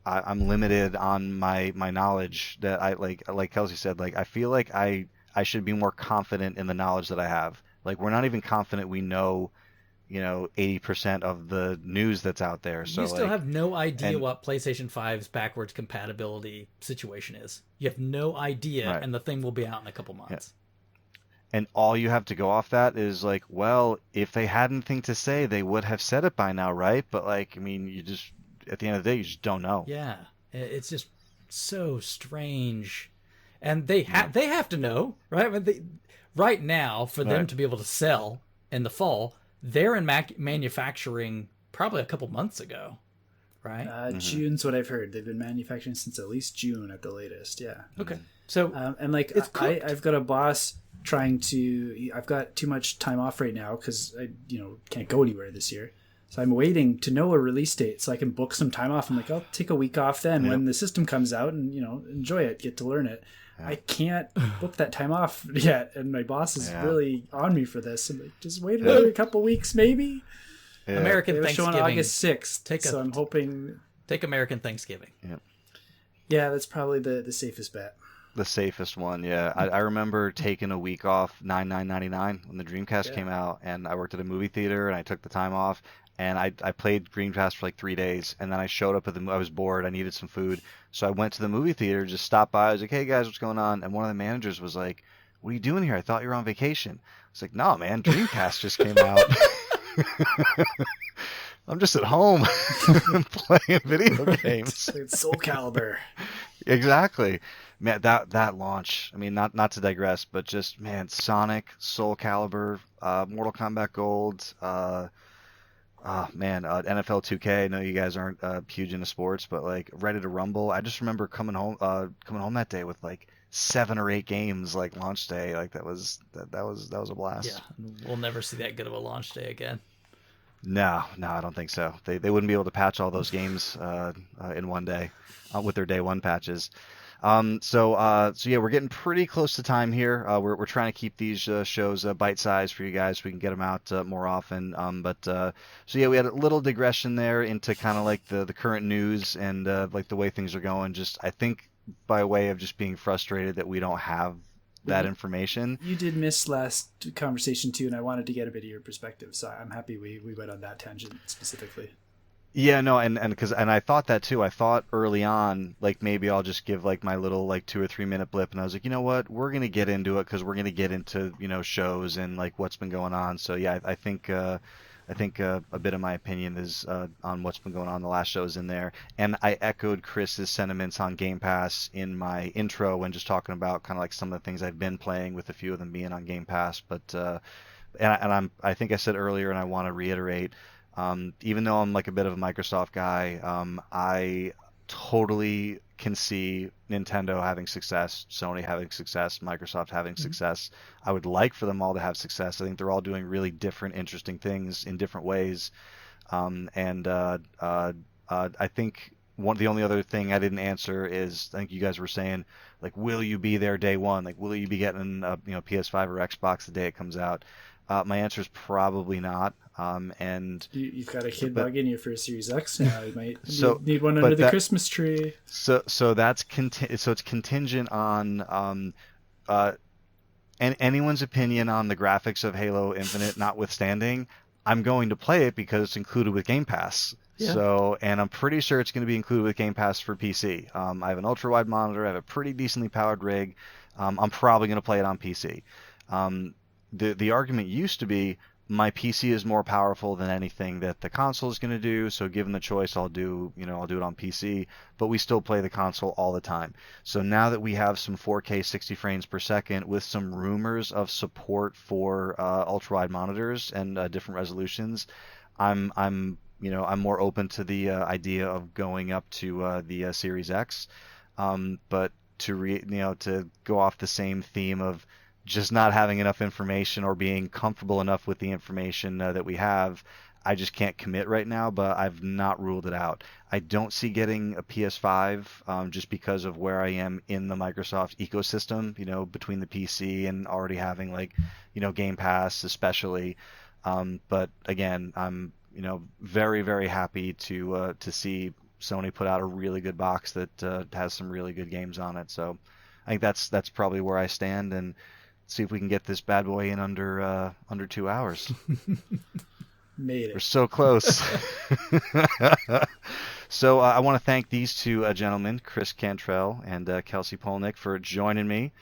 limited on my knowledge that I like Kelsey said, like I feel like I should be more confident in the knowledge that I have. Like we're not even confident we know 80% of the news that's out there. So you still have no idea what PlayStation 5's backwards compatibility situation is. You have no idea, right. And the thing will be out in a couple months. Yeah. And all you have to go off that is like, well, if they had anything to say, they would have said it by now, right? But like, I mean, you just at the end of the day, you just don't know. Yeah, it's just so strange, and they have to know, right? I mean, right now, for them to be able to sell in the fall, they're in manufacturing probably a couple months ago, right? June's what I've heard. They've been manufacturing since at least June at the latest. Yeah. Okay. So and like I've got a boss I've got too much time off right now because I can't go anywhere this year. So I'm waiting to know a release date so I can book some time off. I'm like, I'll take a week off then when the system comes out and, enjoy it, get to learn it. Yeah. I can't book that time off yet. And my boss is really on me for this. I'm like, just wait another couple weeks, maybe. Yeah. American Thanksgiving. Showing August 6th. So I'm hoping. Take American Thanksgiving. Yeah. Yeah, that's probably the safest bet. The safest one, yeah. I remember taking a week off, $9.99 when the Dreamcast came out, and I worked at a movie theater, and I took the time off, and I played Dreamcast for like 3 days, and then I showed up I was bored, I needed some food, so I went to the movie theater, just stopped by, I was like, hey guys, what's going on? And one of the managers was like, what are you doing here? I thought you were on vacation. I was like, no man, Dreamcast just came out. I'm just at home playing video games. It's Soul Calibur. Exactly. Man, that launch, I mean, not to digress, but just, man, Sonic, Soul Calibur, Mortal Kombat Gold, Oh man, NFL 2K. I know you guys aren't huge into sports, but like Ready to Rumble. I just remember coming home that day with like 7 or 8 games, like launch day. Like that was a Yeah, blast. we'll never see that good of a launch day again. No, no, I don't think so. They wouldn't be able to patch all those games in one day with their day one patches. So yeah, we're getting pretty close to time here. We're trying to keep these shows bite sized for you guys, so we can get them out more often. So yeah, we had a little digression there into kind of like the current news and like the way things are going. Just I think by way of just being frustrated that we don't have But that information. you did miss last conversation too, and I wanted to get a bit of your perspective. So I'm happy we went on that tangent specifically. Yeah, no, and I thought that too. I thought early on, like maybe I'll just give like my little like 2 or 3 minute blip, and I was like, you know what, we're gonna get into it because we're gonna get into shows and like what's been going on. So yeah, I think a bit of my opinion is on what's been going on. The last show is in there, and I echoed Chris's sentiments on Game Pass in my intro when just talking about kind of like some of the things I've been playing, with a few of them being on Game Pass. But I think I said earlier, and I want to reiterate, even though I'm like a bit of a Microsoft guy, I totally can see Nintendo having success, Sony having success, Microsoft having Mm-hmm. success. I would like for them all to have success. I think they're all doing really different, interesting things in different ways. And I think the only other thing I didn't answer is, I think you guys were saying, like, will you be there day one? Like, will you be getting a PS5 or Xbox the day it comes out? My answer is probably not. You've got a kid But bugging you for a Series X now. You might so need one under but the that Christmas tree. so that's so it's contingent on uh anyone's opinion on the graphics of Halo Infinite notwithstanding. I'm going to play it because it's included with Game Pass. Yeah. So, and I'm pretty sure it's going to be included with Game Pass for PC. I have an ultra wide monitor. I have a pretty decently powered rig. I'm probably going to play it on PC. Um, the argument used to be my PC is more powerful than anything that the console is going to do. So, given the choice, I'll do it on PC. But we still play the console all the time. So now that we have some 4K 60 frames per second with some rumors of support for ultra wide monitors and different resolutions, I'm more open to the idea of going up to the Series X. But to go off the same theme of just not having enough information or being comfortable enough with the information that we have, I just can't commit right now, but I've not ruled it out. I don't see getting a PS5 just because of where I am in the Microsoft ecosystem, between the PC and already having like, Game Pass especially. But again, I'm, very, very happy to see Sony put out a really good box that has some really good games on it. So I think that's probably where I stand, and see if we can get this bad boy in under 2 hours. Made We're it. so close. So I want to thank these two gentlemen, Chris Cantrell and Kelsey Polnick, for joining me.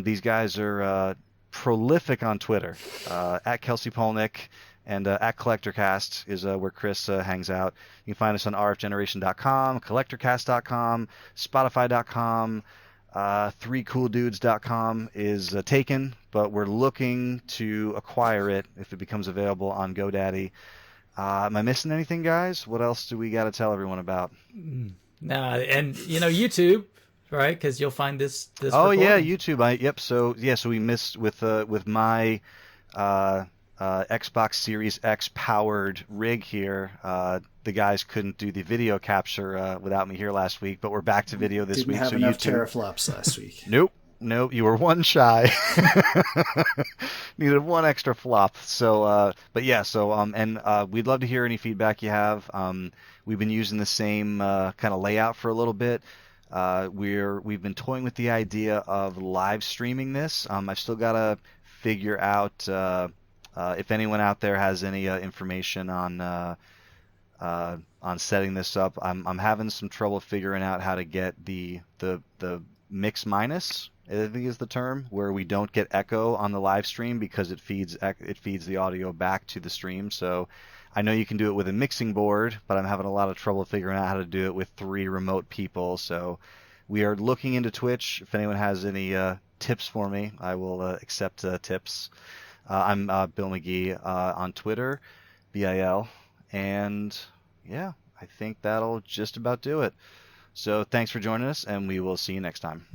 These guys are prolific on Twitter. At Kelsey Polnick and at Collectorcast is where Chris hangs out. You can find us on rfgeneration.com, collectorcast.com, spotify.com. 3cooldudes.com is taken, but we're looking to acquire it if it becomes available on GoDaddy. Am I missing anything, guys? What else do we got to tell everyone about? Nah, and YouTube, right? Because you'll find this Oh yeah, recording. YouTube. Yep. So yeah, so we missed with my Xbox Series X powered rig here. The guys couldn't do the video capture without me here last week, but we're back to video this Didn't week. have So enough YouTube. teraflops last week. Nope, you were one shy. Needed one extra flop. So, but yeah, and we'd love to hear any feedback you have. We've been using the same kind of layout for a little bit. We've been toying with the idea of live streaming this. I've still got to figure out if anyone out there has any information on setting this up. I'm having some trouble figuring out how to get the mix minus, I think is the term, where we don't get echo on the live stream because it feeds the audio back to the stream. So I know you can do it with a mixing board, but I'm having a lot of trouble figuring out how to do it with 3 remote people. So we are looking into Twitch. If anyone has any tips for me, I will accept tips. I'm Bill McGee on Twitter, BIL. And yeah, I think that'll just about do it. So thanks for joining us, and we will see you next time.